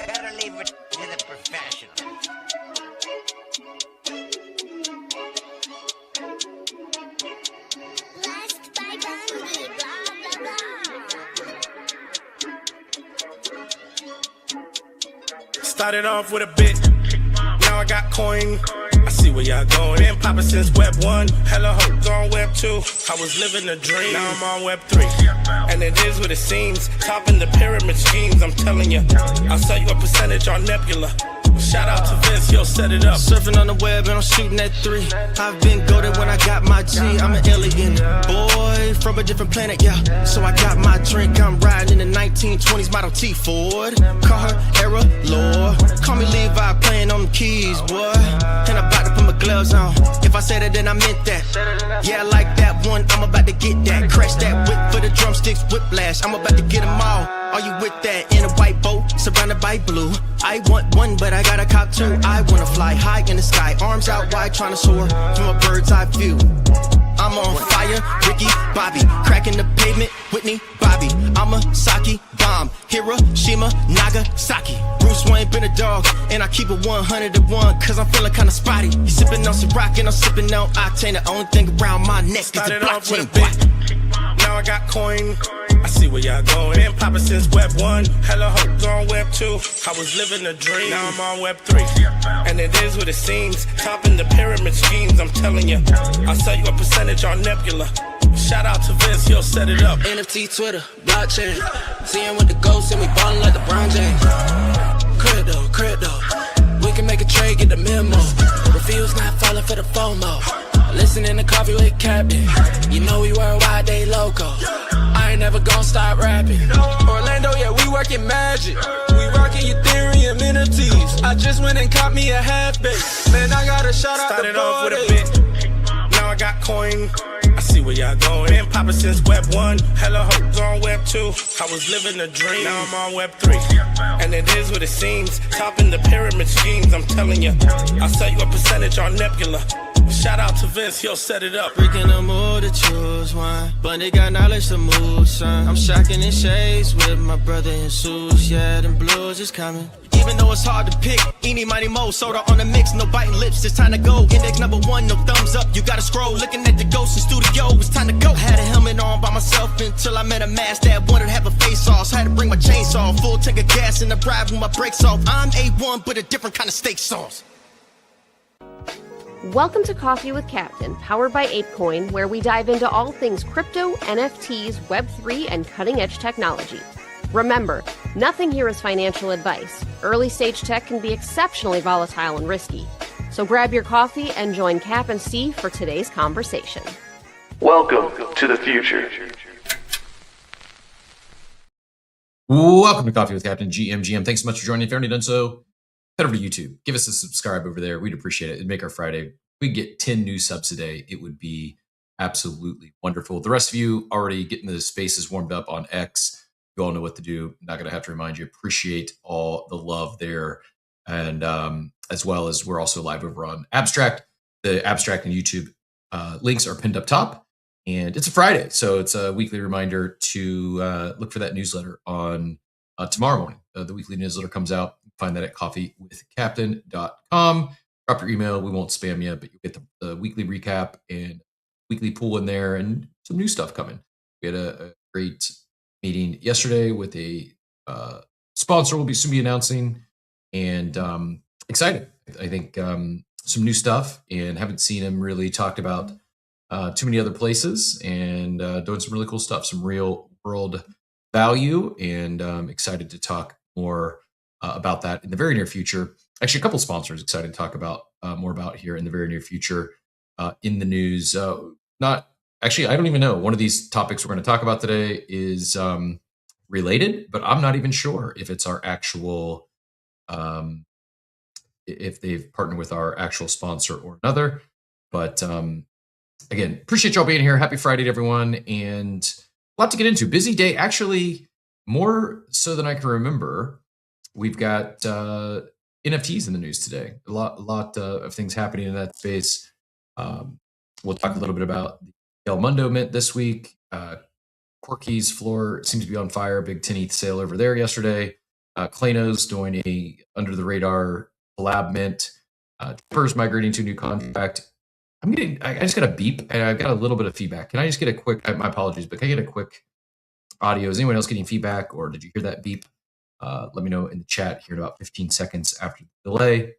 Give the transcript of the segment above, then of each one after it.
Better leave it to the professionals. Blessed by Bundy, blah, blah, blah. Started off with a bit, now I got coin. I see where y'all going. Been poppin' since Web 1, hella hoes on Web 2. I was living a dream, now I'm on Web 3. And it is what it seems, topping the pyramid schemes, I'm telling you. I'll sell you a percentage on Nebula. Shout out to Vince, he'll set it up. Surfing on the web and I'm shooting at 3. I've been goated when I got my G. I'm an alien boy from a different planet, yeah. So I got my drink, I'm riding in the 1920s Model T Ford. Call her Era Lord. Call me Levi, playing on the keys, boy. And I'm about to put my gloves on. If I said it, then I meant that. Yeah, I like that one, I'm about to get that. Crash that whip for the drumsticks, whiplash. I'm about to get them all. Are you with that? In a white boat, surrounded by blue. I want one, but I got a cop too. I wanna fly high in the sky, arms out wide, trying to soar from a bird's eye view. I'm on fire, Ricky, Bobby, cracking the pavement, Whitney, Bobby. I'm a Saki bomb, Hiroshima, Nagasaki. Bruce Wayne been a dog, and I keep it 101, cause I'm feeling kinda spotty. You sipping on some rock, and I'm sipping on octane. The only thing around my neck is the Started off with a blockchain. bit, now I got coin. I see where y'all going. Been poppin' since Web 1, hella hoes on Web 2. I was living a dream, now I'm on Web 3. And it is what it seems, topping the pyramid schemes, I'm telling you. I'll sell you a percentage on Nebula. Shout out to Vince, he'll set it up. NFT, Twitter, blockchain. Seeing with the ghosts and we ballin' like LeBron James. Crypto. We can make a trade, get the memo. Refuse not falling for the FOMO. Listening to Coffee with Captain. You know we worldwide, they loco. I ain't never gonna stop rapping. Orlando, yeah, we working magic. We rocking Ethereum NFTs. I just went and caught me a half base. Man, I gotta shout out Started the off with a boy. bit, now I got coin. I see where y'all going. Been poppin' since Web 1, hella hoes on Web 2. I was living a dream, now I'm on Web 3. And it is what it seems, topping the pyramid schemes, I'm telling you. I'll sell you a percentage on Nebula. Shout out to Vince, he'll set it up. Freaking the mood to choose one, but they got knowledge to move, son. I'm shocking in shades with my brother in suits, yeah, them blues is coming. Even though it's hard to pick, eeny, miny, mo, soda on the mix, no biting lips, it's time to go. Index number 1, no thumbs up, you gotta scroll. Looking at the ghost in studio, it's time to go. I had a helmet on by myself until I met a mask that wanted to have a face off. So I had to bring my chainsaw, full tank of gas in the drive with my brakes off. I'm A1, but a different kind of steak sauce. Welcome to Coffee with Captain, powered by ApeCoin, where we dive into all things crypto, NFTs, Web3, and cutting-edge technology. Remember, nothing here is financial advice. Early-stage tech can be exceptionally volatile and risky. So grab your coffee and join Cap and Steve for today's conversation. Welcome to the future. Welcome to Coffee with Captain GM. Thanks so much for joining. If you haven't done so, head over to YouTube. Give us a subscribe over there. We'd appreciate it. It'd make our Friday. If we get 10 new subs a day, it would be absolutely wonderful. The rest of you already getting the spaces warmed up on X. You all know what to do. Not going to have to remind you. Appreciate all the love there. And as well as we're also live over on Abstract. The Abstract and YouTube links are pinned up top. And it's a Friday, so it's a weekly reminder to look for that newsletter on tomorrow morning. The weekly newsletter comes out. Find that at coffeewithcaptain.com. Drop your email. We won't spam you, but you'll get the weekly recap and weekly pool in there and some new stuff coming. We had a great meeting yesterday with a sponsor we'll soon be announcing, and excited. I think some new stuff, and haven't seen him really talked about too many other places, and doing some really cool stuff, some real world value, and excited to talk more about that in the very near future. Actually, a couple sponsors excited to talk about more about here in the very near future in the news. Not actually, I don't even know. One of these topics we're going to talk about today is related, but I'm not even sure if it's our actual, if they've partnered with our actual sponsor or another. But again, appreciate y'all being here. Happy Friday to everyone, and a lot to get into. Busy day, actually, more so than I can remember. We've got NFTs in the news today. A lot of things happening in that space. We'll talk a little bit about the El Mundo mint this week. Quirky's floor seems to be on fire. Big 10 ETH sale over there yesterday. Klano's doing a under the radar collab mint. Tripper's migrating to a new contract. I just got a beep and I got a little bit of feedback. Can I just get a quick, my apologies, but can I get a quick audio? Is anyone else getting feedback or did you hear that beep? Let me know in the chat here in about 15 seconds after the delay.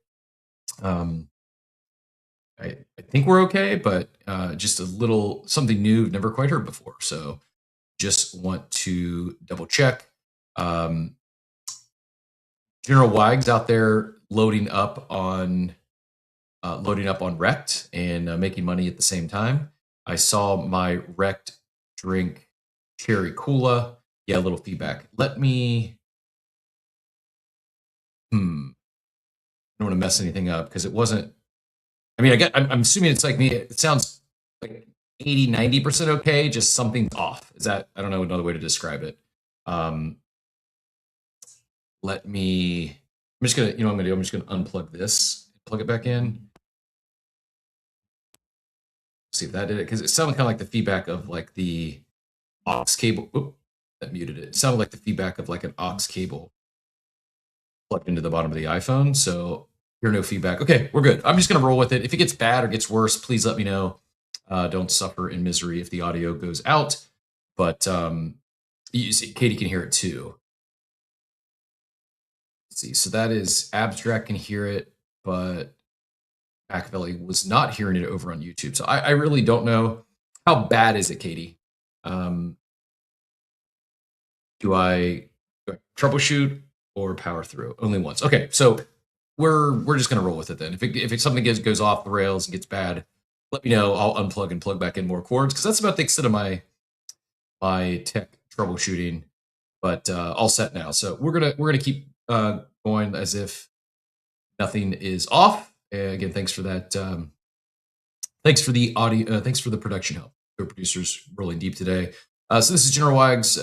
I think we're okay, but just a little something new, never quite heard before. So just want to double check. General Wags out there loading up on Rect and making money at the same time. I saw my Rect drink cherry cola. Yeah, a little feedback. Let me. I don't want to mess anything up because it wasn't. I mean, I'm assuming it's like me. It sounds like 80-90% okay. Just something's off. Is that? I don't know another way to describe it. Let me. I'm just gonna. You know what I'm gonna do? I'm just gonna unplug this, plug it back in. See if that did it, because it sounded kind of like the feedback of like the aux cable. Oop, that muted it. It sounded like the feedback of like an aux cable plugged into the bottom of the iPhone. So hear no feedback. Okay, we're good. I'm just gonna roll with it. If it gets bad or gets worse, please let me know. Don't suffer in misery if the audio goes out. But you see, Katie can hear it too. Let's see, so that is Abstract can hear it, but Machiavelli was not hearing it over on YouTube. So I really don't know. How bad is it, Katie? Do I troubleshoot or power through? Only once. Okay, so we're just gonna roll with it then. If something goes off the rails and gets bad, let me know. I'll unplug and plug back in more cords because that's about the extent of my tech troubleshooting. But all set now. So we're gonna keep going as if nothing is off. Again, thanks for that. Thanks for the audio. Thanks for the production help. Co-producers rolling deep today. So this is General Wags.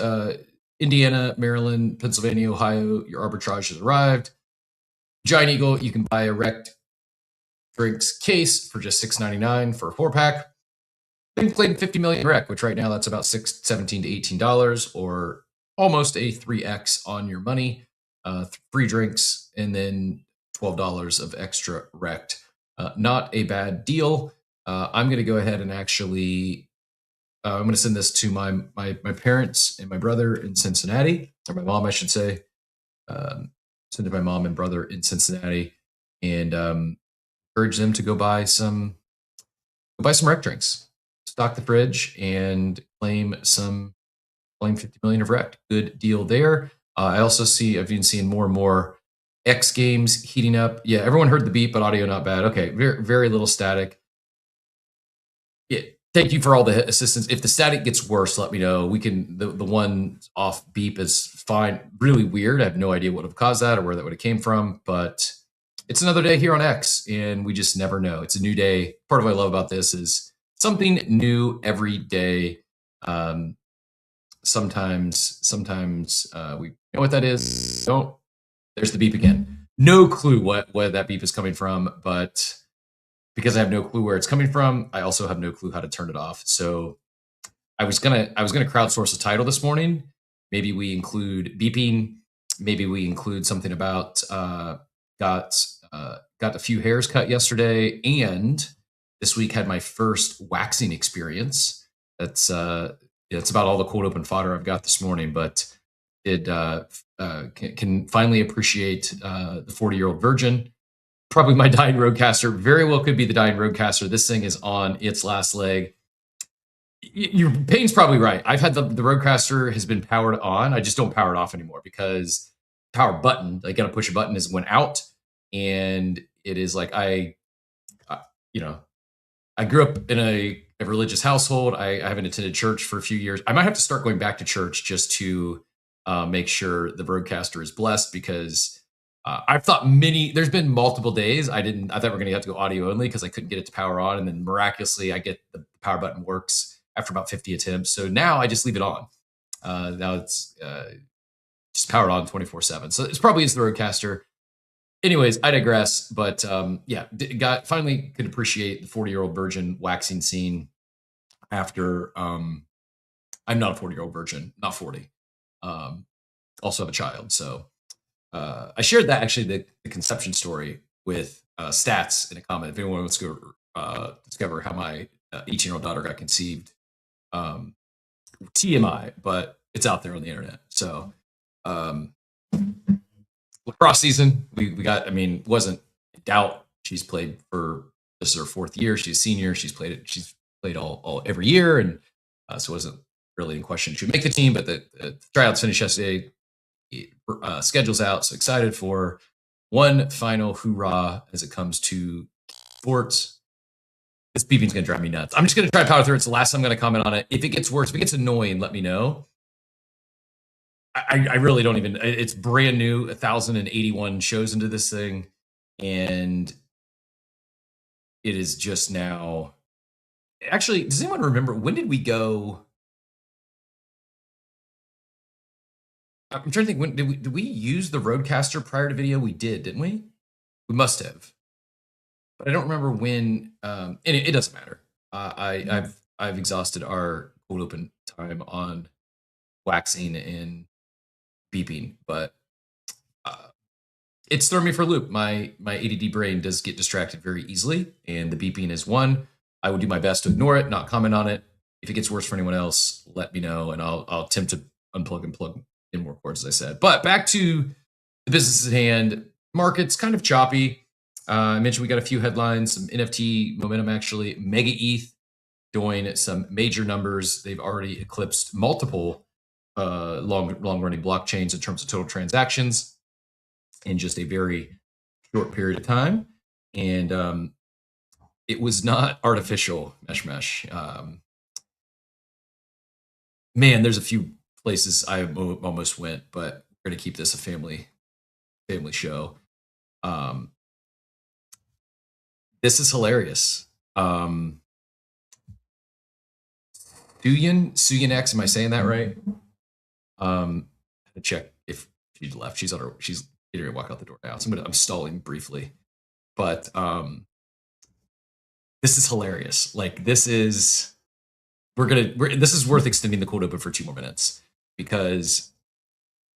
Indiana, Maryland, Pennsylvania, Ohio. Your arbitrage has arrived. Giant Eagle. You can buy a Rect drinks case for just $6.99 for a 4-pack. Been played 50 million Rec, which right now that's about $17 to $18, or almost a 3x on your money. Free drinks and then $12 of extra Rect. Not a bad deal. I'm going to go ahead and actually, I'm going to send this to my parents and my brother in Cincinnati, or my mom, I should say. Send to my mom and brother in Cincinnati, and encourage them to go buy some Rec drinks, stock the fridge, and claim 50 million of Rec. Good deal there. I also I've been seeing more and more X Games heating up. Yeah, everyone heard the beep, but audio not bad. Okay, very, very little static. Yeah, thank you for all the assistance. If the static gets worse, let me know. We can, the one off beep is fine. Really weird. I have no idea what would have caused that or where that would have came from, but it's another day here on X, and we just never know. It's a new day. Part of what I love about this is something new every day. Sometimes we know what that is. Don't. There's the beep again. No clue where that beep is coming from, but because I have no clue where it's coming from, I also have no clue how to turn it off. So I was gonna crowdsource a title this morning. Maybe we include beeping. Maybe we include something about got a few hairs cut yesterday, and this week had my first waxing experience. That's about all the cold open fodder I've got this morning, but can finally appreciate the 40-year-old virgin. Probably my dying roadcaster. Very well could be the dying roadcaster. This thing is on its last leg. Your Payne's probably right. I've had the roadcaster has been powered on. I just don't power it off anymore because power button, I got to push a button, is went out, and it is like I grew up in a religious household. I haven't attended church for a few years. I might have to start going back to church just to make sure the broadcaster is blessed, because I've thought there's been multiple days I thought we're going to have to go audio only because I couldn't get it to power on. And then miraculously I get the power button works after about 50 attempts. So now I just leave it on. Now it's just powered on 24/7. So it probably is the roadcaster. Anyways, I digress. But finally could appreciate the 40-year-old virgin waxing scene after I'm not a 40-year-old virgin, not 40. Also have a child. So I shared that actually the conception story with Stats in a comment. If anyone wants to go discover how my 18-year-old daughter got conceived, TMI, but it's out there on the internet. So lacrosse season, we got. I mean, wasn't a doubt. She's played for this is her 4th year. She's a senior. She's played all every year, and so it wasn't really in question. She would make the team, but the tryouts finished yesterday. Schedule's out, so excited for one final hoorah as it comes to sports. This beeping's gonna drive me nuts. I'm just gonna try to power through it. It's the last time I'm gonna comment on it. If it gets worse, if it gets annoying, let me know. I really don't even. It's brand new. 1,081 shows into this thing, and it is just now. Actually, does anyone remember when did we go? I'm trying to think. When did we use the Roadcaster prior to video? We did, didn't we? We must have, but I don't remember when. And it doesn't matter. I've exhausted our cold open time on waxing and beeping, but it's thrown me for a loop. My ADD brain does get distracted very easily, and the beeping is one. I will do my best to ignore it, not comment on it. If it gets worse for anyone else, let me know, and I'll attempt to unplug and plug in more cords, as I said. But back to the business at hand. Market's kind of choppy. I mentioned we got a few headlines, some NFT momentum actually. MegaETH doing some major numbers. They've already eclipsed multiple long-running blockchains in terms of total transactions in just a very short period of time. And it was not artificial mesh. Man, there's a few places I almost went, but we're going to keep this a family show. This is hilarious. Suyin X, am I saying that right? I had to check if she left. She's getting ready to walk out the door now. So I'm stalling briefly, but this is hilarious. Like this is worth extending the cold open for 2 more minutes because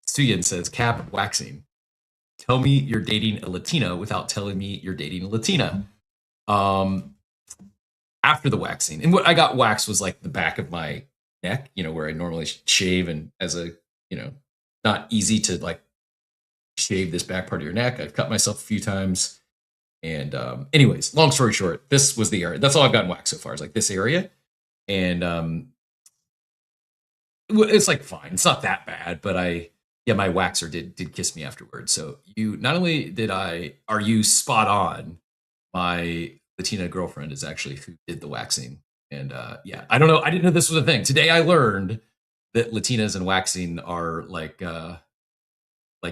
Suyin says, "Cap waxing. Tell me you're dating a Latino without telling me you're dating a Latina." After the waxing, and what I got waxed was like the back of my neck, where I normally shave, and as a, not easy to like shave this back part of your neck. I've cut myself a few times. And anyways, long story short, this was the area. That's all I've gotten waxed so far is like this area. And it's like fine. It's not that bad, but my waxer did kiss me afterwards. So not only are you spot on, my Latina girlfriend is actually who did the waxing. And I don't know. I didn't know this was a thing. Today I learned that Latinas and waxing are like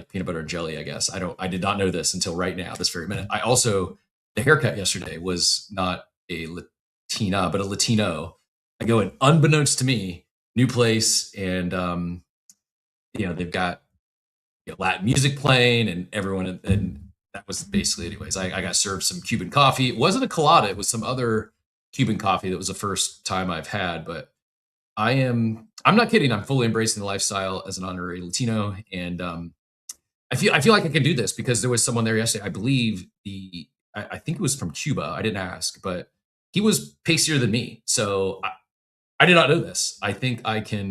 peanut butter and jelly, I guess. I did not know this until right now, this very minute. The haircut yesterday was not a Latina, but a Latino. I go in unbeknownst to me, new place, and they've got Latin music playing and everyone, and that was basically anyways. I got served some Cuban coffee. It wasn't a colada, it was some other Cuban coffee that was the first time I've had, but I'm not kidding. I'm fully embracing the lifestyle as an honorary Latino, and I feel like I can do this because there was someone there yesterday. I believe I think it was from Cuba. I didn't ask, but he was pastier than me. So I did not know this. I think I can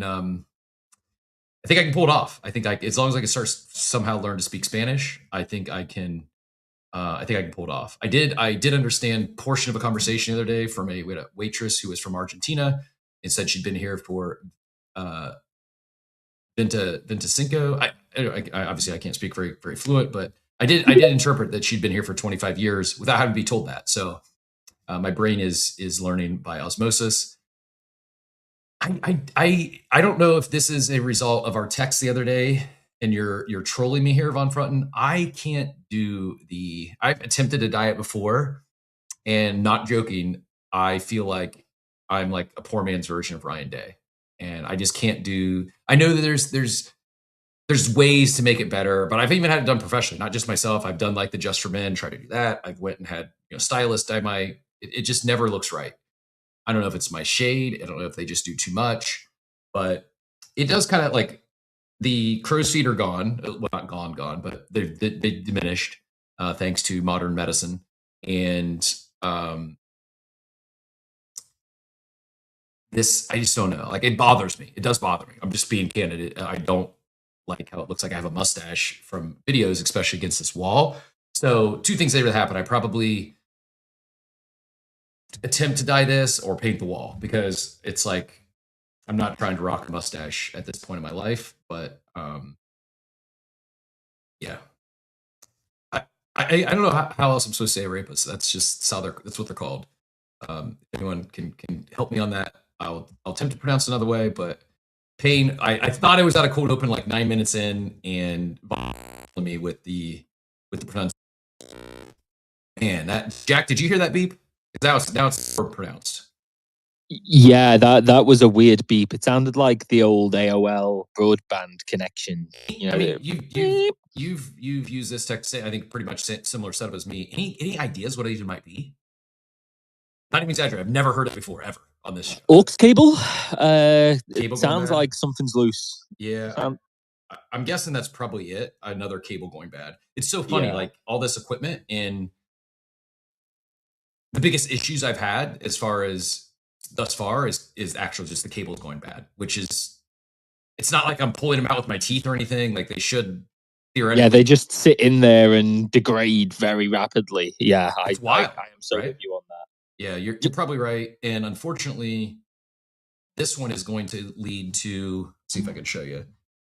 pull it off. As long as I can somehow learn to speak Spanish, I think I can pull it off. I did understand portion of a conversation the other day we had a waitress who was from Argentina and said she'd been here for Veinticinco. I obviously I can't speak very, very fluent, but I did interpret that she'd been here for 25 years without having to be told that. So my brain is learning by osmosis. I don't know if this is a result of our text the other day and you're trolling me here, Von Frunten. I can't do I've attempted a diet before, and not joking, I feel like I'm like a poor man's version of Ryan Day. And I just can't do. I know that there's ways to make it better, but I've even had it done professionally, not just myself. I've done like the Just for Men, try to do that. I've went and had stylists dye my. It just never looks right. I don't know if it's my shade. I don't know if they just do too much, but it does kind of like the crow's feet are gone. Well, not gone, but they diminished thanks to modern medicine. And this, I just don't know. Like, it bothers me. It does bother me. I'm just being candid. I don't like how it looks like I have a mustache from videos, especially against this wall. So 2 things that either happen. I probably attempt to dye this or paint the wall, because it's like, I'm not trying to rock a mustache at this point in my life, but yeah. I don't know how else I'm supposed to say rapist. That's just that's what they're called. If anyone can help me on that, I'll attempt to pronounce it another way, but pain. I thought I was out of cold open like 9 minutes in, and me with the pronunciation. Man, that Jack, did you hear that beep? Now it's pronounced. Yeah, that was a weird beep. It sounded like the old AOL broadband connection. You know, I mean, you've used this tech, I think, pretty much similar setup as me. Any ideas what it even might be? Not even exaggerating. I've never heard it before, ever, on this show. aux cable. Cable It sounds going bad? like something's loose. Yeah, I'm guessing that's probably it. Another cable going bad. It's so funny, Yeah. like all this equipment, and the biggest issues I've had as far as thus far is actually just the cables going bad, which is, it's not like I'm pulling them out with my teeth or anything. Like, they should theoretically. Yeah, they just sit in there and degrade very rapidly. Yeah, I am so right? with you on that. Yeah, you're probably right. And unfortunately, this one is going to lead to, let's see if I can show you.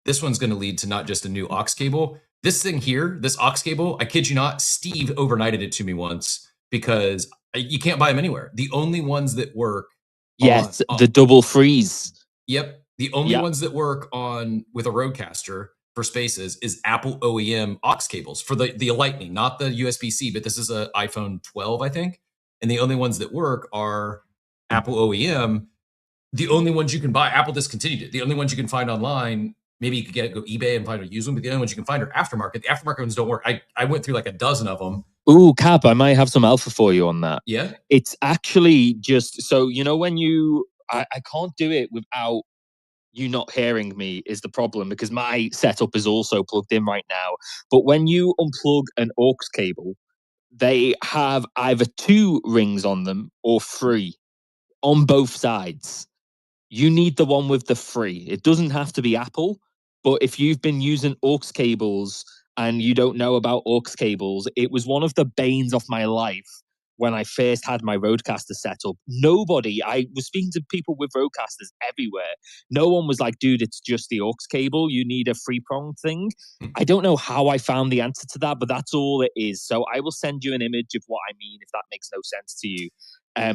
This one's going to lead to not just a new aux cable. This thing here, this aux cable, I kid you not, Steve overnighted it to me once, because you can't buy them anywhere. The only ones that work. Yes, the double freeze. Yep. The only ones that work on with a Rodecaster for Spaces is Apple OEM aux cables for the Lightning, not the USB-C, but this is a iPhone 12, I think. And the only ones that work are Apple OEM. The only ones you can buy, Apple discontinued it. The only ones you can find online, maybe you could go eBay and find a used one, but the only ones you can find are aftermarket. The aftermarket ones don't work. I went through like a dozen of them. Ooh, Cap, I might have some alpha for you on that. Yeah? It's actually just, so, you know, when I can't do it without you not hearing me is the problem, because my setup is also plugged in right now. But when you unplug an aux cable, they have either 2 rings on them or 3 on both sides. You need the one with the 3. It doesn't have to be Apple, but if you've been using aux cables and you don't know about aux cables, it was one of the banes of my life when I first had my Rodecaster set up. I was speaking to people with Roadcasters everywhere. No one was like, dude, it's just the aux cable. You need a 3-prong thing. I don't know how I found the answer to that, but that's all it is. So I will send you an image of what I mean, if that makes no sense to you.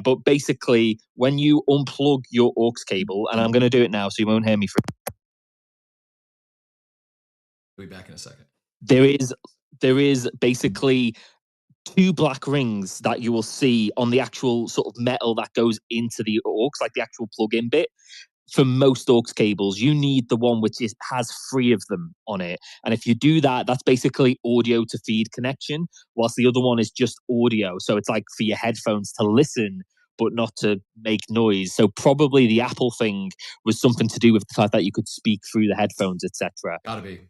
But basically, when you unplug your aux cable, and I'm going to do it now so you won't hear me for. We'll be back in a second. There is basically 2 black rings that you will see on the actual sort of metal that goes into the aux, like the actual plug-in bit. For most aux cables, you need the one which has 3 of them on it. And if you do that, that's basically audio to feed connection, whilst the other one is just audio. So it's like for your headphones to listen, but not to make noise. So probably the Apple thing was something to do with the fact that you could speak through the headphones, etc. Gotta be.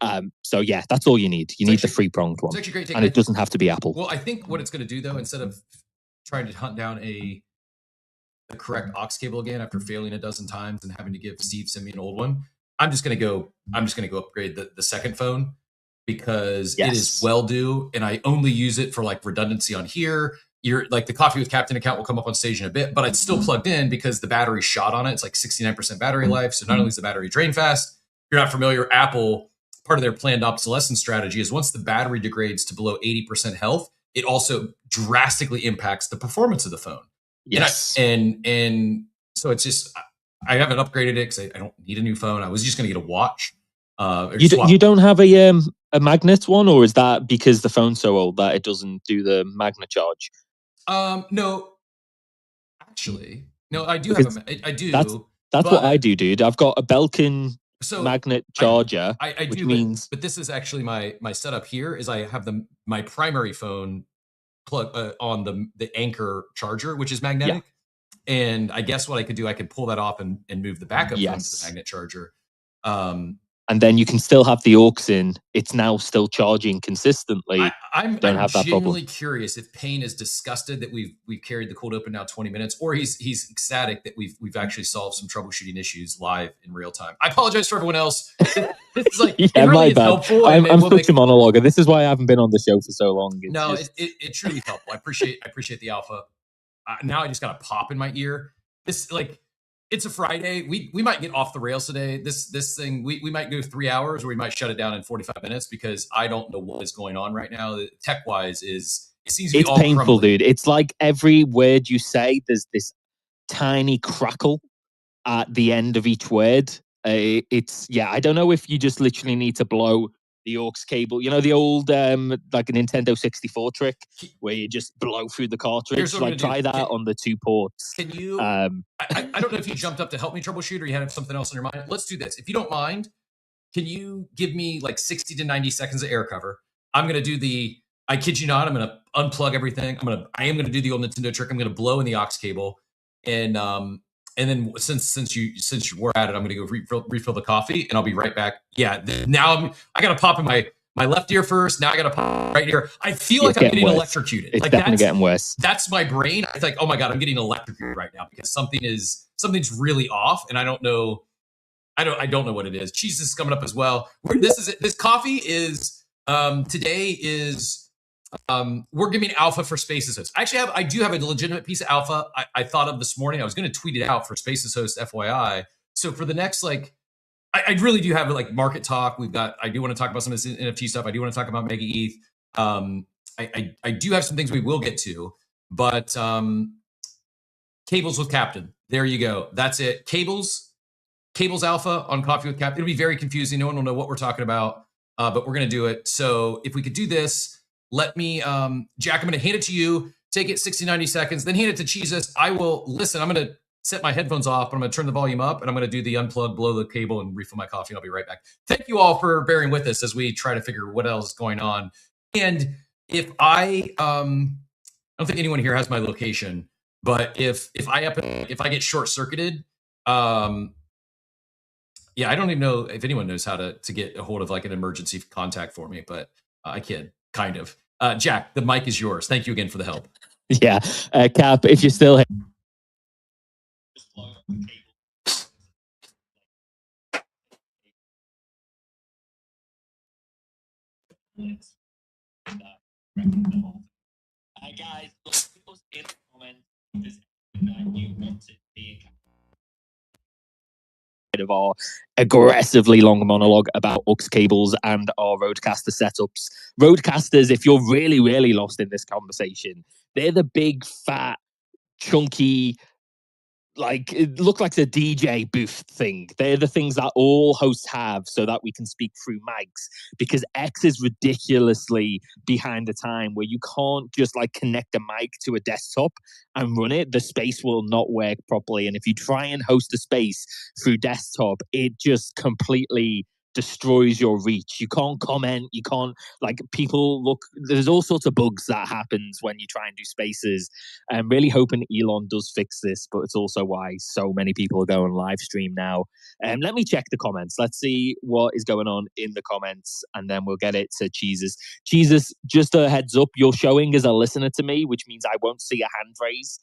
So yeah, that's all you need. You need the 3-pronged one. It's actually great. And it doesn't have to be Apple. Well, I think what it's going to do, though, instead of trying to hunt down the correct aux cable again after failing a dozen times and having to give Steve send me an old one, I'm just going to go upgrade the second phone, because it is well due, and I only use it for like redundancy on here. You're like, the Coffee with Captain account will come up on stage in a bit, but it's still plugged in because the battery shot on it. It's like 69% battery life. So not only is the battery drain fast, if you're not familiar, Apple, part of their planned obsolescence strategy is once the battery degrades to below 80% health, it also drastically impacts the performance of the phone. Yes. And so it's just, I haven't upgraded it because I don't need a new phone. I was just going to get a watch. You don't have a magnet one, or is that because the phone's so old that it doesn't do the magnet charge? No, actually, no. I do have I do. That's what I do, dude. I've got a Belkin magnet charger. I which do, means, but this is actually my setup here. Is I have my primary phone plug on the Anchor charger, which is magnetic. Yeah. And I guess what I could do, I could pull that off and move the backup phone to the magnet charger. and then you can still have the aux in. It's now still charging consistently. I'm Don't have that genuinely problem. curious if Payne is disgusted that we've carried the cold open now 20 minutes, or he's ecstatic that we've actually solved some troubleshooting issues live in real time. I apologize for everyone else. This is like Yeah, it really my is bad. helpful. I'm we'll such a monologuer. This is why I haven't been on the show for so long. It's no, just... it truly is helpful. I appreciate the alpha. Now I just got a pop in my ear. This like. It's a Friday. We might get off the rails today. This thing, we might go 3 hours, or we might shut it down in 45 minutes because I don't know what is going on right now. Tech wise, it seems to be all painful, crumbling. dude. It's like every word you say, there's this tiny crackle at the end of each word. I don't know if you just literally need to blow the aux cable. You know the old like a Nintendo 64 trick where you just blow through the cartridge. Like try that on the 2 ports. Can you? I don't know if you jumped up to help me troubleshoot or you had something else in your mind. Let's do this. If you don't mind, can you give me like 60 to 90 seconds of air cover? I'm gonna do the. I kid you not. I'm gonna unplug everything. I am gonna do the old Nintendo trick. I'm gonna blow in the aux cable, and then since we're at it, I'm gonna go refill the coffee, and I'll be right back. Yeah, now I gotta pop in my left ear first. Now I gotta pop right here. I feel like I'm getting electrocuted. It's like definitely getting worse. That's my brain. It's like, oh my god, I'm getting electrocuted right now because something's really off, and I don't know. I don't know what it is. Cheese is coming up as well. This coffee is today is. We're giving alpha for Spaces Host. Actually, I do have a legitimate piece of alpha I thought of this morning. I was going to tweet it out for Spaces Host, FYI. So for the next, like, I really do have like market talk. I do want to talk about some of this NFT stuff. I do want to talk about MegaETH. I do have some things we will get to, but cables with Captain. There you go. That's it. Cables alpha on Coffee with Captain. It'll be very confusing. No one will know what we're talking about, but we're going to do it. So if we could do this. Let me, Jack, I'm going to hand it to you. Take it 60, 90 seconds, then hand it to Jesus. I will listen. I'm going to set my headphones off, but I'm going to turn the volume up, and I'm going to do the unplug, blow the cable, and refill my coffee, and I'll be right back. Thank you all for bearing with us as we try to figure what else is going on. And if I don't think anyone here has my location, but if I get short-circuited, yeah, I don't even know if anyone knows how to get a hold of like an emergency contact for me, but I kid. Kind of. Jack, the mic is yours. Thank you again for the help. Yeah. Cap, if you're still here. Guys, in the comments you want to be of our aggressively long monologue about aux cables and our Roadcaster setups. Roadcasters, if you're really, really lost in this conversation, they're the big, fat, chunky, like it look like a DJ booth thing. They're the things that all hosts have so that we can speak through mics, because X is ridiculously behind the time where you can't just like connect a mic to a desktop and run it. The space will not work properly. And if you try and host a space through desktop, it just completely destroys your reach. You can't comment. You can't, like, people look, there's all sorts of bugs that happens when you try and do spaces. I'm really hoping Elon does fix this, but it's also why so many people are going live stream now. Let me check the comments. Let's see what is going on in the comments, and then we'll get it to Jesus. Jesus, just a heads up, you're showing as a listener to me, which means I won't see a hand raise.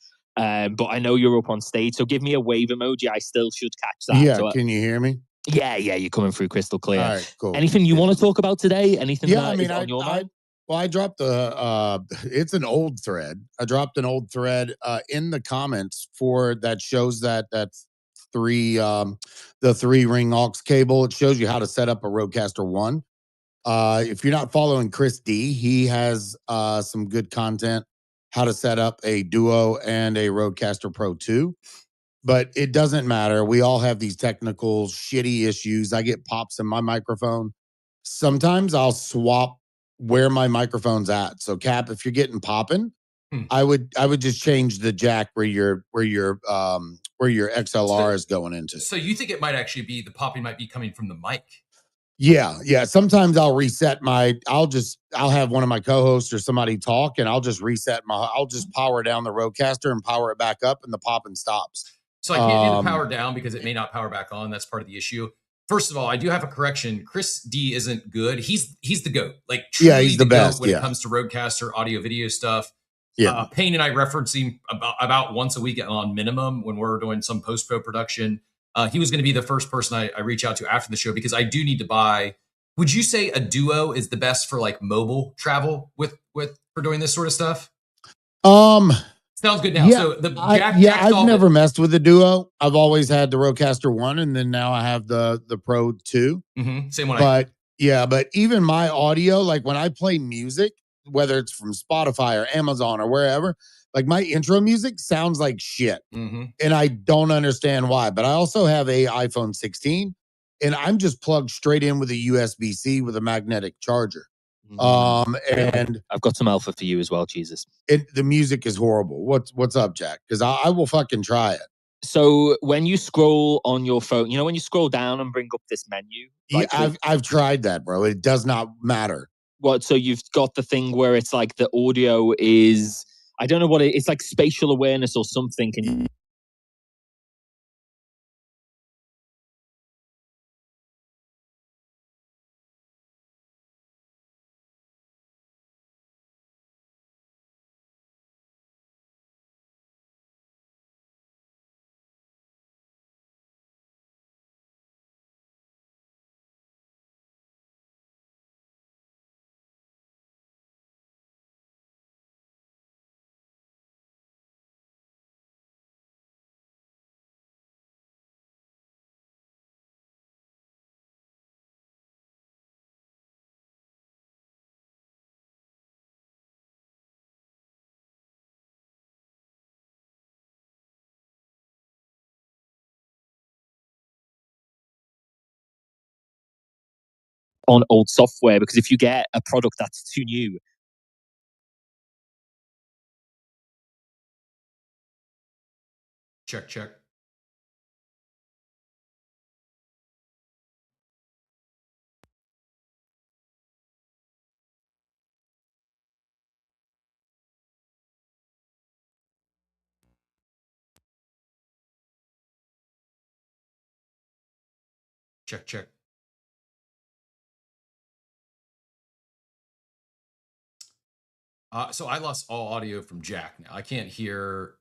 But I know you're up on stage, so give me a wave emoji. I still should catch that. Yeah, so, can you hear me? Yeah, you're coming through crystal clear. All right, cool. Anything you want to talk about today? Anything that is on your mind? Well, I dropped it's an old thread. I dropped an old thread in the comments for that shows that the 3-ring aux cable. It shows you how to set up a Rodecaster 1. If you're not following Chris D, he has some good content how to set up a Duo and a Rodecaster Pro 2. But it doesn't matter. We all have these technical shitty issues. I get pops in my microphone. Sometimes I'll swap where my microphone's at. So Cap, if you're getting popping, I would just change the jack where your XLR is going into. So you think it might actually be the popping might be coming from the mic? Yeah. Sometimes I'll reset I'll have one of my co-hosts or somebody talk, and I'll just I'll just power down the Rodecaster and power it back up, and the popping stops. So I can't do the power down because it may not power back on. That's part of the issue. first of all, I do have a correction. Chris D isn't good. He's the GOAT. Like, Yeah, truly he's the GOAT best, when yeah. it comes to Roadcaster audio video stuff. Yeah. Payne and I reference him about once a week on minimum when we're doing some post-pro production. He was going to be the first person I reach out to after the show because I do need to buy. Would you say a Duo is the best for like mobile travel with for doing this sort of stuff? Sounds good now. Yeah, So the I've never messed with the Duo. I've always had the Rodecaster 1, and then now I have the Pro 2. Same one. But but even my audio, like when I play music, whether it's from Spotify or Amazon or wherever, like my intro music sounds like shit. And I don't understand why. But I also have a iPhone 16, and I'm just plugged straight in with a USB-C with a magnetic charger. And I've got some alpha for you as well, Jesus. The music is horrible. What's up, Jack? Because I will fucking try it. So when you scroll on your phone, you know, when you scroll down and bring up this menu, yeah, I've tried that, bro. It does not matter. What? So you've got the thing where it's like the audio is, I don't know what it's like, spatial awareness or something. Can on old software, because if you get a product that's too new, check. Check. So I lost all audio from Jack now. I can't hear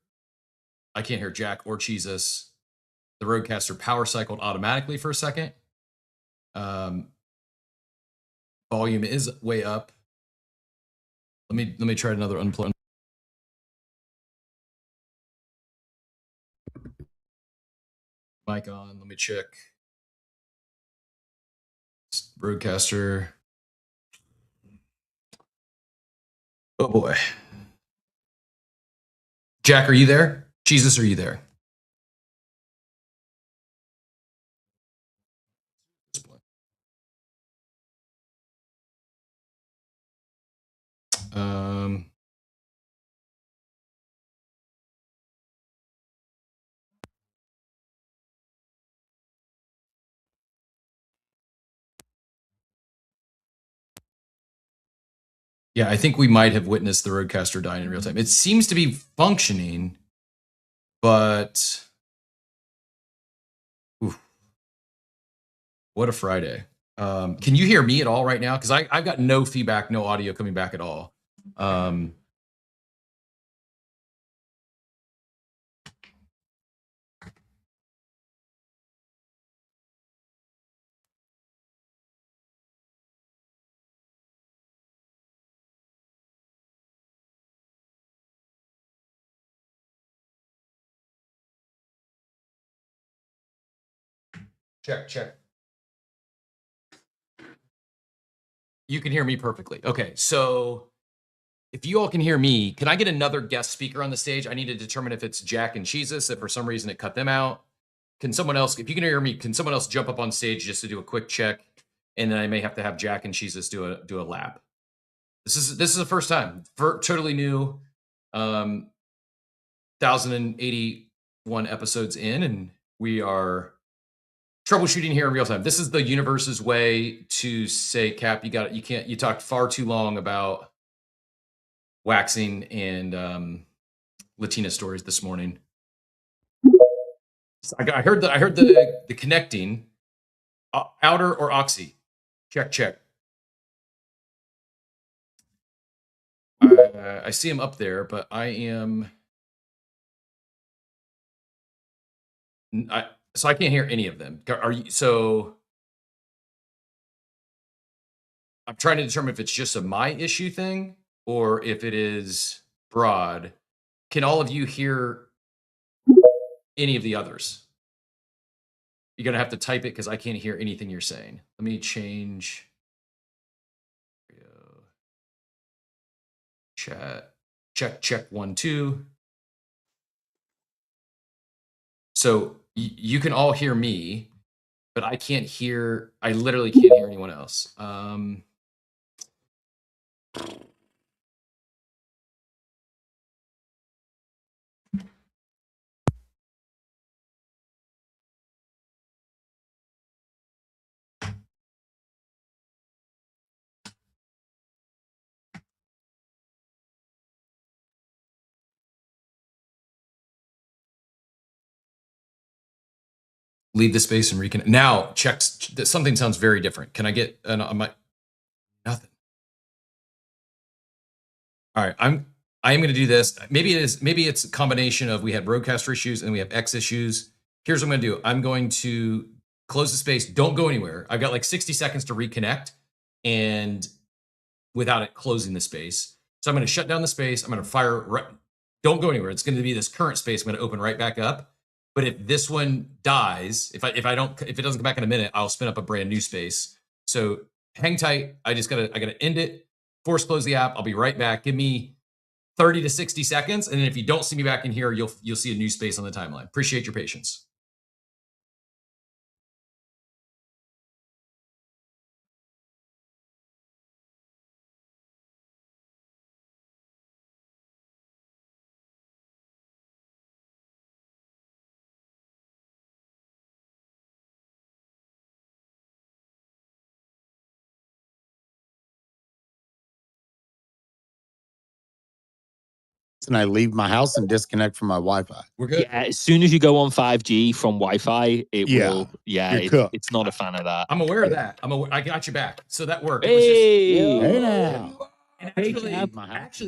Jack or Jesus. The Rodecaster power cycled automatically for a second. Volume is way up. Let me try another unplug. Mic on. Let me check. Rodecaster. Oh boy. Jack, are you there? Jesus, are you there? Yeah, I think we might have witnessed the Rodecaster dying in real time. It seems to be functioning, but oof, what a Friday. Can you hear me at all right now? Because I've got no feedback, no audio coming back at all. Check. You can hear me perfectly. Okay, so if you all can hear me, can I get another guest speaker on the stage? I need to determine if it's Jack and Jesus, if for some reason it cut them out. Can someone else, if you can hear me, can someone else jump up on stage just to do a quick check? And then I may have to have Jack and Jesus do a lap. This is the first time, totally new. 1081 episodes in, and we are troubleshooting here in real time. This is the universe's way to say, Cap, you talked far too long about waxing and Latina stories this morning. I heard the connecting. Outer or Oxy? Check. I see him up there, but I am. So I can't hear any of them. Are you? So I'm trying to determine if it's just a my issue thing or if it is broad. Can all of you hear any of the others? You're gonna have to type it because I can't hear anything you're saying. Let me change. Chat. Check 1 2. So you can all hear me, but I can't hear. I literally can't hear anyone else. Leave the space and reconnect. Now, something sounds very different. Can I get nothing? All right, I am going to do this. Maybe it's a combination of we had roadcaster issues and we have X issues. Here's what I'm going to do. I'm going to close the space. Don't go anywhere. I've got like 60 seconds to reconnect and without it closing the space. So I'm going to shut down the space. I'm going to fire. Don't go anywhere. It's going to be this current space. I'm going to open right back up. But if this one dies, if it doesn't come back in a minute, I'll spin up a brand new space. So hang tight. I gotta end it, force close the app. I'll be right back. Give me 30 to 60 seconds. And then if you don't see me back in here, you'll see a new space on the timeline. Appreciate your patience. And I leave my house and disconnect from my Wi-Fi. We're good. Yeah, as soon as you go on 5G from Wi-Fi, it will. Yeah, it's not a fan of that. I'm aware of that. I got you back. So that worked. Hey, hey now. Actually,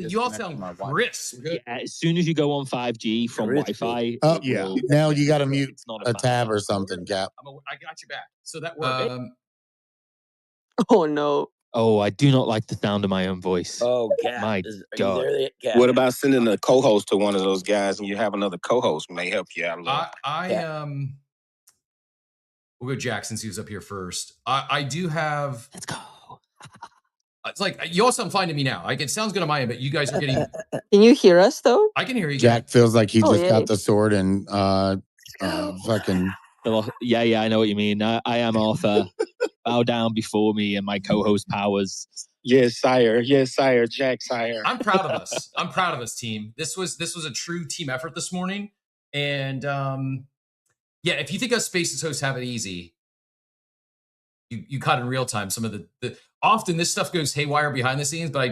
you all sound crisp. Yeah, as soon as you go on 5G from Wi-Fi, oh yeah. Now you got to mute a tab or something, Cap. I got you back. So that worked. Oh no. Oh, I do not like the sound of my own voice. Oh, Cap. My God. What about sending a co-host to one of those guys and you have another co-host who may help you out a little? We'll go Jack since he was up here first. I do have. Let's go. It's like you all sound fine to me now. It sounds good on my end, but you guys are getting. Can you hear us though? I can hear you. Jack feels like he just yay. got the sword and fucking. Yeah, I know what you mean. I am Arthur. Bow down before me and my co-host powers. Yes, sire. Yes, sire. Jack, sire. I'm proud of us. I'm proud of us, team. This was a true team effort this morning, and yeah, if you think us Spaces hosts have it easy, you caught in real time some of the often this stuff goes haywire behind the scenes, but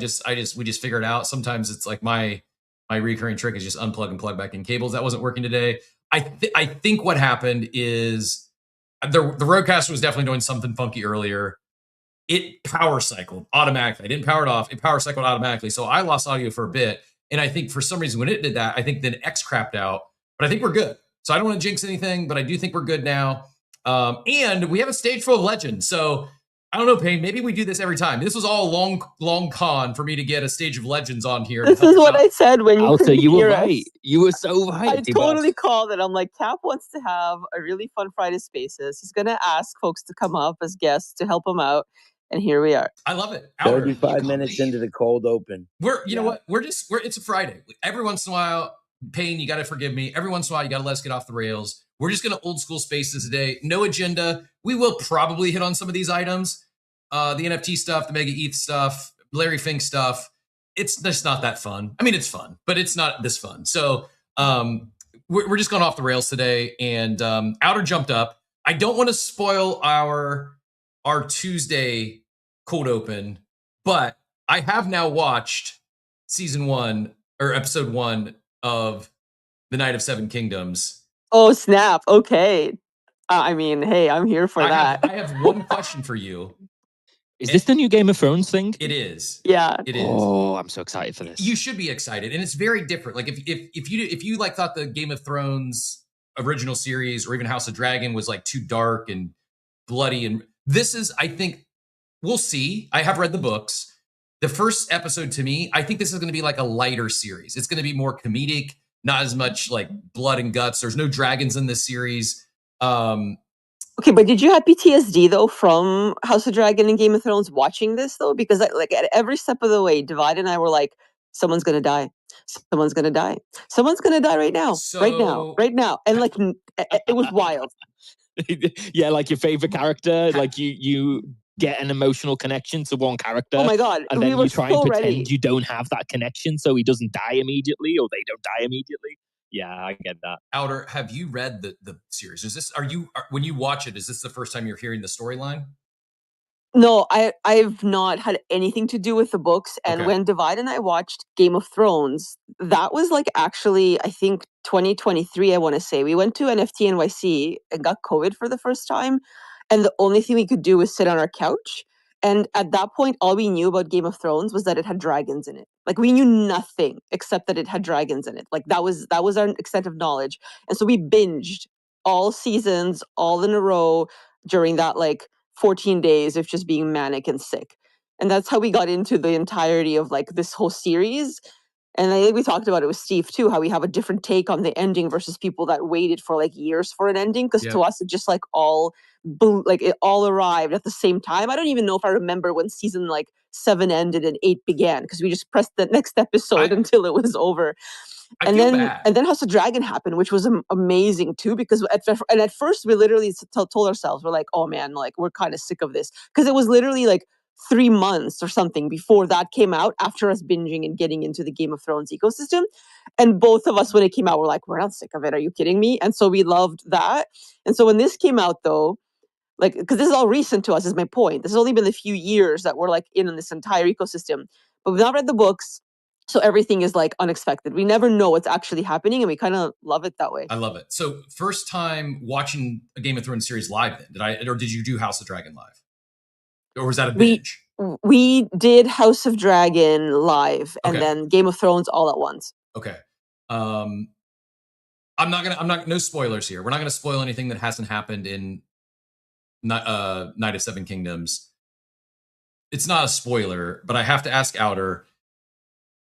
we just figure it out. Sometimes it's like my recurring trick is just unplug and plug back in cables. That wasn't working today. I think what happened is the roadcaster was definitely doing something funky earlier. It power cycled automatically. I didn't power it off. It power cycled automatically. So I lost audio for a bit. And I think for some reason when it did that, I think then X crapped out. But I think we're good. So I don't want to jinx anything, but I do think we're good now. And we have a stage full of legends. So I don't know, Payne. Maybe we do this every time. This was all a long con for me to get a stage of legends on here. This is what I said when you Alta, you were right. us. You were so right. I totally called it. I'm like, Cap wants to have a really fun Friday Spaces. He's going to ask folks to come up as guests to help him out. And here we are. I love it. 35 minutes into the cold open. You know what? It's a Friday. Every once in a while, Payne, you got to forgive me. Every once in a while, you got to let us get off the rails. We're just going to old school Spaces today. No agenda. We will probably hit on some of these items. The NFT stuff, the MegaETH stuff, Larry Fink stuff. It's just not that fun. I mean, it's fun, but it's not this fun. So we're just going off the rails today. And Outer jumped up. I don't want to spoil our Tuesday cold open, but I have now watched season 1 or episode 1 of The Night of Seven Kingdoms. Oh, snap. Okay. I mean, hey, I'm here for that. I have one question for you. Is this the new Game of Thrones thing? It is. Yeah. It is. Oh, I'm so excited for this. You should be excited, and it's very different. Like if you like thought the Game of Thrones original series or even House of Dragon was like too dark and bloody, and this is, I think, we'll see. I have read the books. The first episode, to me, I think this is going to be like a lighter series. It's going to be more comedic, not as much like blood and guts. There's no dragons in this series. Okay, but did you have PTSD though from House of Dragon and Game of Thrones watching this though? Because like at every step of the way, Divide and I were like, someone's gonna die. Someone's gonna die. Someone's gonna die right now. Right now. And like it was wild. Yeah, like your favorite character, like you get an emotional connection to one character. Oh my god. And then you try and pretend you don't have that connection so he doesn't die immediately or they don't die immediately. Yeah, I get that. Outer, have you read the series? Is this when you watch it, is this the first time you're hearing the storyline? No, I've not had anything to do with the books. And when Divide and I watched Game of Thrones, that was like actually, I think 2023, I want to say. We went to NFT NYC and got COVID for the first time. And the only thing we could do was sit on our couch. And at that point, all we knew about Game of Thrones was that it had dragons in it. Like we knew nothing except that it had dragons in it. Like that was our extent of knowledge. And so we binged all seasons, all in a row during that like 14 days of just being manic and sick. And that's how we got into the entirety of like this whole series. And I think we talked about it with Steve too, how we have a different take on the ending versus people that waited for like years for an ending. Because to us, it just like it all arrived at the same time. I don't even know if I remember when season like 7 ended and 8 began because we just pressed the next episode until it was over. And then House of Dragon happened, which was amazing too, because at first we literally told ourselves, we're like, oh man, like we're kind of sick of this. Because it was literally like 3 months or something before that came out, after us binging and getting into the Game of Thrones ecosystem. And both of us, when it came out, were like, we're not sick of it. Are you kidding me? And so we loved that. And so when this came out though, like, because this is all recent to us, is my point. This has only been a few years that we're like in this entire ecosystem, but we've not read the books. So everything is like unexpected. We never know what's actually happening, and we kind of love it that way. I love it. So first time watching a Game of Thrones series live then, did you do House of Dragon live? Or was that a binge? We did House of Dragon live and then Game of Thrones all at once. Okay. I'm not no spoilers here. We're not gonna spoil anything that hasn't happened in Night of Seven Kingdoms. It's not a spoiler, but I have to ask Outer,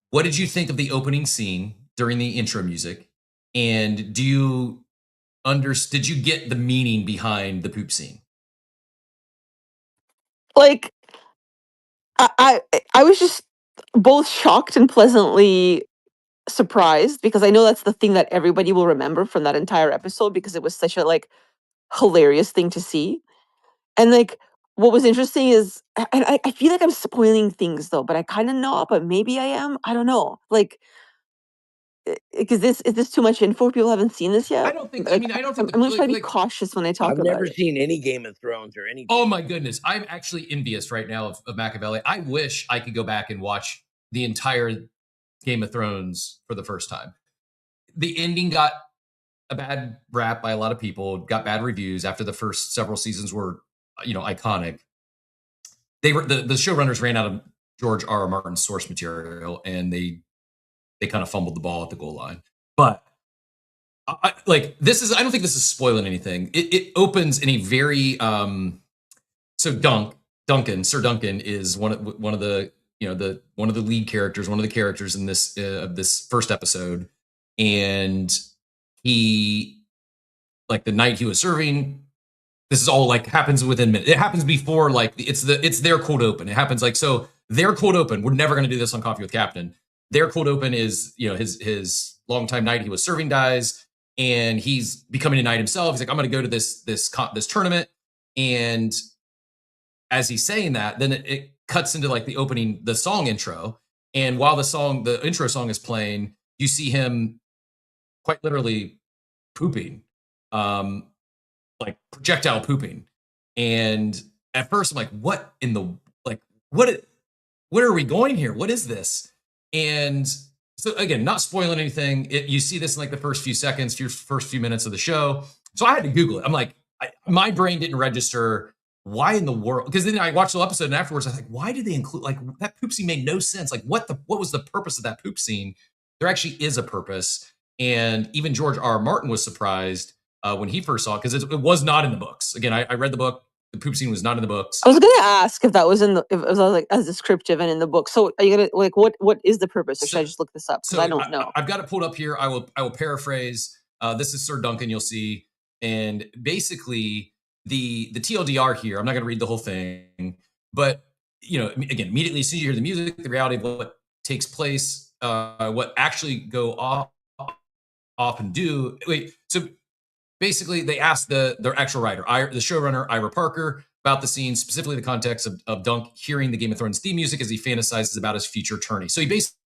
what did you think of the opening scene during the intro music? And did you get the meaning behind the poop scene? Like, I was just both shocked and pleasantly surprised, because I know that's the thing that everybody will remember from that entire episode, because it was such a like hilarious thing to see. And like, what was interesting is, I feel like I'm spoiling things though, but I kind of know, but maybe I am. I don't know. Like, is this too much info? People haven't seen this yet. I don't think. I mean, I don't think. I'm gonna try to be cautious when I talk about it. I've never seen any Game of Thrones or anything. Oh my goodness, I'm actually envious right now of Machiavelli. I wish I could go back and watch the entire Game of Thrones for the first time. The ending got a bad rap by a lot of people. Got bad reviews after the first several seasons were, iconic. The showrunners ran out of George R.R. Martin's source material, and they kind of fumbled the ball at the goal line. But I don't think this is spoiling anything. It opens in a very Sir Duncan is one of the lead characters, one of the characters in this first episode, and he, like, the night he was serving. This is all like happens within minutes. It happens before, like, it's their cold open. It happens like, so their cold open. We're never going to do this on Coffee with Captain. Their cold open is, his longtime knight he was serving dies, and he's becoming a knight himself. He's like, I'm going to go to this tournament, and as he's saying that, then it cuts into like the song intro, and while the intro song is playing, you see him quite literally pooping. Like projectile pooping. And at first I'm like, what are we going here? What is this? And so again, not spoiling anything. You see this in like the first few seconds, first few minutes of the show. So I had to Google it. I'm like, my brain didn't register why in the world, because then I watched the episode and afterwards I was like, why did they include, like, that poop scene made no sense. Like, what was the purpose of that poop scene? There actually is a purpose. And even George R. Martin was surprised when he first saw it, because it was not in the books. Again, I read the book. The poop scene was not in the books. I was going to ask if that was if it was like as descriptive and in the book. So are you going to, like, what is the purpose? Or should I just look this up? Because I don't know. I've got it pulled up here. I will paraphrase. This is Sir Duncan, you'll see. And basically the TLDR here, I'm not going to read the whole thing, but, you know, again, immediately as soon as you hear the music, the reality of what takes place, what actually go off and do. So basically, they asked their actual writer, the showrunner, Ira Parker, about the scene, specifically the context of Dunk hearing the Game of Thrones theme music as he fantasizes about his future tourney. So he basically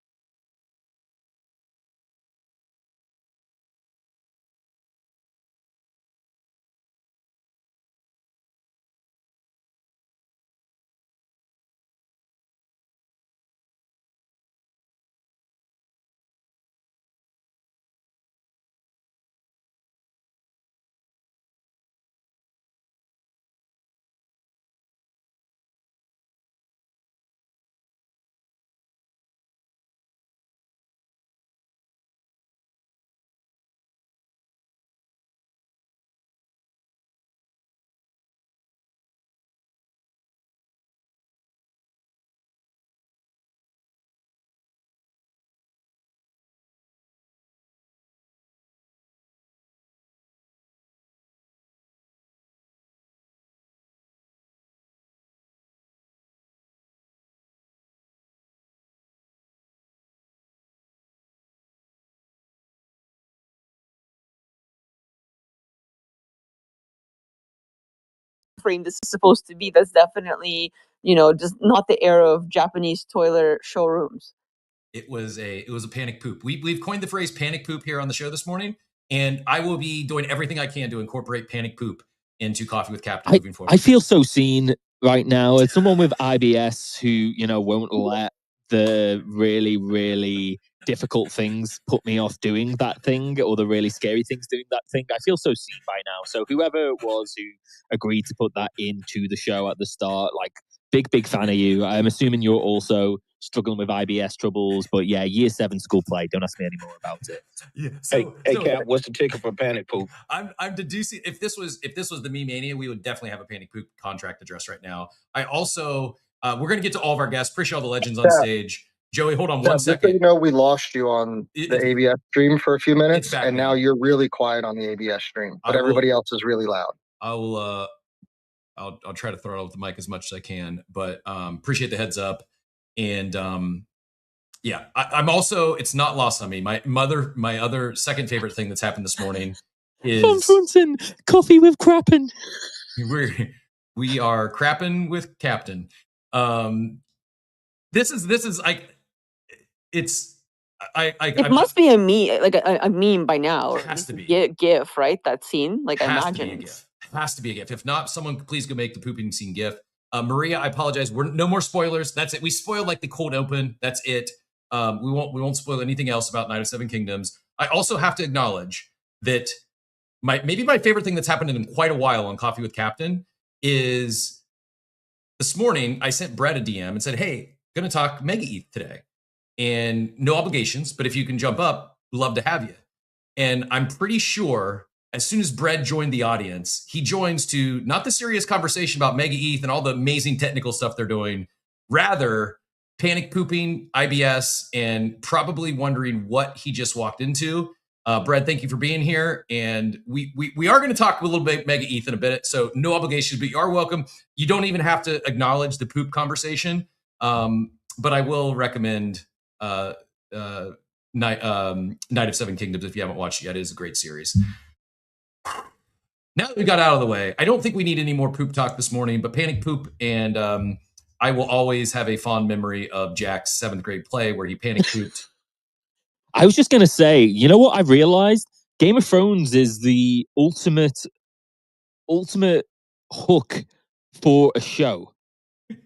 frame this is supposed to be. That's definitely, you know, just not the era of Japanese toilet showrooms. it was a panic poop. We've coined the phrase panic poop here on the show this morning, and I will be doing everything I can to incorporate panic poop into Coffee with Captain moving forward. I feel so seen right now as someone with IBS who, you know, won't let the really, really difficult things put me off doing that thing, or the really scary things doing that thing. I feel so seen by now. So whoever it was who agreed to put that into the show at the start, like, big fan of you. I'm assuming you're also struggling with IBS troubles, but yeah, year 7 school play. Don't ask me any more about it. Yeah. Hey, Cap, what's the ticket for panic poop? I'm deducing if this was the Me Mania, we would definitely have a panic poop contract address right now. I also we're gonna get to all of our guests. Appreciate all the legends on stage. Joey, hold on one second. You know, we lost you on the ABS stream for a few minutes, and now you're really quiet on the ABS stream, but everybody else is really loud. I'll try to throw it out the mic as much as I can, but appreciate the heads up. And yeah, I'm also, it's not lost on me. My other second favorite thing that's happened this morning is Funfronson, coffee with crappin'. We are crapping with Captain. This is like, it must be a meme, like a meme by now. It has to be GIF, right? That scene, like, I imagine. Has to be a GIF. If not, someone please go make the pooping scene GIF. Maria, I apologize. We're no more spoilers. That's it. We spoiled like the cold open. That's it. We won't spoil anything else about Night of Seven Kingdoms. I also have to acknowledge that maybe my favorite thing that's happened in quite a while on Coffee with Captain is this morning I sent Brett a DM and said, "Hey, gonna talk MegaETH today, and no obligations, but if you can jump up, love to have you." And I'm pretty sure as soon as Brett joined the audience, he joins to not the serious conversation about MegaETH and all the amazing technical stuff they're doing, rather panic pooping, IBS, and probably wondering what he just walked into. Brett, thank you for being here. And we are going to talk a little bit MegaETH in a bit, so no obligations, but you are welcome. You don't even have to acknowledge the poop conversation, but I will recommend Night of Seven Kingdoms if you haven't watched it yet. It is a great series. Now that we got out of the way, I don't think we need any more poop talk this morning, but panic poop, and I will always have a fond memory of Jack's 7th grade play where he panic pooped. I was just going to say, you know what I realized? Game of Thrones is the ultimate hook for a show.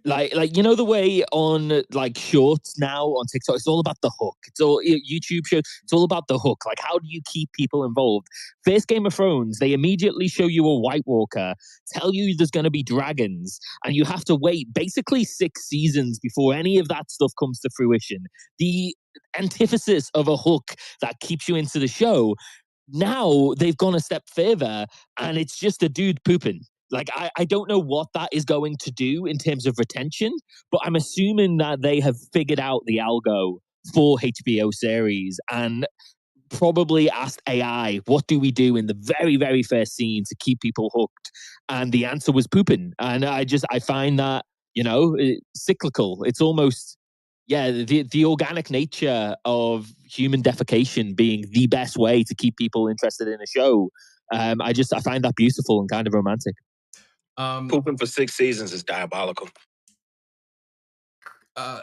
Like you know the way on like shorts now on TikTok, it's all about the hook. It's all YouTube shows. It's all about the hook. Like how do you keep people involved? First Game of Thrones, they immediately show you a White Walker, tell you there's going to be dragons, and you have to wait basically 6 seasons before any of that stuff comes to fruition. The antithesis of a hook that keeps you into the show. Now they've gone a step further, and it's just a dude pooping. Like, I don't know what that is going to do in terms of retention, but I'm assuming that they have figured out the algo for HBO series and probably asked AI, what do we do in the very, very first scene to keep people hooked? And the answer was pooping. And I find that, cyclical. It's almost, the organic nature of human defecation being the best way to keep people interested in a show. I find that beautiful and kind of romantic. Pooping for 6 seasons is diabolical. I'm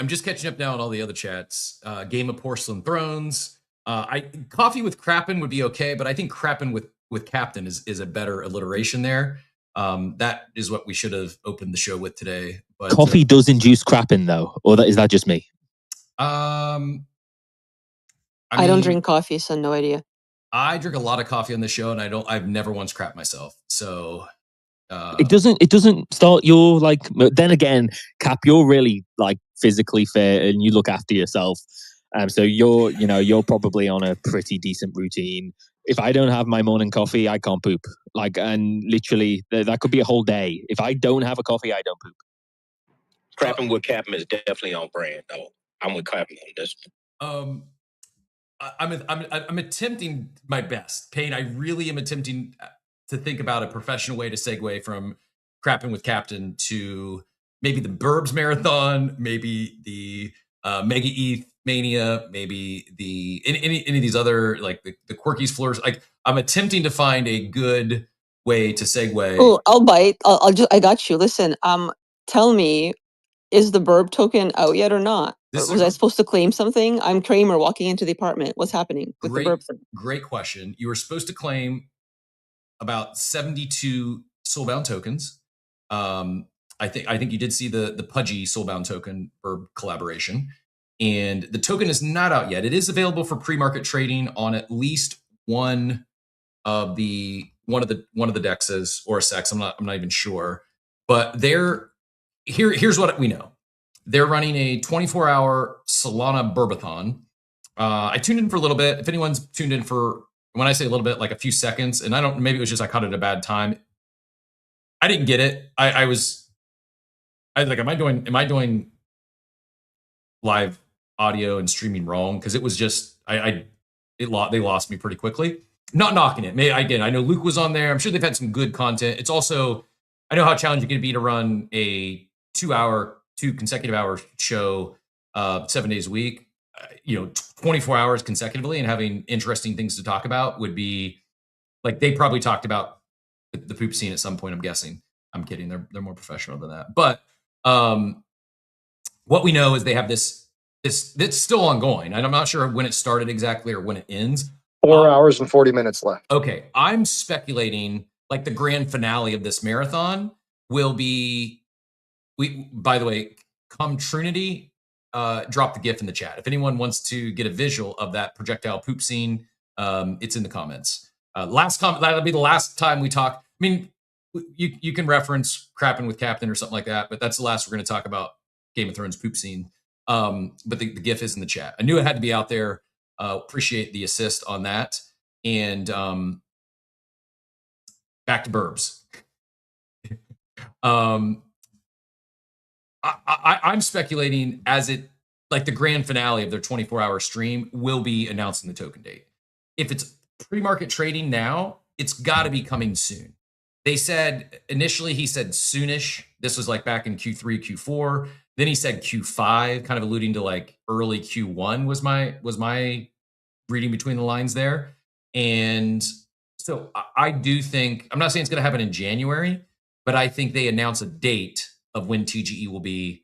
just catching up now on all the other chats. Game of Porcelain Thrones. Coffee with Crappin would be okay, but I think Crappin with Captain is a better alliteration there. That is what we should have opened the show with today. But coffee does induce crapping though, or is that just me? I don't drink coffee, so no idea. I drink a lot of coffee on the show, and I've never once crapped myself. So it doesn't start your like. Then again, Cap, you're really like physically fit and you look after yourself. So you're probably on a pretty decent routine. If I don't have my morning coffee, I can't poop. Like, and literally, that could be a whole day. If I don't have a coffee, I don't poop. Crapping with Captain is definitely on brand, though. I'm with Captain on this. I'm attempting my best, Payne. I really am attempting to think about a professional way to segue from Crapping with Captain to maybe the Burbs Marathon, maybe the MegaETH Mania, maybe the any of these other like the Quirkies Floors. Like I'm attempting to find a good way to segue. Oh, I'll bite. I got you. Listen, tell me, is the BIRB token out yet or not? Was I supposed to claim something? I'm Kramer walking into the apartment. What's happening with the BIRB thing? Great question. You were supposed to claim about 72 soulbound tokens. I think you did see the Pudgy soulbound token BIRB collaboration, and the token is not out yet. It is available for pre-market trading on at least one of the dexes or a sex. I'm not even sure, but here's what we know. They're running a 24-hour Solana Burbathon. I tuned in for a little bit. If anyone's tuned in for, when I say a little bit, like a few seconds, and maybe it was just I caught it at a bad time. I didn't get it. I was like, am I doing live audio and streaming wrong? Because it was just they lost me pretty quickly. Not knocking it. Again, I know Luke was on there. I'm sure they've had some good content. It's also, I know how challenging it can be to run a 2 consecutive hour show 7 days a week. 24 hours consecutively and having interesting things to talk about would be like, they probably talked about the poop scene at some point, I'm guessing. I'm kidding. They're more professional than that. But what we know is they have this it's still ongoing. And I'm not sure when it started exactly or when it ends. 4 hours and 40 minutes left. Okay. I'm speculating like the grand finale of this marathon will be, by the way, come Trinity, drop the GIF in the chat. If anyone wants to get a visual of that projectile poop scene, it's in the comments. That'll be the last time we talk. I mean, you can reference Crapping with Captain or something like that, but that's the last we're going to talk about Game of Thrones poop scene. But the GIF is in the chat. I knew it had to be out there. Appreciate the assist on that. And back to Burbs. I'm speculating like the grand finale of their 24-hour stream will be announcing the token date. If it's pre-market trading now, it's got to be coming soon. They said initially, he said soonish. This was like back in Q3, Q4. Then he said Q5, kind of alluding to like early Q1 was my reading between the lines there. And so I do think, I'm not saying it's going to happen in January, but I think they announce a date of when TGE will be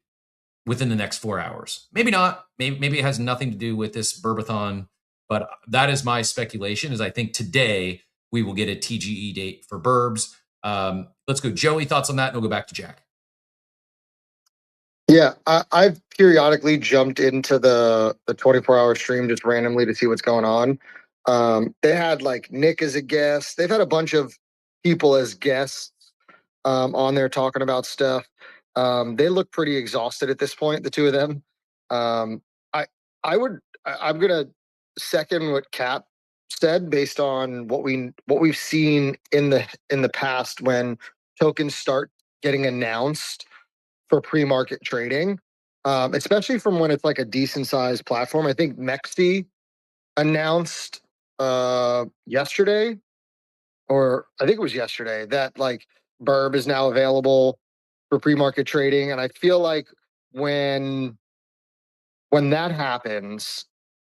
within the next 4 hours. Maybe not. Maybe it has nothing to do with this Burbathon, but that is my speculation. Is I think today we will get a TGE date for Burbs. let's go. Joey, thoughts on that, and we'll go back to Jack. Yeah, I've periodically jumped into the 24-hour stream just randomly to see what's going on. They had like Nick as a guest. They've had a bunch of people as guests on there talking about stuff. They look pretty exhausted at this point, the two of them. I'm gonna second what Cap said based on what we've seen in the past when tokens start getting announced for pre-market trading, especially from when it's like a decent sized platform. I think MegaETH announced yesterday, or I think it was yesterday, that like BIRB is now available for pre-market trading. And I feel like when that happens,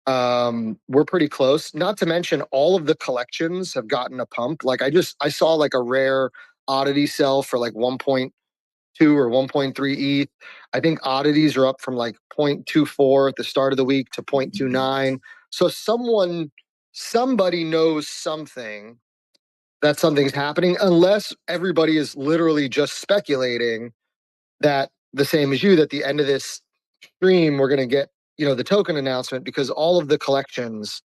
we're pretty close. Not to mention all of the collections have gotten a pump. Like I saw like a rare oddity sell for like 1.2 or 1.3 ETH. I think oddities are up from like 0.24 at the start of the week to 0.29. So somebody knows something that something's happening, unless everybody is literally just speculating that the same as you, that the end of this stream, we're going to get, the token announcement, because all of the collections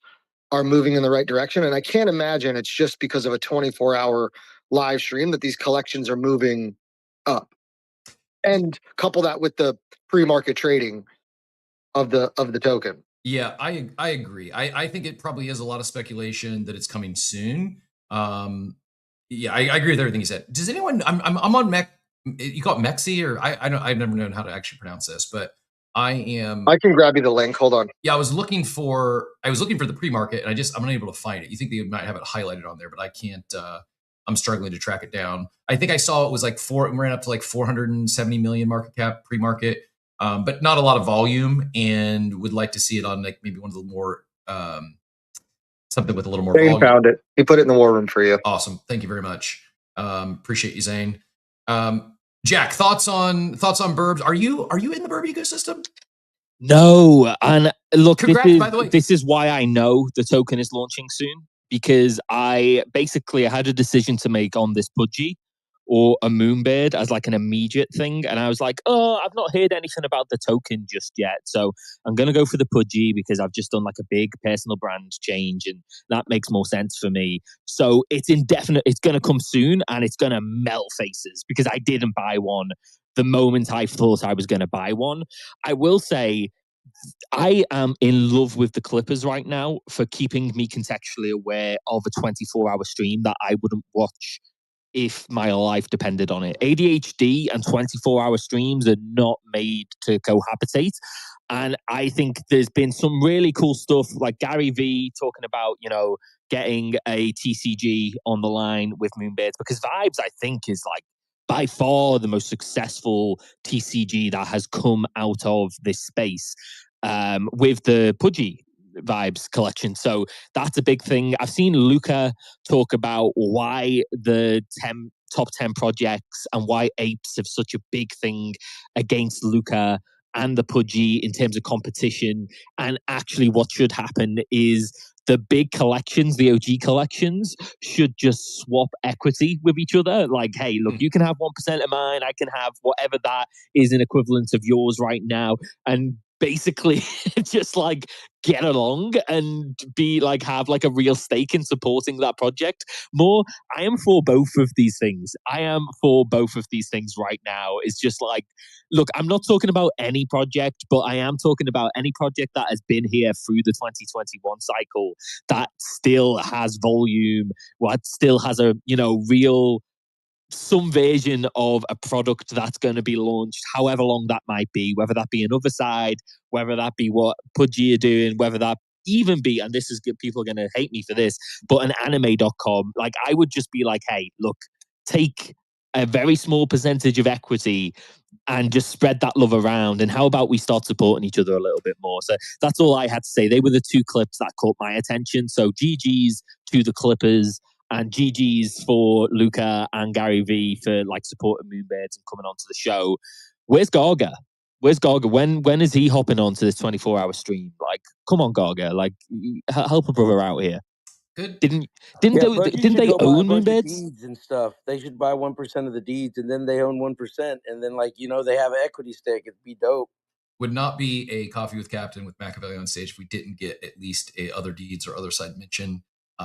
are moving in the right direction. And I can't imagine it's just because of a 24-hour live stream that these collections are moving up. And couple that with the pre-market trading of the token. Yeah, I agree. I think it probably is a lot of speculation that it's coming soon. Yeah, I agree with everything you said. Does anyone? I'm on Mech. You call it Mexi, or I've never known how to actually pronounce this, but I am. I can grab you the link. Hold on. Yeah, I was looking for the pre-market, and I'm unable to find it. You think they might have it highlighted on there, but I can't. I'm struggling to track it down. I think I saw it was like ran up to like 470 million market cap pre-market, but not a lot of volume, and would like to see it on like maybe one of the more something with a little more Zane volume. found it. He put it in the war room for you. Awesome. Thank you very much. Appreciate you, Zane. Jack, thoughts on BIRBs? Are you in the BIRB ecosystem? No, and look, Congrats, by the way. This is why I know the token is launching soon, because I had a decision to make on this Pudgy or a Moonbird as like an immediate thing, and I was like, I've not heard anything about the token just yet, so I'm gonna go for the Pudgy because I've just done like a big personal brand change, and that makes more sense for me. So it's indefinite. It's gonna come soon, and it's gonna melt faces because I didn't buy one the moment I thought I was going to buy one. I will say I am in love with the Clippers right now for keeping me contextually aware of a 24-hour stream that I wouldn't watch if my life depended on it. ADHD and 24-hour streams are not made to cohabitate. And I think there's been some really cool stuff like Gary V talking about, getting a TCG on the line with Moonbirds, because Vibes, I think, is like by far the most successful TCG that has come out of this space with the Pudgy Vibes collection. So that's a big thing. I've seen Luca talk about why the top 10 projects and why apes have such a big thing against Luca and the Pudgy in terms of competition. And actually what should happen is the big collections, the OG collections, should just swap equity with each other. Like, hey, look, you can have 1% of mine. I can have whatever that is an equivalent of yours right now. And basically just like get along and be like, have like a real stake in supporting that project more. I am for both of these things. I am for both of these things right now. It's just like, look, I'm not talking about any project, but I am talking about any project that has been here through the 2021 cycle that still has volume, what still has a, real some version of a product that's going to be launched, however long that might be, whether that be another side, whether that be what Pudgy are doing, whether that even be, and this is good, people are going to hate me for this, but an anime.com. Like, I would just be like, hey, look, take a very small percentage of equity and just spread that love around. And how about we start supporting each other a little bit more? So that's all I had to say. They were the two clips that caught my attention. So GG's to the Clippers, and GG's for Luca and Gary V for like supporting Moonbirds and coming onto the show. Where's Garga? When is he hopping onto this 24-hour stream? Like, come on, Garga. Like, help a brother out here. Didn't Yeah, they, Budgie didn't should they go buy a own bunch of Moonbirds? deeds and stuff. They should buy 1% of the deeds, and then they own 1%, and then they have an equity stake. It'd be dope. Would not be a Coffee with Captain with Machiavelli on stage if we didn't get at least a other deeds or other side mention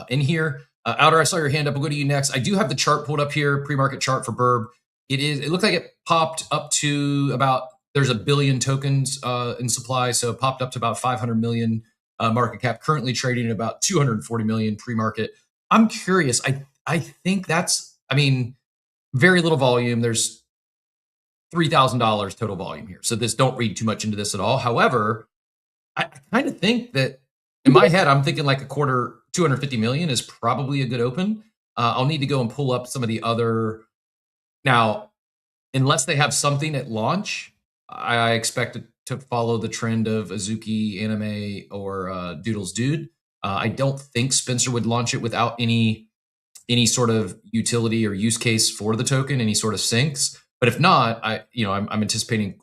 in here. Outer, I saw your hand up. We'll go to you next. I do have the chart pulled up here, pre-market chart for BIRB. It looks like it popped up to about, there's 1 billion tokens in supply, so it popped up to about 500 million market cap, currently trading at about 240 million pre-market. I'm curious. I think that's, very little volume. There's $3,000 total volume here. So don't read too much into this at all. However, I kind of think that in my head, I'm thinking like a quarter, 250 million is probably a good open. I'll need to go and pull up some of the other. Now, unless they have something at launch, I expect it to follow the trend of Azuki Anime or Doodles Dude. I don't think Spencer would launch it without any sort of utility or use case for the token, any sort of syncs. But if not, I'm anticipating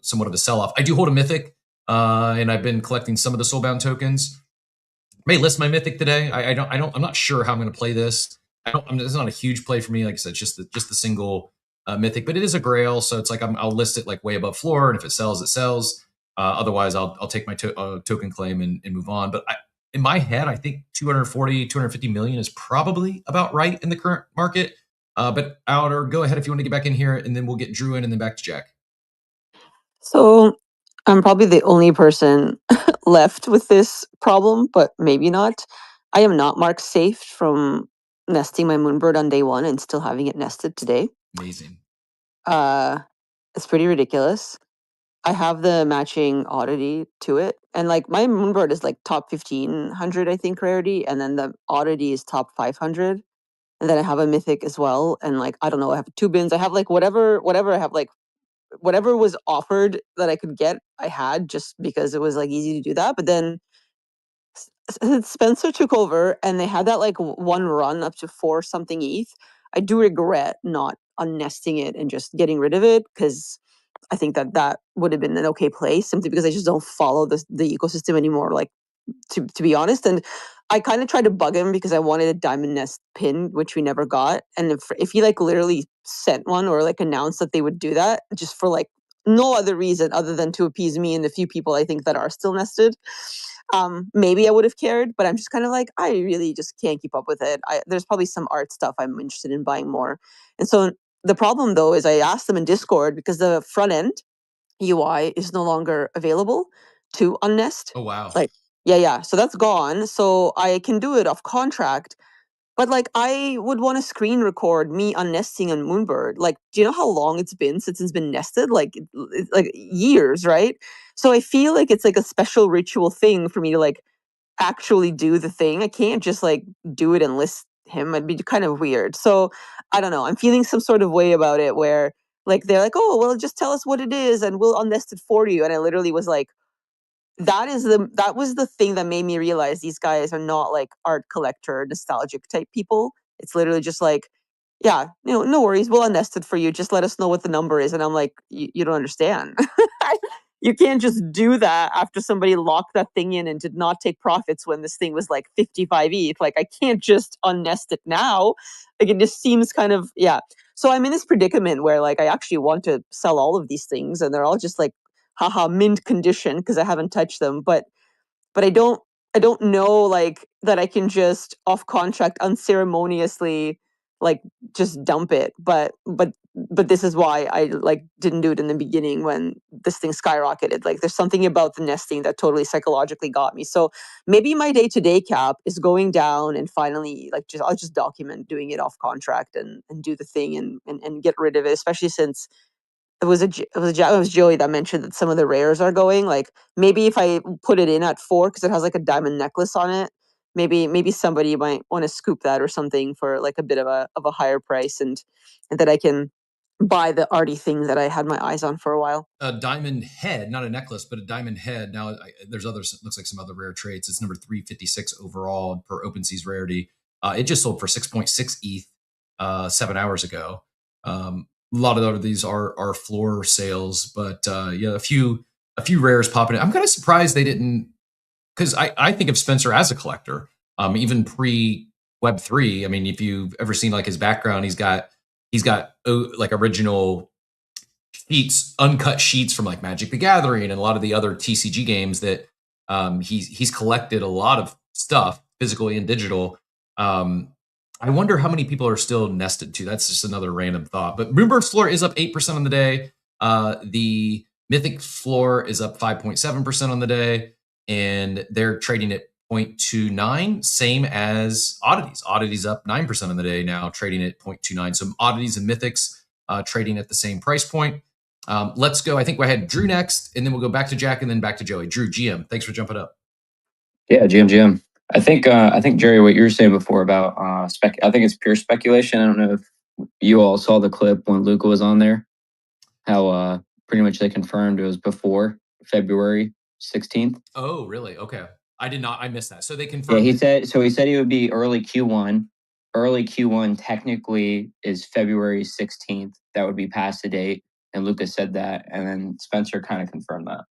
somewhat of a sell-off. I do hold a Mythic, and I've been collecting some of the Soulbound tokens. May list my Mythic today. I'm not sure how I'm going to play this. It's not a huge play for me. Like I said, just the single Mythic, but it is a Grail, so it's like I'll list it like way above floor, and if it sells, it sells. Otherwise, I'll take my token claim and move on. But in my head, I think 240, 250 million is probably about right in the current market. But Outer, go ahead if you want to get back in here, and then we'll get Drew in, and then back to Jack. So I'm probably the only person left with this problem, but maybe not. I am not mark safe from nesting my Moonbird on day one and still having it nested today. Amazing. It's pretty ridiculous. I have the matching oddity to it, and like my Moonbird is like top 1500, I think, rarity, and then the oddity is top 500. And then I have a Mythic as well, and like I don't know, I have 2 bins. I have like whatever I have, like whatever was offered that I could get, I had, just because it was like easy to do that. But then Spencer took over, and they had that like one run up to 4 something ETH. I do regret not unnesting it and just getting rid of it, because I think that would have been an okay play, simply because I just don't follow the ecosystem anymore, like to be honest. And I kind of tried to bug him because I wanted a diamond nest pin, which we never got. And if he like literally sent one or like announced that they would do that just for like no other reason other than to appease me and the few people I think that are still nested, maybe I would have cared. But I'm just kind of like, I really just can't keep up with it. There's probably some art stuff I'm interested in buying more. And so the problem though is I asked them in Discord, because the front end UI is no longer available to unnest. Oh wow. Like yeah. So that's gone. So I can do it off contract. But like I would want to screen record me unnesting on Moonbird. Like, do you know how long it's been since it's been nested? Like years, right? So I feel like it's like a special ritual thing for me to like actually do the thing. I can't just like do it and list him. It'd be kind of weird. So I don't know. I'm feeling some sort of way about it, where like they're like, oh well, just tell us what it is and we'll unnest it for you. And I literally was like, that was the thing that made me realize these guys are not like art collector, nostalgic type people. It's literally just like, yeah, no worries, we'll unnest it for you. Just let us know what the number is. And I'm like, you don't understand. You can't just do that after somebody locked that thing in and did not take profits when this thing was like 55 ETH. Like, I can't just unnest it now. Like, it just seems kind of, yeah. So I'm in this predicament where like I actually want to sell all of these things, and they're all just like, haha, mint condition because I haven't touched them. But I don't know like that I can just off contract unceremoniously like just dump it. But this is why I like didn't do it in the beginning when this thing skyrocketed. Like there's something about the nesting that totally psychologically got me. So maybe my day-to-day cap is going down, and finally like I'll just document doing it off contract and do the thing and get rid of it, especially since it was Joey that mentioned that some of the rares are going. Like maybe if I put it in at 4 because it has like a diamond necklace on it, maybe somebody might want to scoop that or something for like a bit of a higher price, and that I can buy the arty thing that I had my eyes on for a while. A diamond head, not a necklace, but a diamond head. Now there's others. Looks like some other rare traits. It's number 356 overall per OpenSea's rarity. It just sold for 6.6 ETH 7 hours ago. A lot of these are floor sales, but yeah, a few rares popping in. I'm kind of surprised they didn't, because I think of Spencer as a collector. even pre Web3. I mean, if you've ever seen like his background, he's got like original sheets, uncut sheets from like Magic the Gathering and a lot of the other TCG games that he's collected a lot of stuff, physical and digital. I wonder how many people are still nested too. That's just another random thought. But Moonbirds floor is up 8% on the day. The Mythic floor is up 5.7% on the day, and they're trading at 0.29, same as Oddities. Oddities up 9% on the day now, trading at 0.29. So Oddities and Mythics trading at the same price point. Let's go. I think I had Drew next, and then we'll go back to Jack and then back to Joey. Drew, GM, thanks for jumping up. Yeah, GM. I think Jerry, what you were saying before about I think it's pure speculation. I don't know if you all saw the clip when Luca was on there. How pretty much they confirmed it was before February 16th. Oh, really? Okay. I did not. I missed that. So they confirmed. Yeah, he said he would be early Q1. Early Q1 technically is February 16th. That would be past the date. And Lucas said that. And then Spencer kind of confirmed that.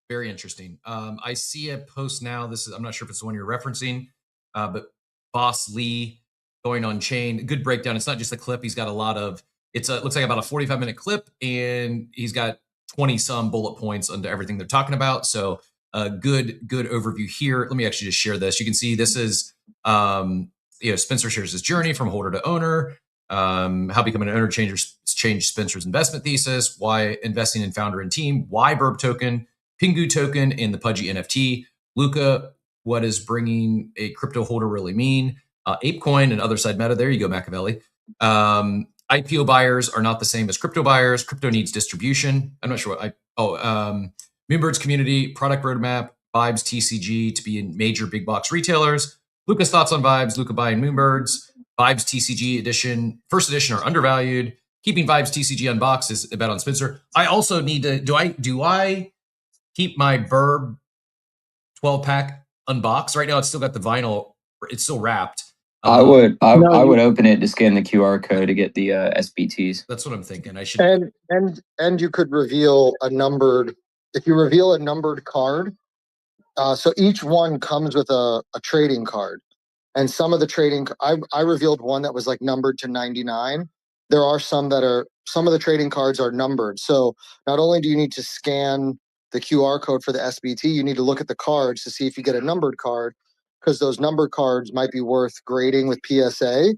Very interesting. I see a post now. I'm not sure if it's the one you're referencing, but Boss Lee going on chain. Good breakdown. It's not just a clip. He's got a lot of, it looks like about a 45-minute clip, and he's got 20 some bullet points under everything they're talking about. So a good overview here. Let me actually just share this. You can see this is, Spencer shares his journey from holder to owner, how becoming an owner changed Spencer's investment thesis, why investing in founder and team, why BIRB token, Pingu token, and the Pudgy NFT. Luca, what does bringing a crypto holder really mean? ApeCoin and other side meta. There you go, Machiavelli. IPO buyers are not the same as crypto buyers. Crypto needs distribution. I'm not sure what Moonbirds community, product roadmap, Vibes TCG to be in major big box retailers. Luca's thoughts on Vibes, Luca buying Moonbirds. Vibes TCG edition, first edition are undervalued. Keeping Vibes TCG unboxed is a bet on Spencer. I also need to, do I keep my BIRB 12-pack unboxed? Right now, it's still got the vinyl. It's still wrapped. I would open it to scan the QR code to get the SBTs. That's what I'm thinking. I should. And you could reveal a numbered. If you reveal a numbered card, so each one comes with a trading card, and some of the trading. I revealed one that was like numbered to 99. There are some of the trading cards are numbered. So not only do you need to scan the QR code for the SBT, you need to look at the cards to see if you get a numbered card, because those numbered cards might be worth grading with PSA,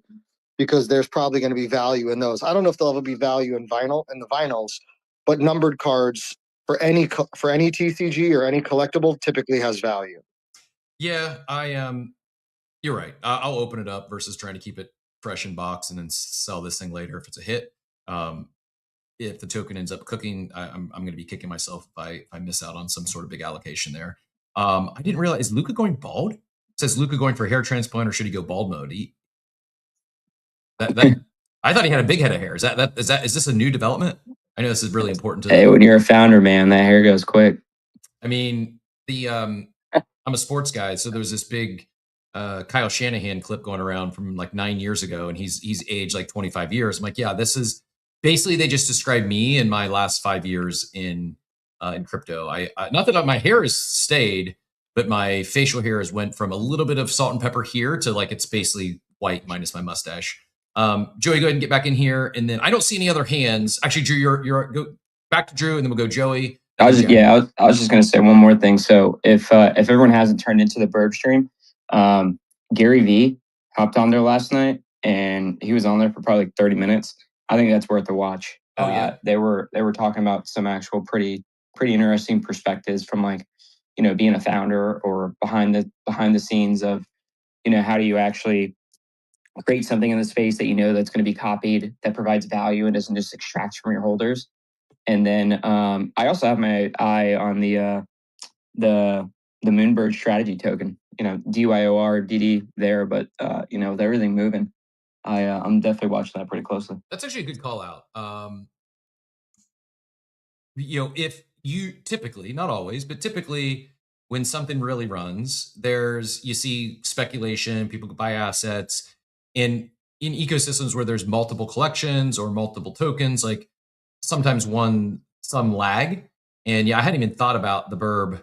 because there's probably going to be value in those. I don't know if there'll ever be value in the vinyls, but numbered cards for any TCG or any collectible typically has value. Yeah, you're right. I'll open it up versus trying to keep it fresh in box and then sell this thing later if it's a hit. If the token ends up cooking, I'm going to be kicking myself if I miss out on some sort of big allocation there. I didn't realize, is Luca going bald? It says Luca going for hair transplant, or should he go bald mode? I thought he had a big head of hair. Is this a new development? I know this is really important to Hey, when you're a founder, man, that hair goes quick. I mean, I'm a sports guy, so there was this big Kyle Shanahan clip going around from like 9 years ago, and he's aged like 25 years. I'm like, yeah, this is basically, they just described me in my last 5 years in crypto. I not that my hair has stayed, but my facial hair has went from a little bit of salt and pepper here to like it's basically white minus my mustache. Joey, go ahead and get back in here, and then I don't see any other hands. Actually, Drew, you're go back to Drew, and then we'll go Joey. I was just going to say one more thing. So if everyone hasn't turned into the BIRB stream, Gary V hopped on there last night, and he was on there for probably like 30 minutes. I think that's worth a watch. Oh yeah, they were talking about some actual pretty interesting perspectives from like, being a founder or behind the scenes of, how do you actually create something in the space that that's going to be copied, that provides value and doesn't just extract from your holders. And then I also have my eye on the Moonbird strategy token, DYOR, DD there, but with everything moving, I'm definitely watching that pretty closely. That's actually a good call out. If you typically, not always, but typically when something really runs, you see speculation, people could buy assets in ecosystems where there's multiple collections or multiple tokens, like sometimes some lag. And yeah, I hadn't even thought about the BIRB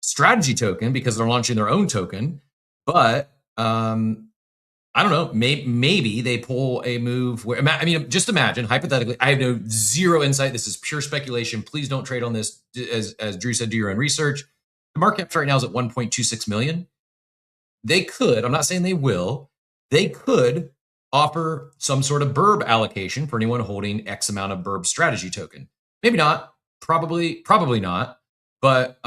strategy token because they're launching their own token, but I don't know. Maybe they pull a move where, I mean, just imagine hypothetically. I have zero insight. This is pure speculation. Please don't trade on this. As Drew said, do your own research. The market cap right now is at 1.26 million. They could. I'm not saying they will. They could offer some sort of BIRB allocation for anyone holding X amount of BIRB strategy token. Maybe not. Probably not. But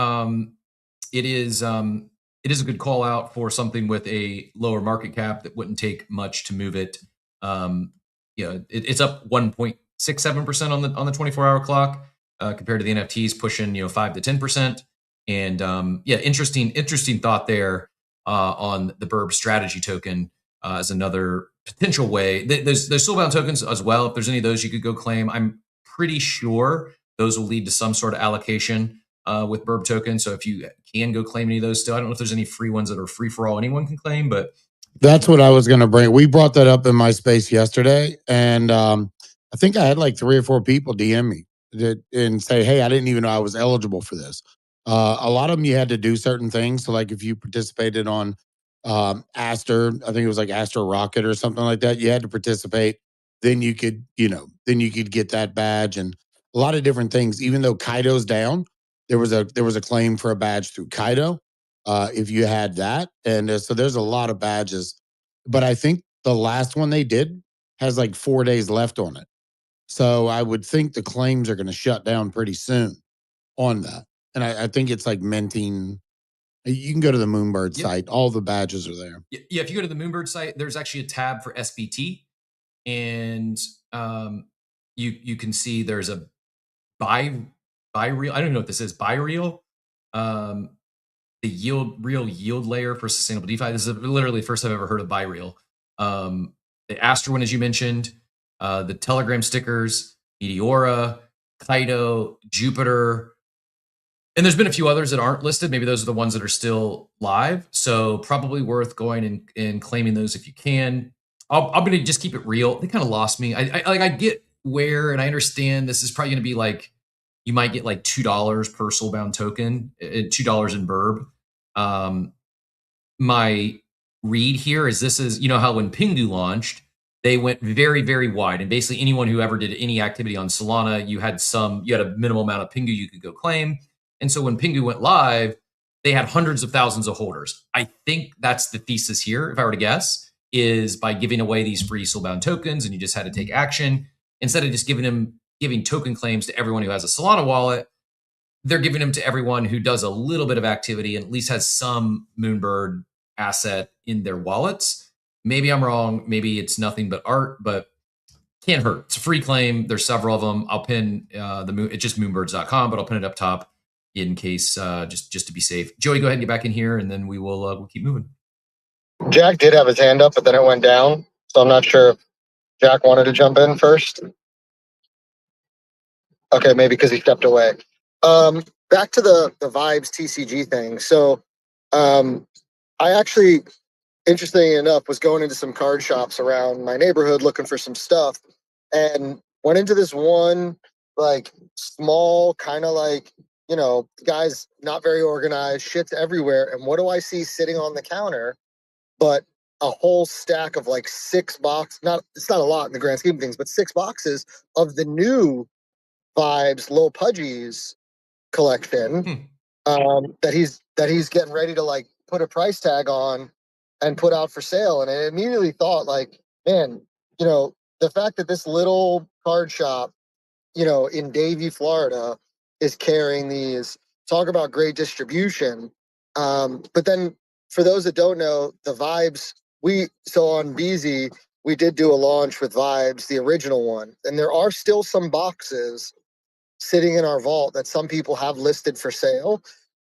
it is a good call out for something with a lower market cap that wouldn't take much to move it. It's up 1.67% on the 24-hour clock compared to the NFTs pushing 5 to 10%. And interesting thought there on the BIRB strategy token as another potential way. There's soulbound tokens as well. If there's any of those you could go claim, I'm pretty sure those will lead to some sort of allocation with BIRB tokens. So if you can go claim any of those still, I don't know if there's any free ones that are free for all anyone can claim, but that's what I was going to bring. We brought that up in my space yesterday, and I think I had like 3 or 4 people DM me and say, "Hey, I didn't even know I was eligible for this." A lot of them you had to do certain things. So, like if you participated on Aster, I think it was like Aster Rocket or something like that, you had to participate. Then you could, get that badge and a lot of different things. Even though Kaido's down, there was a claim for a badge through Kaido. If you had that, and so there's a lot of badges, but I think the last one they did has like 4 days left on it. So I would think the claims are going to shut down pretty soon on that. And I think it's like minting. You can go to the Moonbird site. All the badges are there. Yeah, if you go to the Moonbird site, there's actually a tab for SBT, and you can see there's a buy real. I don't know what this is. Buy real. The real yield layer for sustainable DeFi. This is literally the first I've ever heard of buy real. The Astra one, as you mentioned, the Telegram stickers, Meteora, Kaido, Jupiter. And there's been a few others that aren't listed. Maybe those are the ones that are still live. So probably worth going and claiming those if you can. I'm going to just keep it real. They kind of lost me. I get where, and I understand this is probably going to be like, you might get like $2 per soulbound token, $2 in BIRB. My read here is this is, how when Pingu launched, they went very, very wide. And basically anyone who ever did any activity on Solana, you had a minimal amount of Pingu you could go claim. And so when Pingu went live, they had hundreds of thousands of holders. I think that's the thesis here, if I were to guess, is by giving away these free soulbound tokens and you just had to take action, instead of just giving token claims to everyone who has a Solana wallet, they're giving them to everyone who does a little bit of activity and at least has some Moonbird asset in their wallets. Maybe I'm wrong. Maybe it's nothing but art, but can't hurt. It's a free claim. There's several of them. I'll pin it's just moonbirds.com, but I'll pin it up top in case just to be safe. Joey, go ahead and get back in here, and then we'll keep moving. Jack did have his hand up, but then it went down. So I'm not sure if Jack wanted to jump in first. Okay, maybe because he stepped away. Back to the Vibes TCG thing. So I actually, interestingly enough, was going into some card shops around my neighborhood looking for some stuff, and went into this one like small kind of like, guys not very organized, shit's everywhere. And what do I see sitting on the counter but a whole stack of like 6 boxes, it's not a lot in the grand scheme of things, but 6 boxes of the new Vibes Low Pudgies collection that he's getting ready to like put a price tag on and put out for sale. And I immediately thought like, man, the fact that this little card shop, in Davie, Florida is carrying these, talk about great distribution. But then for those that don't know, the Vibes, on BZ, we did do a launch with Vibes, the original one. And there are still some boxes sitting in our vault that some people have listed for sale.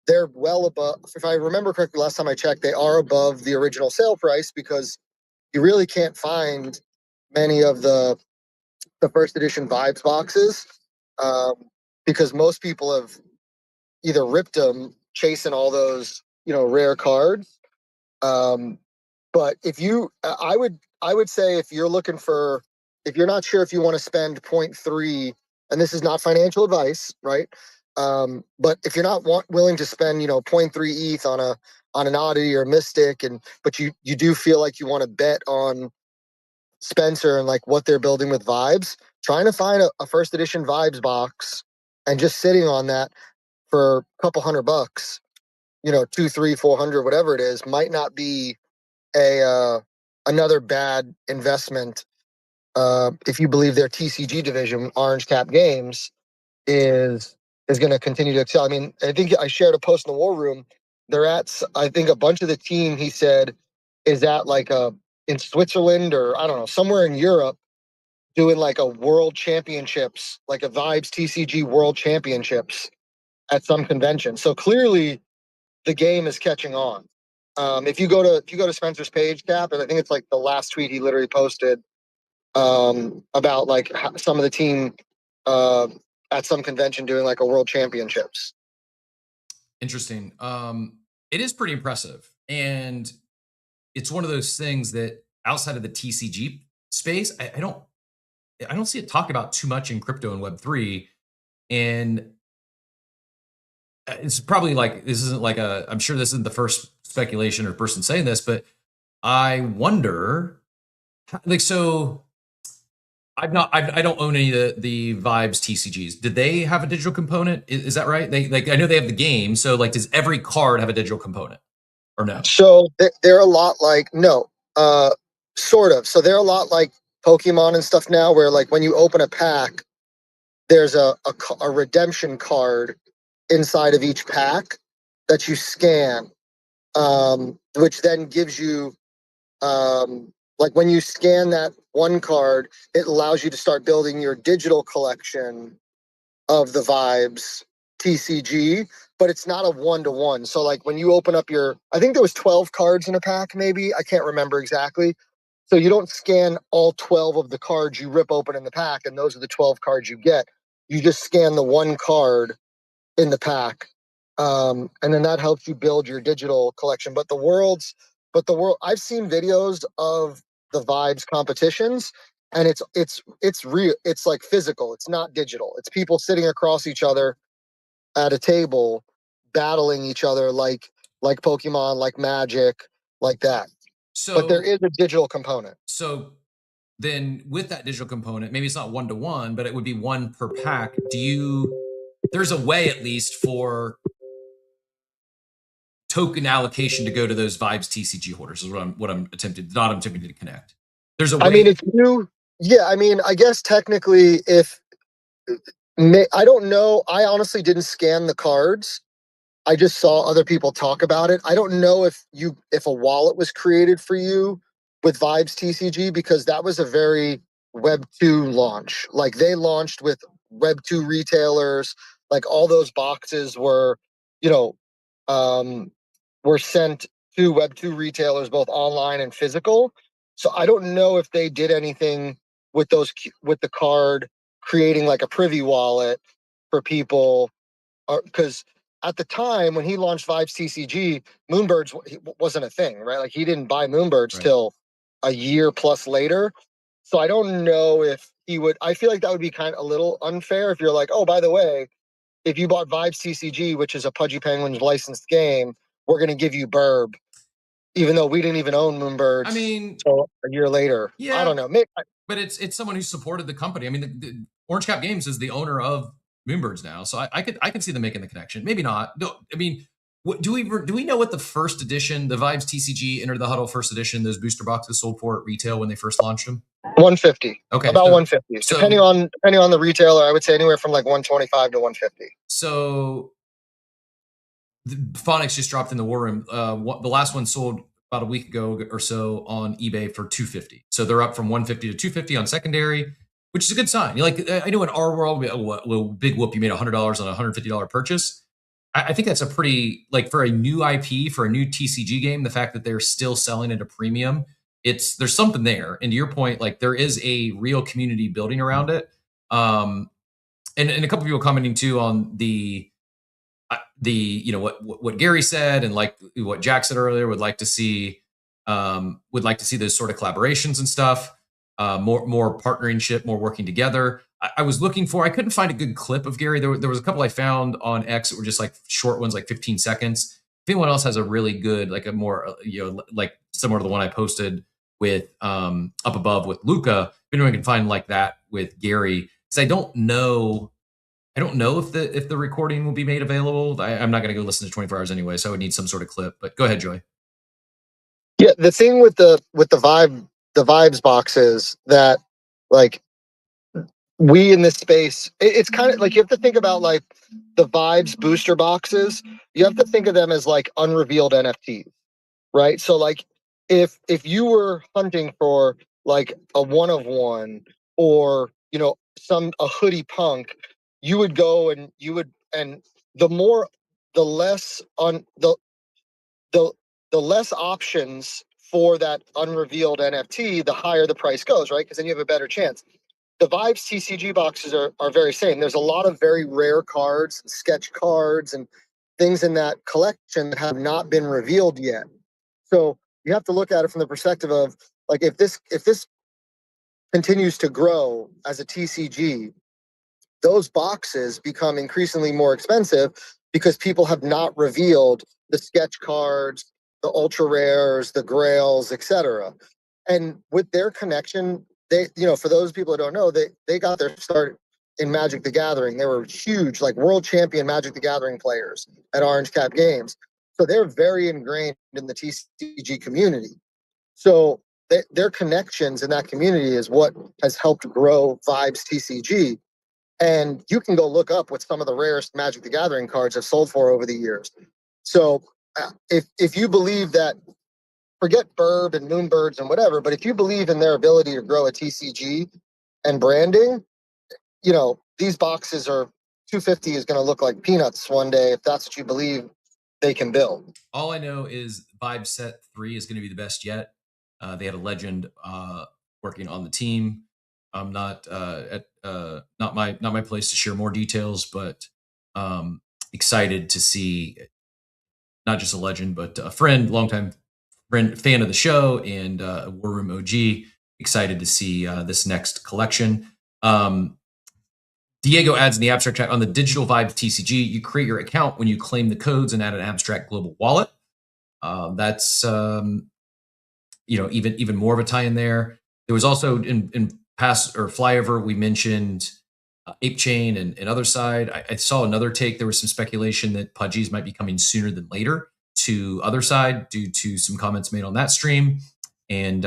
They're well above, if I remember correctly, last time I checked, they are above the original sale price because you really can't find many of the first edition Vibes boxes because most people have either ripped them chasing all those, rare cards. But I would say if you're not sure if you want to spend 0.3, and this is not financial advice, right? But if you're not willing to spend, 0.3 ETH on an oddity or a mystic, but you do feel like you want to bet on Spencer and like what they're building with Vibes, trying to find a first edition Vibes box and just sitting on that for a couple $100, 2, 3, 400, whatever it is, might not be another bad investment. If you believe their TCG division, Orange Cap Games, is going to continue to excel. I mean, I think I shared a post in the War Room. They're at, I think, a bunch of the team, he said, is at like in Switzerland or I don't know, somewhere in Europe, doing like a world championships, like a Vibes TCG world championships at some convention. So clearly the game is catching on. If you go to Spencer's page, Cap, and I think it's like the last tweet he literally posted about like some of the team at some convention doing like a world championships. Interesting. It is pretty impressive, and it's one of those things that outside of the TCG space, I don't see it talked about too much in crypto and Web3, and it's probably like this isn't like I'm sure this isn't the first speculation or person saying this, but I wonder, like, so I don't own any of the Vibes TCGs. Did they have a digital component? Is that right? They like I know they have the game. So like, does every card have a digital component or no? So they're a lot like sort of. So they're a lot like Pokemon and stuff now, where like when you open a pack, there's a redemption card inside of each pack that you scan, which then gives you like when you scan that one card, it allows you to start building your digital collection of the Vibes TCG, but it's not a 1-to-1. So like when you open up I think there was 12 cards in a pack, maybe, I can't remember exactly. So you don't scan all 12 of the cards you rip open in the pack, and those are the 12 cards you get. You just scan the one card in the pack. And then that helps you build your digital collection. But the world, I've seen videos of the Vibes competitions, and it's real. It's like physical. It's not digital. It's people sitting across each other at a table, battling each other like Pokemon, like Magic, like that. So, but there is a digital component. So then with that digital component, maybe it's not 1-to-1, but it would be one per pack. There's a way at least for token allocation to go to those Vibes TCG holders is what I'm attempting to connect. There's a way. I mean, if you, yeah, I mean, I guess technically I don't know. I honestly didn't scan the cards. I just saw other people talk about it. I don't know if a wallet was created for you with Vibes TCG, because that was a very Web 2 launch. Like they launched with Web 2 retailers. Like all those boxes were, were sent to Web 2 retailers, both online and physical. So I don't know if they did anything with the card, creating like a privy wallet for people, because at the time when he launched Vibes TCG, Moonbirds wasn't a thing, right? Like he didn't buy Moonbirds till a year plus later. So I don't know if he would. I feel like that would be kind of a little unfair if you're like, oh, by the way, if you bought Vibes TCG, which is a Pudgy Penguins licensed game, we're going to give you BIRB, even though we didn't even own Moonbirds. I mean, until a year later. Yeah, I don't know. Maybe, but it's someone who supported the company. I mean, the Orange Cap Games is the owner of Moonbirds now, so I can see them making the connection. Maybe not. No, I mean, do we know what the first edition, the Vibes TCG Enter the Huddle first edition, those booster boxes sold for at retail when they first launched them? 150. Okay, about 150. So, depending on the retailer, I would say anywhere from like 125 to 150. So, Phonics just dropped in the War Room. The last one sold about a week ago or so on eBay for $250. So they're up from 150 to 250 on secondary, which is a good sign. I know in our world, big whoop, you made $100 on a $150 purchase. I think that's a pretty, like, for a new IP, for a new TCG game, the fact that they're still selling at a premium, there's something there. And to your point, like, there is a real community building around it. And a couple of people commenting too on what Gary said, and like what Jack said earlier, would like to see those sort of collaborations and stuff, more partnership, more working together. I was looking for. I couldn't find a good clip of Gary. There was a couple I found on X that were just like short ones, like 15 seconds. If anyone else has a really good, like a more, like similar to the one I posted with up above with Luca, if anyone can find like that with Gary, because I don't know if the recording will be made available. I'm not going to go listen to 24 hours anyway, so I would need some sort of clip. But go ahead, Joy. Yeah, the thing with the vibes boxes that like we in this space, it's kind of like you have to think about like the vibes booster boxes. You have to think of them as like unrevealed NFTs, right? So like if you were hunting for like a one of one or a hoodie punk, you would go and the less on the less options for that unrevealed NFT, the higher the price goes, right? Because then you have a better chance. The Vibes TCG boxes are very same. There's a lot of very rare cards, and sketch cards, and things in that collection that have not been revealed yet. So you have to look at it from the perspective of like if this continues to grow as a TCG, those boxes become increasingly more expensive because people have not revealed the sketch cards, the ultra rares, the grails, etc. And with their connection, they, for those people who don't know, they got their start in Magic the Gathering. They were huge, like world champion Magic the Gathering players at Orange Cap Games. So they're very ingrained in the TCG community. So their connections in that community is what has helped grow Vibes TCG. And you can go look up what some of the rarest Magic the Gathering cards have sold for over the years. So if you believe that, forget BIRB and Moonbirds and whatever, but if you believe in their ability to grow a TCG and branding, these boxes are 250 is going to look like peanuts one day if that's what you believe they can build. All I know is Vibe Set 3 is going to be the best yet. They had a legend working on the team. I'm not not my place to share more details, but excited to see not just a legend, but a friend, longtime friend, fan of the show, and a War Room OG. Excited to see this next collection. Diego adds in the abstract chat, on the digital Vibes TCG, you create your account when you claim the codes and add an abstract global wallet. That's even more of a tie in there. There was also in past or flyover, we mentioned Ape Chain and Other Side. I saw another take. There was some speculation that Pudgies might be coming sooner than later to Other Side due to some comments made on that stream. And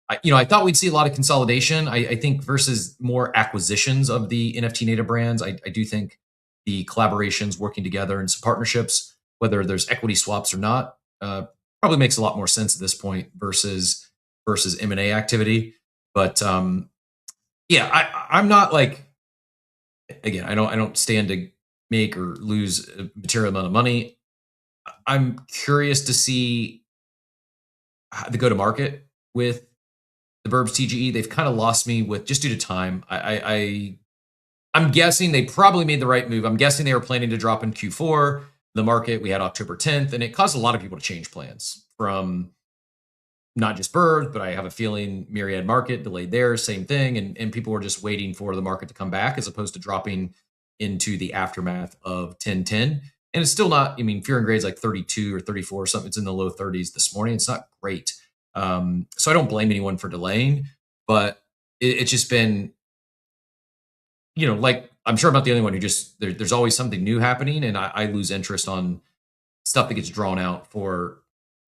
I thought we'd see a lot of consolidation. I think versus more acquisitions of the NFT native brands. I do think the collaborations working together and some partnerships, whether there's equity swaps or not, probably makes a lot more sense at this point versus M&A activity. But I'm not like, again, I don't stand to make or lose a material amount of money. I'm curious to see the go to market with the BIRBs TGE. They've kind of lost me with just due to time. I'm guessing they probably made the right move. I'm guessing they were planning to drop in Q4. The market, we had October 10th, and it caused a lot of people to change plans from not just BIRB, but I have a feeling Myriad Market delayed theirs, same thing. And people were just waiting for the market to come back as opposed to dropping into the aftermath of 1010. And it's still not, Fear and Grade's like 32 or 34 or something. It's in the low 30s this morning. It's not great. So I don't blame anyone for delaying, but it's just been, like, I'm sure I'm not the only one who just, there's always something new happening. And I lose interest on stuff that gets drawn out for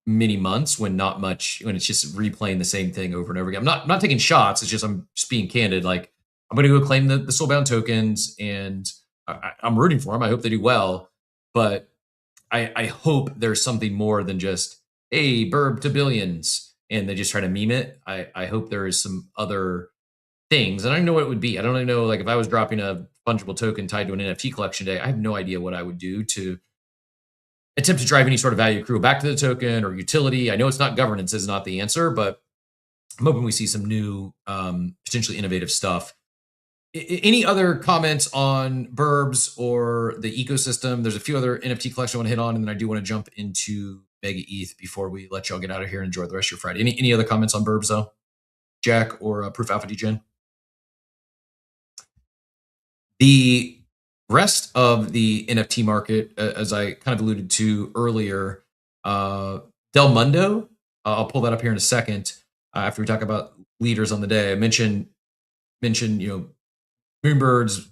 many months when it's just replaying the same thing over and over again. I'm not taking shots. It's just, I'm just being candid. Like, I'm going to go claim the soulbound tokens and I'm rooting for them. I hope they do well, but I hope there's something more than just, hey, BIRB to billions, and they just try to meme it. I hope there is some other things. And I don't know what it would be. I don't know, like if I was dropping a fungible token tied to an NFT collection day, I have no idea what I would do to attempt to drive any sort of value accrual back to the token or utility. I know it's not governance is not the answer, but I'm hoping we see some new, potentially innovative stuff. Any other comments on BIRBs or the ecosystem? There's a few other NFT collections I want to hit on, and then I do want to jump into MegaETH before we let y'all get out of here and enjoy the rest of your Friday. Any other comments on BIRBs though? Jack or Proof Alpha DGen? The rest of the NFT market, as I kind of alluded to earlier, Del Mundo, I'll pull that up here in a second after we talk about leaders on the day. I mentioned Moonbirds,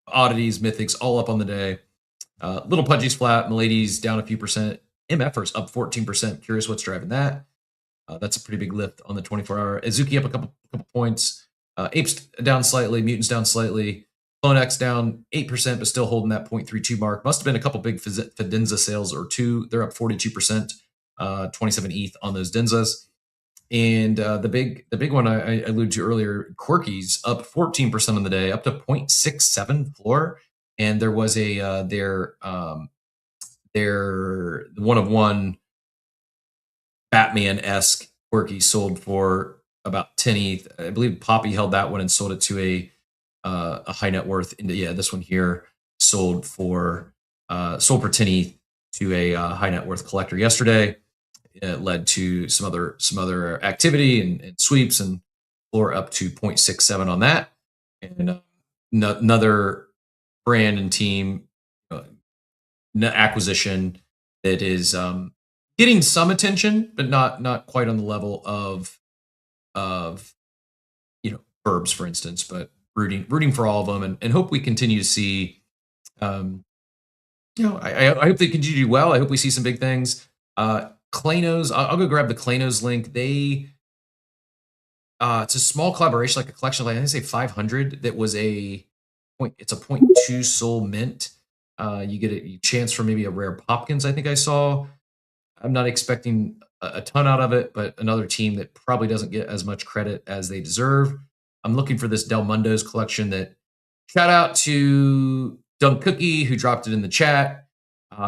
Oddities, Mythics, all up on the day. Little Pudgy's flat, Milady's down a few percent. MFers up 14%. Curious what's driving that. That's a pretty big lift on the 24-hour. Azuki up a couple points. Apes down slightly. Mutants down slightly. CloneX down 8%, but still holding that 0.32 mark. Must have been a couple big Fidenza sales or two. They're up 42%, 27 ETH on those Denzas. And the big one I alluded to earlier, Quirky's up 14% on the day, up to 0.67 floor. And there was a their one-of-one Batman-esque Quirky sold for about 10 ETH. I believe Poppy held that one and sold it to a high net worth. This one here sold for 10 ETH to a high net worth collector yesterday. It led to some other activity and sweeps, and floor up to 0.67 on that. And another brand and team acquisition that is getting some attention, but not quite on the level of BIRBs, for instance, but rooting for all of them, and hope we continue to see. I hope they continue to do well. I hope we see some big things. Klanos, I'll go grab the Klanos link. It's a small collaboration, like a collection of, like, I think say 500. That was it's a 0.2 soul mint. You get a chance for maybe a rare Popkins, I think I saw. I'm not expecting a ton out of it, but another team that probably doesn't get as much credit as they deserve. I'm looking for this Del Mundo's collection. That shout out to Dunk Cookie, who dropped it in the chat.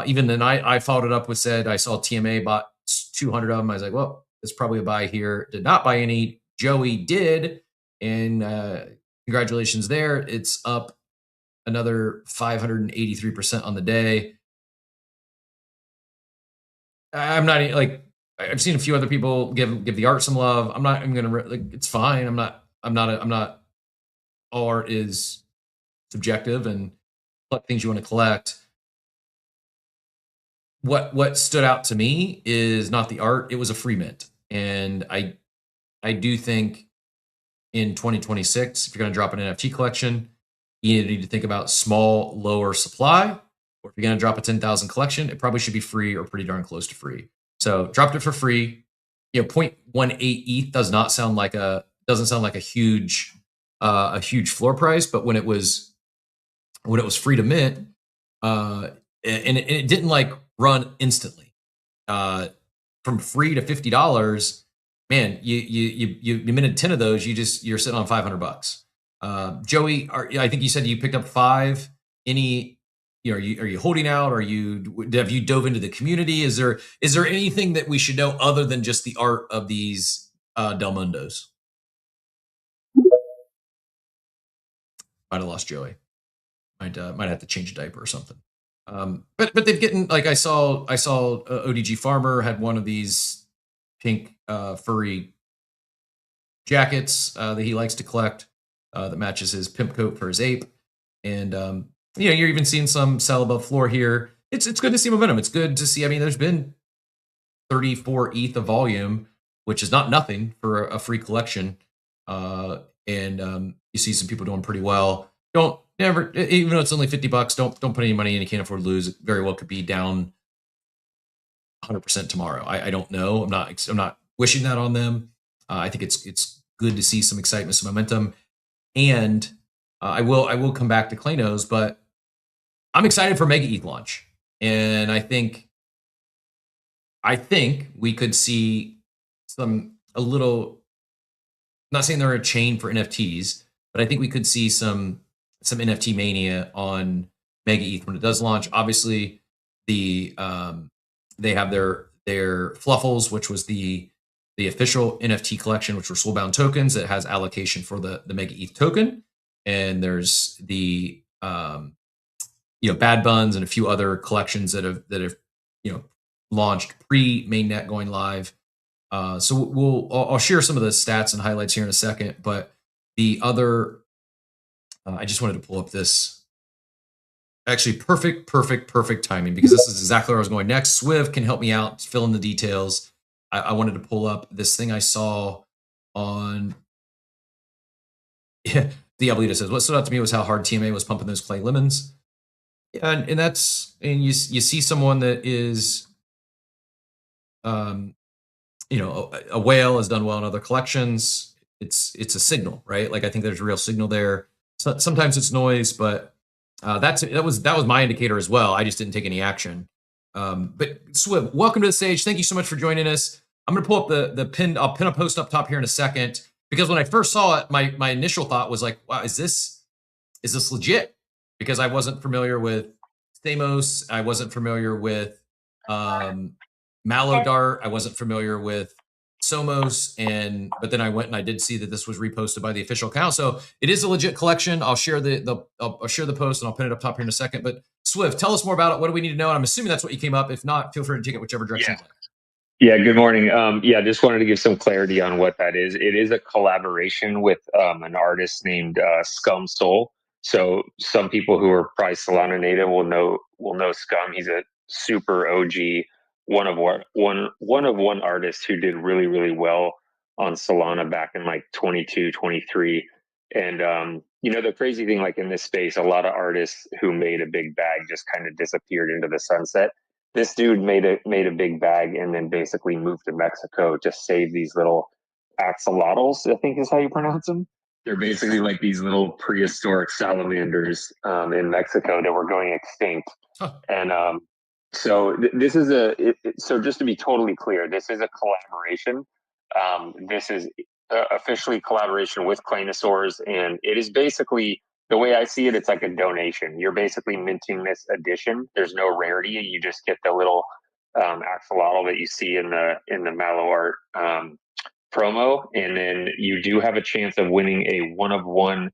Even then, I followed it up with said I saw TMA bought 200 of them. I was like, well, it's probably a buy here. Did not buy any. Joey did, and congratulations there. It's up another 583% on the day. I'm not like, I've seen a few other people give the art some love. I'm not. I'm gonna like. It's fine. I'm not. All art is subjective, and collect things you want to collect. What stood out to me is not the art. It was a free mint, and I do think in 2026, if you're going to drop an NFT collection, you need to think about small, lower supply. Or if you're going to drop a 10,000 collection, it probably should be free or pretty darn close to free. So dropped it for free. 0.18 ETH doesn't sound like a huge floor price, but when it was free to mint, and it didn't like run instantly, from free to $50. Man, you minted 10 of those. You're sitting on $500. Joey, I think you said you picked up 5. Are you holding out? Have you dove into the community? Is there anything that we should know other than just the art of these Del Mundos? Might have lost Joey. Might have to change a diaper or something. But they've gotten, like, I saw ODG Farmer had one of these pink furry jackets that he likes to collect that matches his pimp coat for his ape, and you're even seeing some sell above floor here. It's good to see momentum. It's good to see. I mean, there's been 34 ETH of volume, which is not nothing for a free collection, and you see some people doing pretty well. Even though it's only $50, don't put any money in. You can't afford to lose. It very well could be down 100% tomorrow. I don't know. I'm not wishing that on them. I think it's good to see some excitement, some momentum, and I will come back to Klanos, but I'm excited for MegaETH launch, and I think we could see a little. I'm not saying they're a chain for NFTs, but I think we could see some NFT mania on MegaETH when it does launch. Obviously, they have their Fluffles, which was the official NFT collection, which were soulbound tokens that has allocation for the MegaETH token, and there's the Bad Buns and a few other collections that have launched pre mainnet going live. So I'll share some of the stats and highlights here in a second, but the other I just wanted to pull up this. Actually, perfect timing, because this is exactly where I was going next. Swiv can help me out, fill in the details. I wanted to pull up this thing I saw on. Yeah, Diablita says, what stood out to me was how hard TMA was pumping those clay lemons. Yeah, and that's, and you see someone that is, you know, a whale has done well in other collections. It's a signal, right? Like, I think there's a real signal there. So, sometimes it's noise, but that was my indicator as well. I just didn't take any action. But Swiv, welcome to the stage. Thank you so much for joining us. I'm going to pull up the pin. I'll pin a post up top here in a second, because when I first saw it, my initial thought was like, wow, is this legit? Because I wasn't familiar with Stamos. I wasn't familiar with Mallow Dart. I wasn't familiar with Somos, but then I went and I did see that this was reposted by the official account. So it is a legit collection. I'll share I'll share the post and I'll pin it up top here in a second. But Swift, tell us more about it. What do we need to know? And I'm assuming that's what you came up. If not, feel free to take it whichever direction. Yeah, good morning. Just wanted to give some clarity on what that is. It is a collaboration with an artist named Scum Soul. So some people who are probably Solana native will know Scum. He's a super OG, one of one artists who did really, really well on Solana back in like 22, 23. And the crazy thing, like in this space, a lot of artists who made a big bag just kind of disappeared into the sunset. This dude made a big bag and then basically moved to Mexico to save these little axolotls, I think is how you pronounce them. They're basically like these little prehistoric salamanders in Mexico that were going extinct. Huh. And so this is so just to be totally clear, this is a collaboration. This is officially collaboration with Claynosaurs, and it is basically, the way I see it, it's like a donation. You're basically minting this edition. There's no rarity. You just get the little axolotl that you see in the Mallow Art promo, and then you do have a chance of winning a one-of-one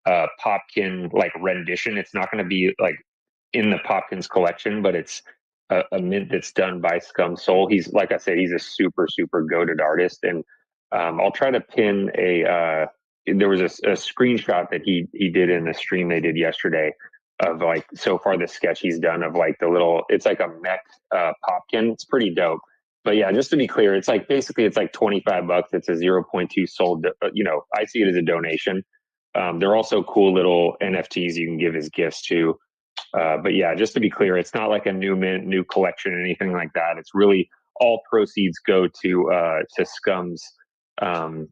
Popkin like rendition. It's not going to be like in the Popkins collection, but it's a mint that's done by Scum Soul. He's, like I said, he's a super goated artist, and I'll try to pin there was a screenshot that he did in the stream they did yesterday of like so far the sketch he's done of like the little, it's like a mech Popkin. It's pretty dope. But yeah, just to be clear, it's like basically it's like $25. It's a 0.2 sold. I see it as a donation. They're also cool little NFTs you can give as gifts too. But yeah, just to be clear, it's not like a new mint, new collection, or anything like that. It's really all proceeds go to Scum's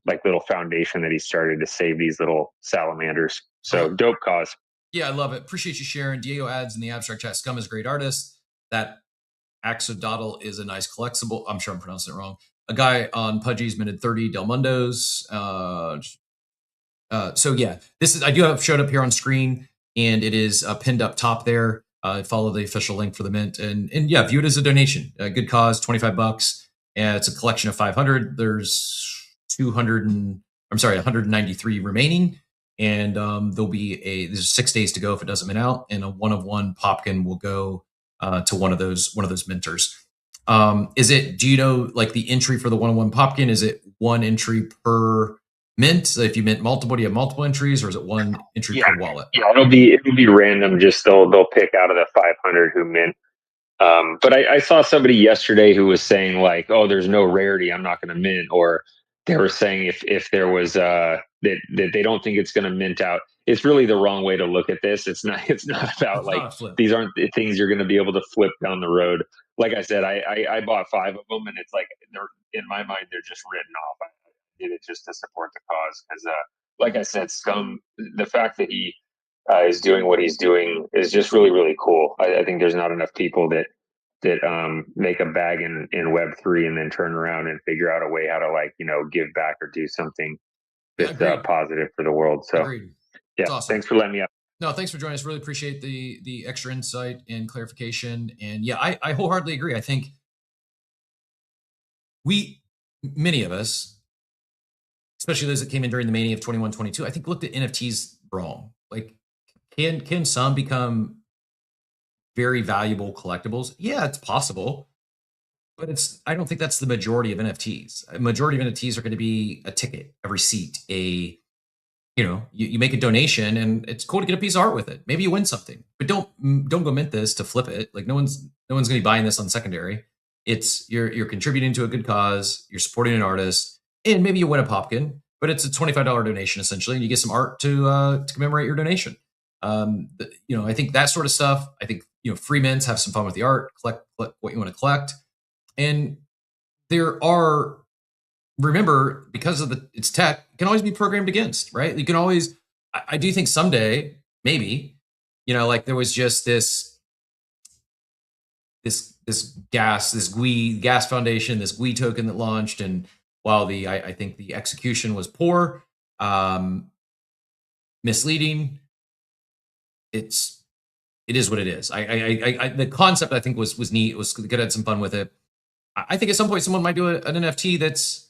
like little foundation that he started to save these little salamanders. So dope cause. Yeah, I love it. Appreciate you sharing. Diego adds in the abstract chat, Scum is a great artist. That Axolotl is a nice collectible. I'm sure I'm pronouncing it wrong. A guy on Pudgy's minted 30 Del Mundos. So yeah, I do have showed up here on screen, and it is pinned up top there. Follow the official link for the mint, and yeah, view it as a donation. Good cause, $25. And it's a collection of 500. There's 193 remaining, and there'll be there's 6 days to go if it doesn't mint out, and a one-of-one Popkin will go to one of those minters. Do you know like the entry for the one-of-one Popkin? Is it one entry per mint? So if you mint multiple, do you have multiple entries, or is it one entry per wallet? Yeah, it'll be random. Just they'll pick out of the 500 who mint. But I saw somebody yesterday who was saying like, oh, there's no rarity, I'm not going to mint, or they were saying if there was that they don't think it's going to mint out. It's really the wrong way to look at this. It's not about like these aren't the things you're going to be able to flip down the road. Like I said, I bought 5 of them, and it's like they're, in my mind, they're just written off. I did it just to support the cause because, like I said, Scum, the fact that he is doing what he's doing is just really, really cool. I think there's not enough people that make a bag in Web3 and then turn around and figure out a way how to give back or do something that's positive for the world. So yeah, awesome. Thanks for letting me up. No, thanks for joining us. Really appreciate the extra insight and clarification. And yeah, I wholeheartedly agree. I think many of us, especially those that came in during the mania of 21, 22, I think looked at NFTs wrong. Like, can some become very valuable collectibles? Yeah, it's possible, but I don't think that's the majority of NFTs. A majority of NFTs are going to be a ticket, a receipt, a you make a donation and it's cool to get a piece of art with it. Maybe you win something, but don't go mint this to flip it. Like no one's going to be buying this on secondary. It's you're contributing to a good cause. You're supporting an artist, and maybe you win a Popkin, but it's a $25 donation essentially, and you get some art to commemorate your donation. I think that sort of stuff. I think free mints, have some fun with the art, collect what you want to collect, and there are. Remember, because of it's tech, it can always be programmed against, right? You can always. I do think someday, maybe, like there was just this GUI gas foundation, this GUI token that launched, and while I think the execution was poor, misleading, it is what it is. The concept I think was neat. It was good. Had some fun with it. I think at some point someone might do an NFT that's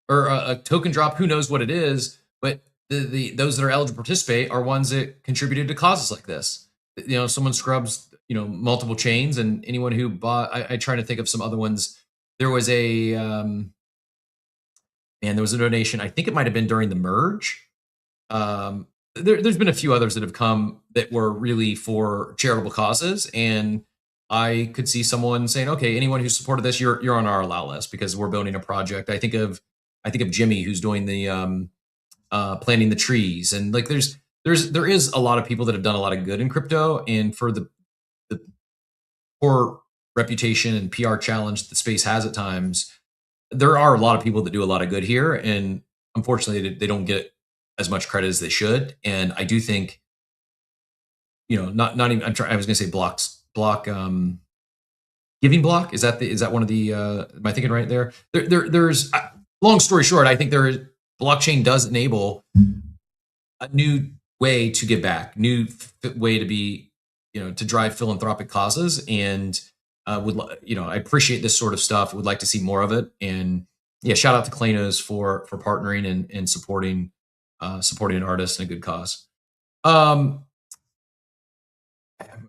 or a token drop. Who knows what it is? But those that are eligible to participate are ones that contributed to causes like this. Someone scrubs multiple chains, and anyone who bought. I try to think of some other ones. There was a there was a donation. I think it might have been during the merge. There's been a few others that have come that were really for charitable causes, and I could see someone saying, "Okay, anyone who supported this, you're on our allow list because we're building a project." I think of Jimmy, who's doing the planting the trees, and like there is a lot of people that have done a lot of good in crypto, and for the poor reputation and PR challenge the space has at times, there are a lot of people that do a lot of good here, and unfortunately they don't get as much credit as they should. And I do think, not even. I was going to say block. Giving block, is that one of the? Am I thinking right there? There's. Long story short, I think blockchain does enable a new way to give back, new way to be, to drive philanthropic causes, and I appreciate this sort of stuff. Would like to see more of it, and shout out to Klanos for partnering and supporting an artist and a good cause.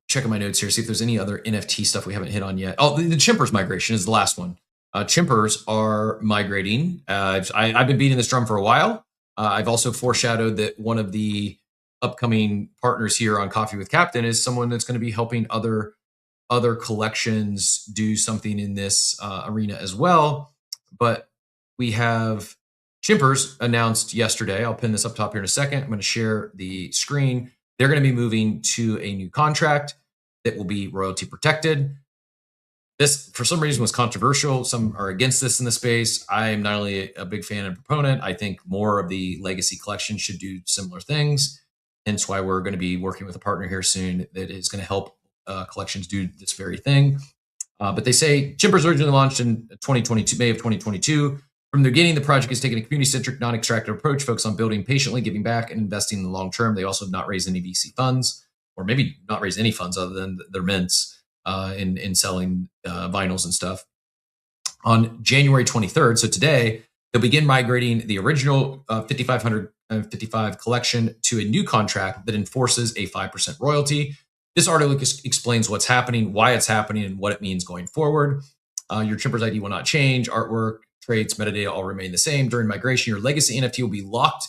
Checking my notes here, see if there's any other NFT stuff we haven't hit on yet. Oh, the Chimpers migration is the last one. Chimpers are migrating. I've been beating this drum for a while. I've also foreshadowed that one of the upcoming partners here on Coffee with Captain is someone that's going to be helping other collections do something in this arena as well. But we have Chimpers announced yesterday. I'll pin this up top here in a second. I'm going to share the screen. They're going to be moving to a new contract that will be royalty protected. This, for some reason, was controversial. Some are against this in the space. I am not only a big fan and proponent, I think more of the legacy collections should do similar things. Hence why we're going to be working with a partner here soon that is going to help collections do this very thing. But they say Chimpers originally launched in May of 2022. From the beginning, the project has taken a community-centric, non-extractive approach, focused on building patiently, giving back, and investing in the long term. They also have not raised any VC funds, or maybe not raised any funds other than their mints. In selling vinyls and stuff. On January 23rd, so today, they'll begin migrating the original 5555 collection to a new contract that enforces a 5% royalty. This article explains what's happening, why it's happening, and what it means going forward. Your Chimpers ID will not change. Artwork, traits, metadata all remain the same. During migration, your legacy NFT will be locked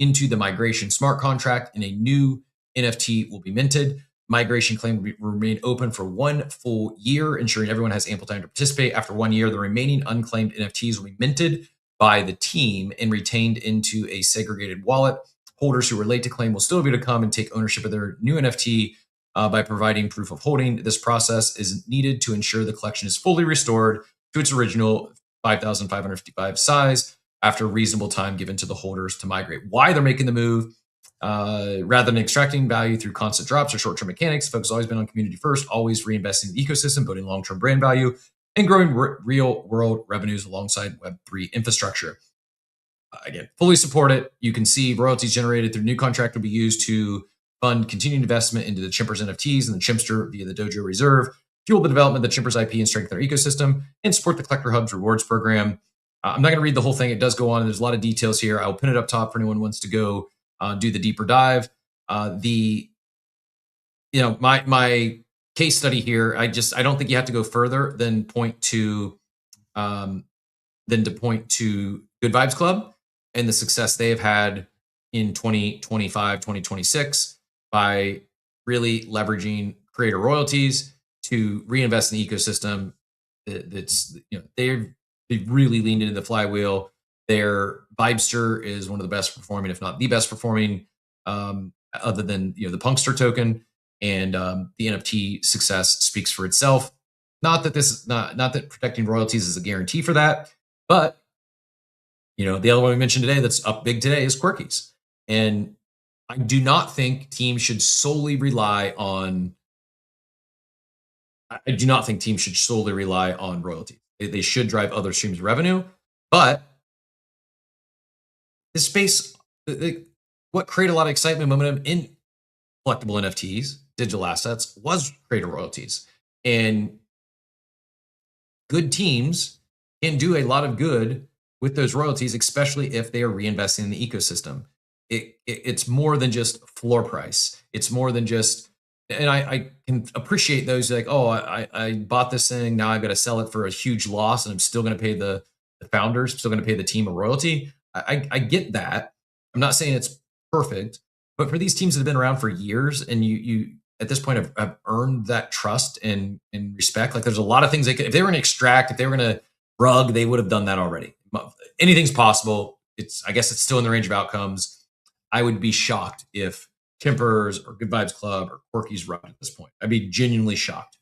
into the migration smart contract, and a new NFT will be minted. Migration claim will remain open for 1 full year, ensuring everyone has ample time to participate. After 1 year, the remaining unclaimed NFTs will be minted by the team and retained into a segregated wallet. Holders who are late to claim will still be able to come and take ownership of their new NFT by providing proof of holding. This process is needed to ensure the collection is fully restored to its original 5,555 size after reasonable time given to the holders to migrate. Why they're making the move? Rather than extracting value through constant drops or short-term mechanics, focus has always been on community first, always reinvesting in the ecosystem, building long-term brand value, and growing real-world revenues alongside Web3 infrastructure. Again, fully support it. You can see royalties generated through new contract will be used to fund continued investment into the Chimpers NFTs and the Chimpster via the Dojo Reserve, fuel the development of the Chimpers IP and strengthen their ecosystem, and support the Collector Hub's rewards program. I'm not going to read the whole thing. It does go on. There's a lot of details here. I'll pin it up top for anyone who wants to go do the deeper dive. My case study here, I don't think you have to go further than point to Good Vibes Club and the success they have had in 2025, 2026 by really leveraging creator royalties to reinvest in the ecosystem. That's, they've really leaned into the flywheel. Their Vibester is one of the best performing, if not the best performing, other than the Punkster token, and the NFT success speaks for itself. Not that this is not that protecting royalties is a guarantee for that, but the other one we mentioned today that's up big today is Quirkies, and I do not think teams should solely rely on. I do not think teams should solely rely on royalties. They should drive other streams of revenue, but this space, what created a lot of excitement and momentum in collectible NFTs, digital assets, was creator royalties. And good teams can do a lot of good with those royalties, especially if they are reinvesting in the ecosystem. It's more than just floor price. It's more than just, and I can appreciate those like, oh, I bought this thing, now I've got to sell it for a huge loss, and I'm still going to pay the founders, still going to pay the team a royalty. I get that. I'm not saying it's perfect, but for these teams that have been around for years, and you at this point have earned that trust and respect, like there's a lot of things they could, if they were going to extract, if they were going to rug, they would have done that already. Anything's possible. I guess it's still in the range of outcomes. I would be shocked if Tempers or Good Vibes Club or Quirkies run at this point. I'd be genuinely shocked.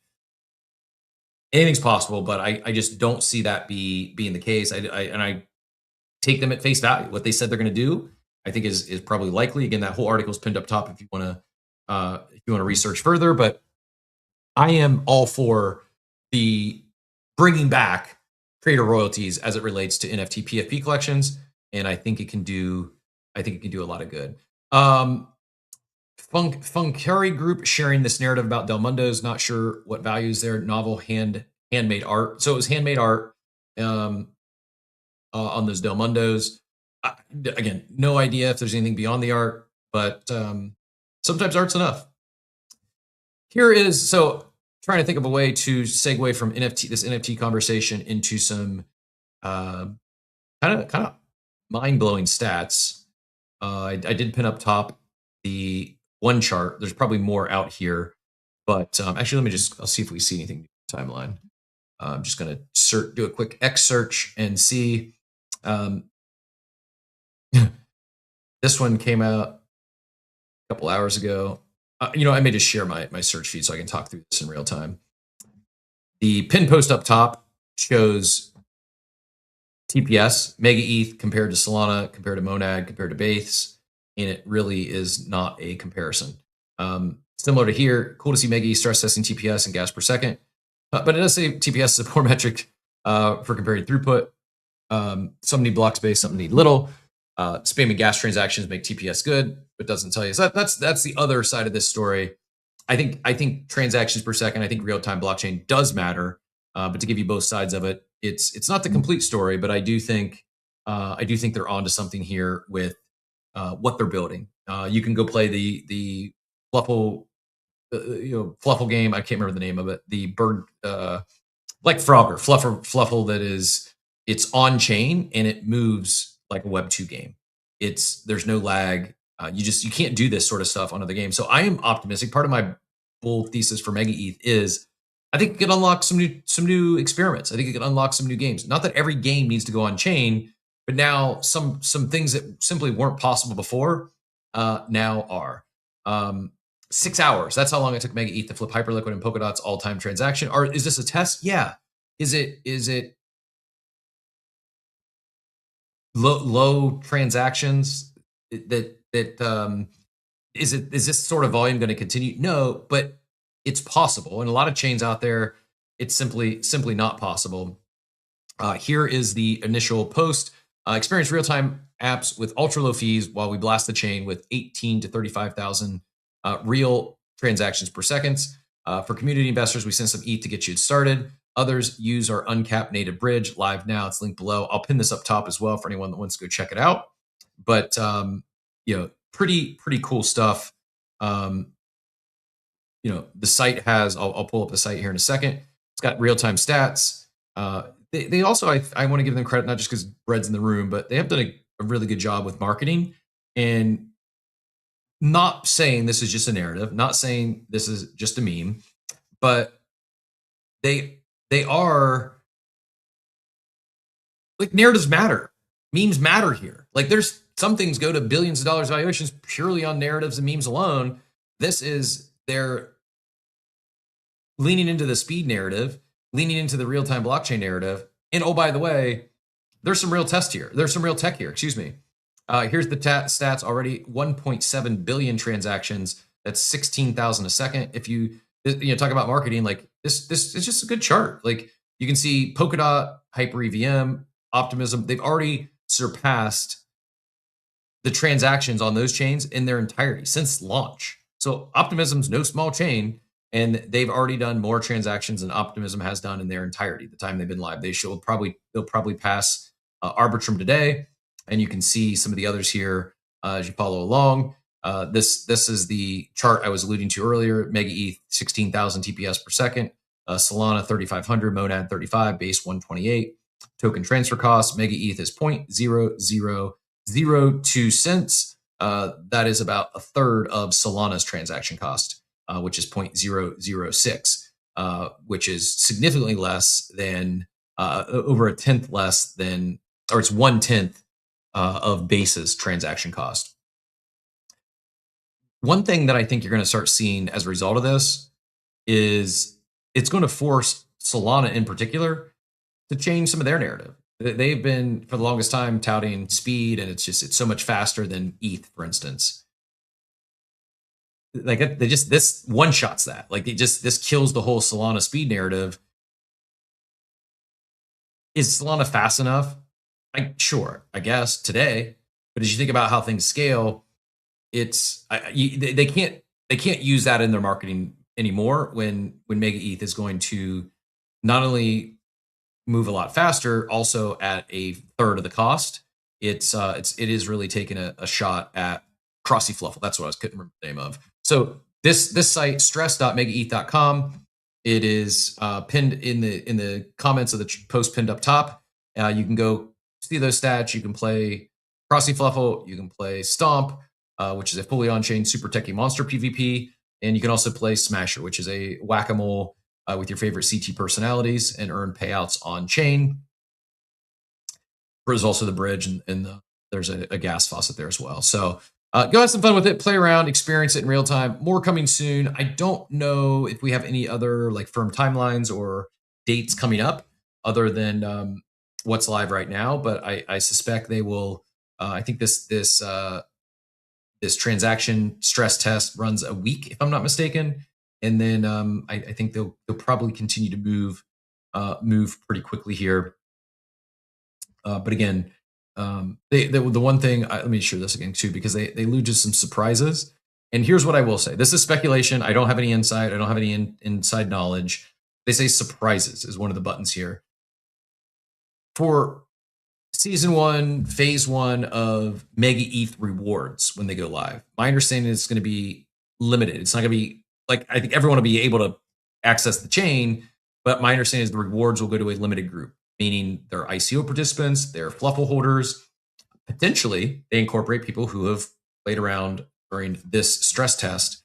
Anything's possible, but I just don't see that being the case. I take them at face value. What they said they're going to do, I think is probably likely. Again, that whole article is pinned up top if you want to research further. But I am all for the bringing back creator royalties as it relates to NFT PFP collections, and I think it can do a lot of good. Funkari Group sharing this narrative about Del Mundo's. Not sure what value is there. Novel handmade art. So it was handmade art on those Del Mundos. Again, no idea if there's anything beyond the art, but sometimes art's enough. Here is, so trying to think of a way to segue from this NFT conversation into some kind of mind-blowing stats. I did pin up top the one chart. There's probably more out here, but actually, I'll see if we see anything in the timeline. I'm just going to do a quick X search and see. This one came out a couple hours ago. I may just share my search feed so I can talk through this in real time. The pin post up top shows TPS, MegaETH compared to Solana, compared to Monad, compared to BIRB, and it really is not a comparison. Similar to here, cool to see MegaETH stress testing TPS and gas per second, but it does say TPS is a poor metric for comparing throughput. Some need block space, some need little. Spamming gas transactions make TPS good, but doesn't tell you. So that's the other side of this story. I think transactions per second, I think real-time blockchain does matter, but to give you both sides of it, it's not the complete story, but I do think they're onto something here with what they're building. You can go play the Fluffle, Fluffle game. I can't remember the name of it. The bird, like Frogger, Fluffle that is, it's on chain and it moves like a Web 2 game. There's no lag. You can't do this sort of stuff on other games. So I am optimistic. Part of my bull thesis for MegaETH is I think it can unlock some new experiments. I think it can unlock some new games. Not that every game needs to go on chain, but now some things that simply weren't possible before now are. 6 hours. That's how long it took MegaETH to flip Hyperliquid and Polkadot's all-time transaction. Or is this a test? Yeah. Is it low transactions that is this sort of volume going to continue? No, but it's possible. And a lot of chains out there, it's simply not possible. Here is the initial post. Experience real-time apps with ultra low fees while we blast the chain with 18 to 35,000 real transactions per second. For community investors, we send some ETH to get you started. Others use our uncapped native bridge live now. It's linked below. I'll pin this up top as well for anyone that wants to go check it out. But pretty cool stuff. The site has. I'll pull up the site here in a second. It's got real-time stats. They also, I want to give them credit, not just because Bread's in the room, but they have done a really good job with marketing. And not saying this is just a narrative, not saying this is just a meme, but they are like, narratives matter. Memes matter here. Like, there's some things go to billions of dollars valuations purely on narratives and memes alone. This is they're leaning into the speed narrative, leaning into the real-time blockchain narrative. And oh, by the way, there's some real test here. There's some real tech here. Excuse me. Here's the stats already: 1.7 billion transactions. That's 16,000 a second. If you talk about marketing, like this is just a good chart. Like, you can see Polkadot, Hyper EVM, Optimism. They've already surpassed the transactions on those chains in their entirety since launch. So Optimism's no small chain, and they've already done more transactions than Optimism has done in their entirety. The time they've been live, they'll probably pass Arbitrum today, and you can see some of the others here as you follow along. This is the chart I was alluding to earlier. MegaETH 16,000 TPS per second, Solana 3,500, Monad 35, Base 128. Token transfer cost, MegaETH is 0.0002 cents. That is about a third of Solana's transaction cost, which is 0.006, which is significantly less than, over a tenth less than, or it's 1/10 of Base's transaction cost. One thing that I think you're going to start seeing as a result of this is it's going to force Solana in particular to change some of their narrative. They've been, for the longest time, touting speed, and it's so much faster than ETH, for instance. Like, this one shots that. Like, this kills the whole Solana speed narrative. Is Solana fast enough? Sure, I guess today. But as you think about how things scale, they can't use that in their marketing anymore when MegaETH is going to not only move a lot faster, also at a third of the cost. It is really taking a shot at Crossy Fluffle. That's what I couldn't remember the name of. So this site, stress.megaeth.com, it is pinned in the comments of the post pinned up top. You can go see those stats. You can play Crossy Fluffle. You can play Stomp, which is a fully on-chain super techie monster PvP, and you can also play Smasher, which is a whack-a-mole with your favorite CT personalities and earn payouts on chain. There's also the bridge, and there's a gas faucet there as well. So go have some fun with it, play around, experience it in real time. More coming soon. I don't know if we have any other like firm timelines or dates coming up other than what's live right now, but I suspect they will. I think this transaction stress test runs a week, if I'm not mistaken. And then I think they'll probably continue to move pretty quickly here. But again, the one thing, let me share this again too, because they allude to some surprises. And here's what I will say. This is speculation. I don't have any insight. I don't have any inside knowledge. They say surprises is one of the buttons here. For Season 1, Phase 1 of MegaETH rewards when they go live, my understanding is it's going to be limited. It's not going to be, like, I think everyone will be able to access the chain, but my understanding is the rewards will go to a limited group, meaning they're ICO participants, they're Fluffle holders. Potentially, they incorporate people who have played around during this stress test.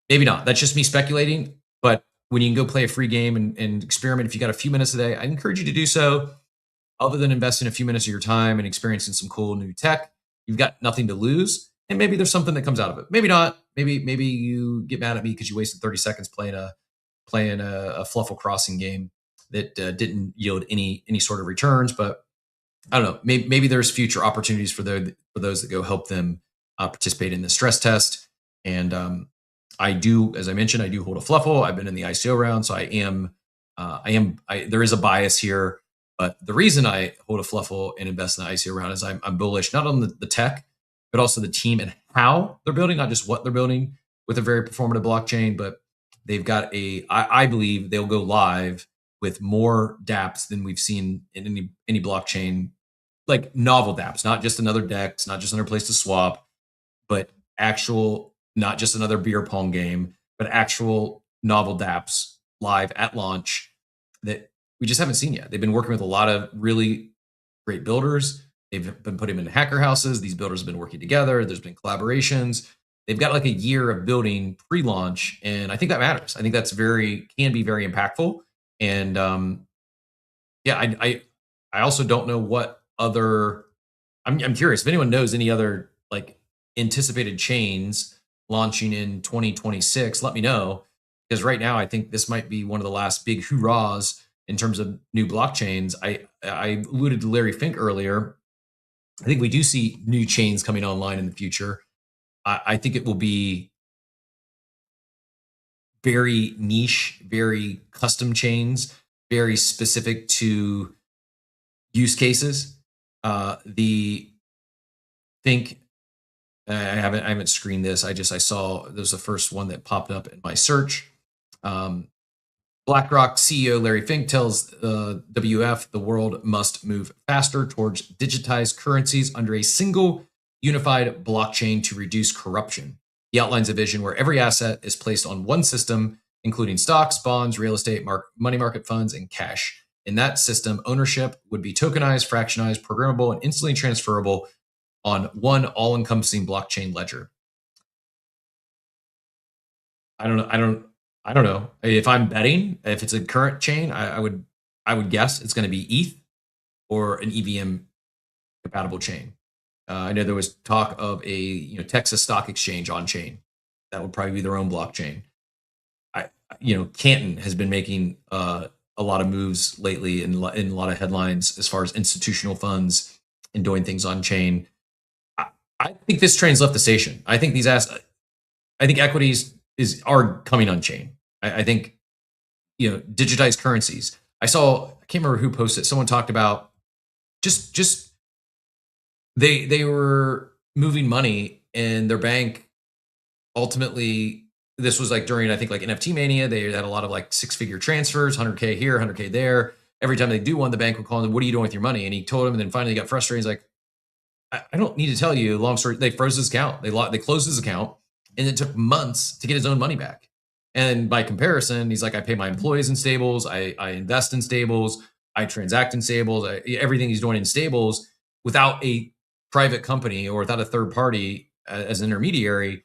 Maybe not. That's just me speculating. But when you can go play a free game and experiment, if you got a few minutes a day, I encourage you to do so. Other than investing a few minutes of your time and experiencing some cool new tech, you've got nothing to lose. And maybe there's something that comes out of it. Maybe not. Maybe you get mad at me because you wasted 30 seconds playing a Fluffle Crossing game that didn't yield any sort of returns. But I don't know. Maybe there's future opportunities for those that go help them participate in the stress test. And I do, as I mentioned, I do hold a Fluffle. I've been in the ICO round, so there is a bias here. But the reason I hold a Fluffle and invest in the ICO round is I'm bullish not on the tech, but also the team and how they're building, not just what they're building with a very performative blockchain, but they've got I believe they'll go live with more dApps than we've seen in any blockchain, like novel dApps, not just another DEX, not just another place to swap, but actual, not just another beer pong game, but actual novel dApps live at launch that we just haven't seen yet. They've been working with a lot of really great builders. They've been putting them in hacker houses. These builders have been working together. There's been collaborations. They've got like a year of building pre-launch, and I think that matters. I think that's can be very impactful. And yeah, I also don't know what other. I'm curious if anyone knows any other like anticipated chains launching in 2026. Let me know, because right now I think this might be one of the last big hoorahs in terms of new blockchains. I alluded to Larry Fink earlier. I think we do see new chains coming online in the future. I think it will be very niche, very custom chains, very specific to use cases. The Think I haven't screened this. I saw there's the first one that popped up in my search. BlackRock CEO Larry Fink tells WF the world must move faster towards digitized currencies under a single unified blockchain to reduce corruption. He outlines a vision where every asset is placed on one system, including stocks, bonds, real estate, money market funds, and cash. In that system, ownership would be tokenized, fractionized, programmable, and instantly transferable on one all-encompassing blockchain ledger. I don't know. If I'm betting, if it's a current chain, I would guess it's going to be ETH or an EVM compatible chain. I know there was talk of a Texas Stock Exchange on chain. That would probably be their own blockchain. Canton has been making a lot of moves lately in a lot of headlines as far as institutional funds and doing things on chain. I think this train's left the station. I think equities are coming on chain. I think digitized currencies. I can't remember who posted. Someone talked about just they were moving money and their bank ultimately. This was like during, I think, like NFT Mania. They had a lot of like 6-figure transfers, 100K here, 100K there. Every time they do one, the bank would call them, "What are you doing with your money?" And he told him, and then finally he got frustrated. He's like, I don't need to tell you. Long story, they froze his account. They closed his account, and it took months to get his own money back. And by comparison, he's like, I pay my employees in stables. I invest in stables. I transact in stables. Everything he's doing in stables without a private company or without a third party as an intermediary.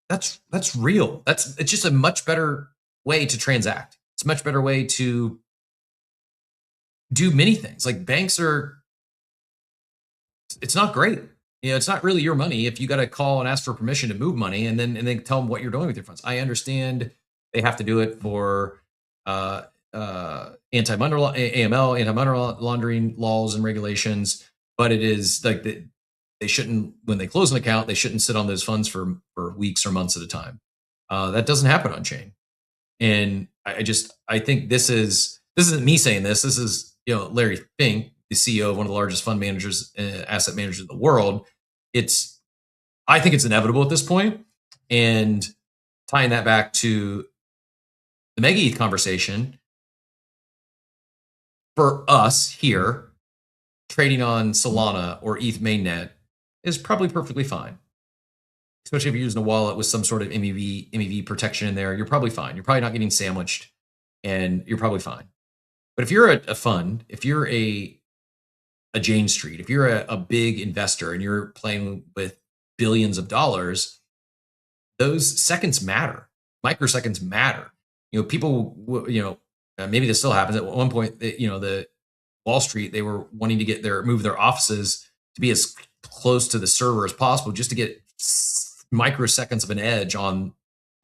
That's real. It's just a much better way to transact. It's a much better way to do many things. Like banks it's not great. It's not really your money if you got to call and ask for permission to move money and then tell them what you're doing with your funds. I understand they have to do it for AML, anti-money laundering laws and regulations, but it is like they shouldn't, when they close an account, they shouldn't sit on those funds for weeks or months at a time. That doesn't happen on chain. And I think this isn't me saying this. This is, Larry Fink, the CEO of one of the largest fund managers, asset managers in the world. I think it's inevitable at this point. And tying that back to the MegaETH conversation, for us here, trading on Solana or ETH mainnet is probably perfectly fine. Especially if you're using a wallet with some sort of MEV protection in there, you're probably fine. You're probably not getting sandwiched, and you're probably fine. But if you're a fund, if you're a Jane Street, if you're a big investor and you're playing with billions of dollars, those seconds matter. Microseconds matter. People, maybe this still happens. At one point, the Wall Street, they were wanting to move their offices to be as close to the server as possible just to get microseconds of an edge on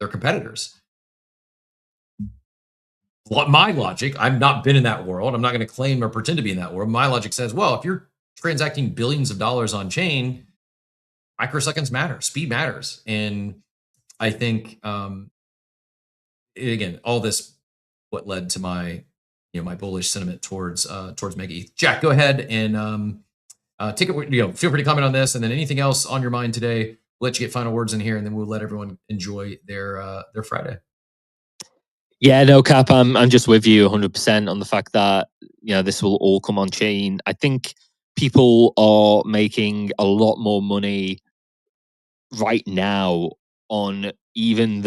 their competitors. My logic, I've not been in that world. I'm not going to claim or pretend to be in that world. My logic says, well, if you're transacting billions of dollars on chain, microseconds matter, speed matters. And I think, again, all this, what led to my, my bullish sentiment towards MegaETH. Jack, go ahead and take it. Feel free to comment on this, and then anything else on your mind today. We'll let you get final words in here, and then we'll let everyone enjoy their Friday. Yeah, no, Cap, I'm just with you 100% on the fact that this will all come on chain. I think people are making a lot more money right now on even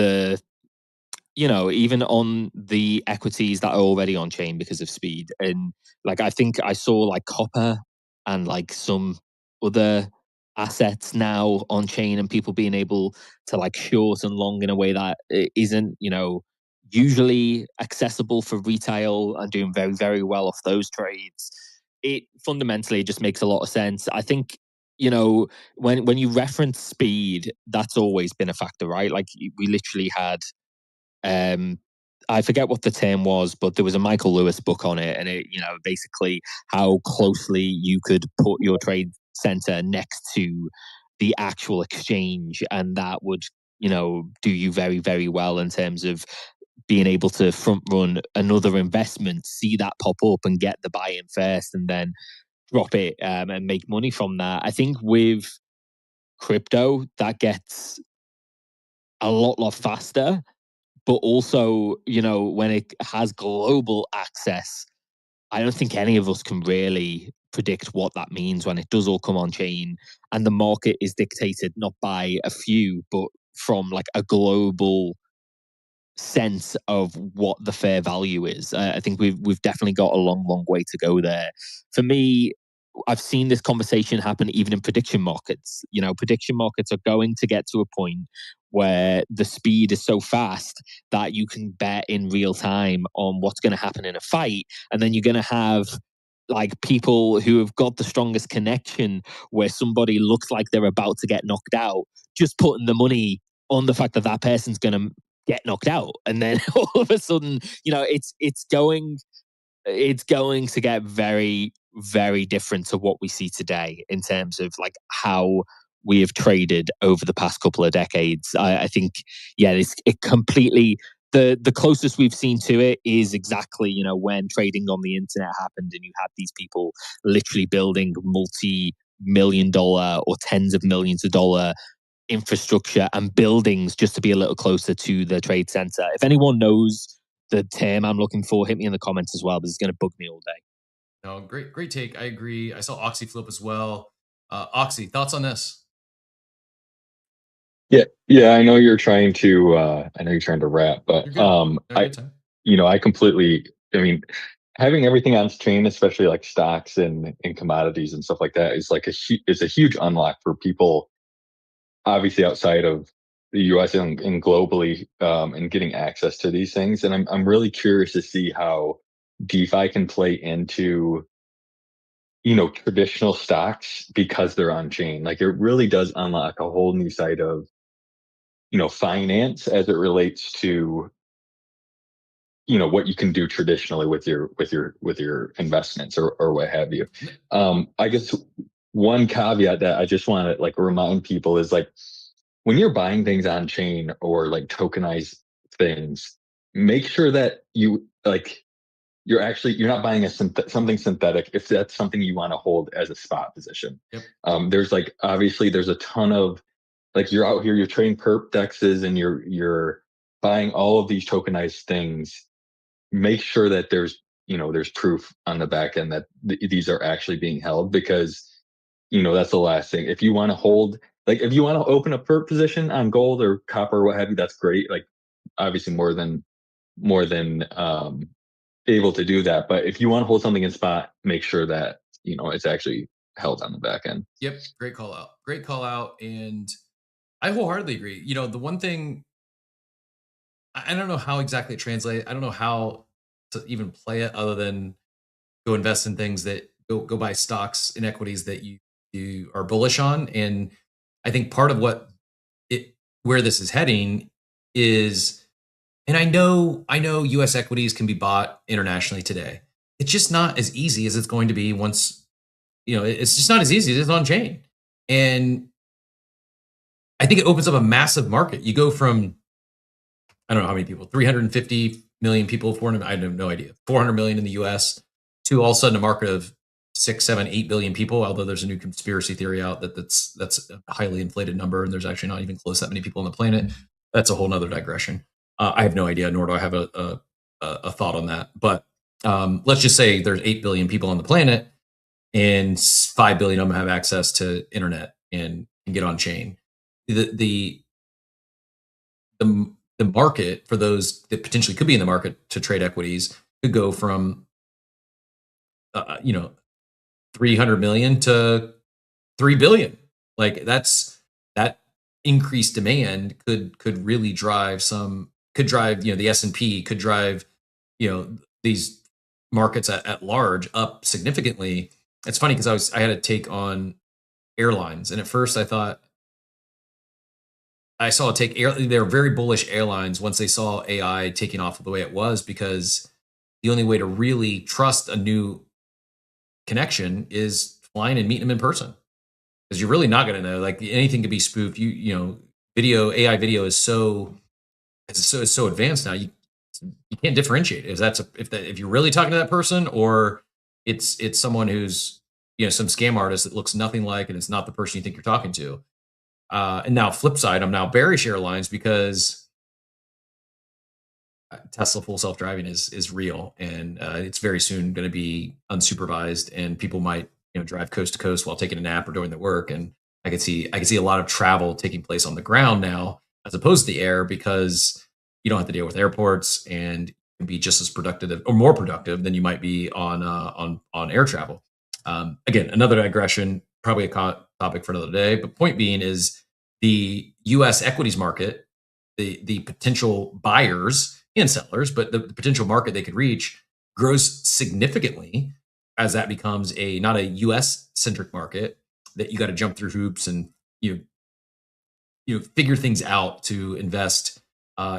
on the equities that are already on chain because of speed. And like I think I saw like copper and like some other assets now on chain and people being able to like short and long in a way that isn't, you know, usually accessible for retail and doing very, very well off those trades. It fundamentally just makes a lot of sense. I think, you know, when you reference speed, that's always been a factor, right? Like we literally had I forget what the term was, but there was a Michael Lewis book on it, and it, you know, basically how closely you could put your trade center next to the actual exchange, and that would, you know, do you very, very well in terms of being able to front run another investment, see that pop up and get the buy in first, and then drop it and make money from that. I think with crypto, that gets a lot faster, but also, you know, when it has global access, I don't think any of us can really predict what that means when it does all come on chain and the market is dictated not by a few, but from like a global sense of what the fair value is. I think we've definitely got a long way to go there. For me, I've seen this conversation happen even in prediction markets. You know, prediction markets are going to get to a point where the speed is so fast that you can bet in real time on what's going to happen in a fight. And then you're going to have like people who have got the strongest connection where somebody looks like they're about to get knocked out, just putting the money on the fact that that person's going to get knocked out. And then all of a sudden, you know, it's going to get very, very different to what we see today in terms of like how we have traded over the past couple of decades. I think, yeah, it completely, the closest we've seen to it is exactly, you know, when trading on the internet happened and you had these people literally building multi-million-dollar or tens of millions of dollar infrastructure and buildings just to be a little closer to the trade center. If anyone knows the term I'm looking for, hit me in the comments as well, because it's going to bug me all day. No, great take. I agree. I saw Oxy flip as well. Oxy, thoughts on this? Yeah, I know you're trying to wrap, but I completely, I mean, having everything on chain, especially like stocks and commodities and stuff like that, is like is a huge unlock for people, obviously outside of the US and globally, and getting access to these things. And I'm really curious to see how DeFi can play into, you know, traditional stocks because they're on chain. Like it really does unlock a whole new side of, you know, finance as it relates to, you know, what you can do traditionally with your investments or what have you. I guess one caveat that I just want to like remind people is like when you're buying things on chain or like tokenized things, make sure that you're not buying something synthetic if that's something you want to hold as a spot position. There's like obviously there's a ton of like you're out here, you're trading perp dexes and you're buying all of these tokenized things. Make sure that there's proof on the back end that these are actually being held, because that's the last thing. If you want to hold, like if you want to open a perp position on gold or copper or what have you, that's great. Like obviously more than able to do that. But if you want to hold something in spot, make sure that it's actually held on the back end. Yep, great call out. And I wholeheartedly agree. The one thing, I don't know how exactly it translates. I don't know how to even play it other than go invest in things that go buy stocks and equities that you are bullish on. And I think part of where this is heading is, and I know US equities can be bought internationally today. It's just not as easy as it's going to be once, it's just not as easy as it's on chain. And I think it opens up a massive market. You go from, I don't know how many people, 350 million people, 400, I have no idea, 400 million in the US, to all of a sudden a market of 6, 7, 8 billion people, although there's a new conspiracy theory out that's a highly inflated number, and there's actually not even close that many people on the planet. That's a whole nother digression. I have no idea, nor do I have a thought on that. But let's just say there's 8 billion people on the planet, and 5 billion of them have access to internet and can get on chain. The market for those that potentially could be in the market to trade equities could go from 300 million to 3 billion. Like that increased demand could really drive the S&P, could drive these markets at large up significantly. It's funny because I had a take on airlines, and at first I thought I saw they were very bullish airlines once they saw AI taking off the way it was, because the only way to really trust a new connection is flying and meeting them in person, because you're really not going to know. Like, anything could be spoofed. AI video is so advanced now. You can't differentiate if you're really talking to that person, or it's someone who's some scam artist that looks nothing like, and it's not the person you think you're talking to. And now, flip side, I'm now bearish airlines because Tesla full self-driving is real, and it's very soon going to be unsupervised, and people might drive coast to coast while taking a nap or doing their work. And I could see a lot of travel taking place on the ground now as opposed to the air, because you don't have to deal with airports, and you can be just as productive or more productive than you might be on air travel. Again, another digression, probably a topic for another day. But point being is the U.S. equities market, the potential buyers and sellers, but the potential market they could reach grows significantly as that becomes not a U.S. centric market that you got to jump through hoops and figure things out to invest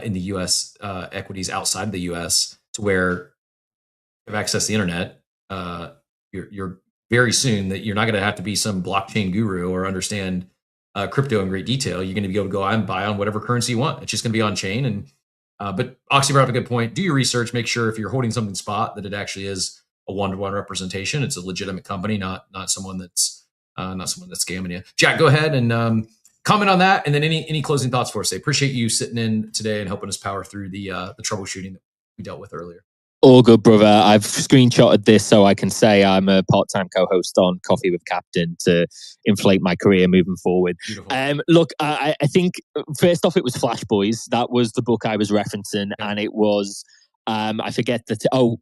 in the U.S. equities outside of the U.S. to where you have access to the internet. You're very soon that you're not going to have to be some blockchain guru or understand crypto in great detail. You're going to be able to go out and buy on whatever currency you want. It's just going to be on chain. And but Oxy brought up a good point. Do your research. Make sure if you're holding something spot that it actually is a one-to-one representation. It's a legitimate company, not someone that's scamming you. Jack, go ahead and comment on that, and then any closing thoughts for us. I appreciate you sitting in today and helping us power through the troubleshooting that we dealt with earlier. All good, brother. I've screenshotted this so I can say I'm a part-time co-host on Coffee with Captain to inflate my career moving forward. Look, I think first off, it was Flash Boys. That was the book I was referencing, and it was I forget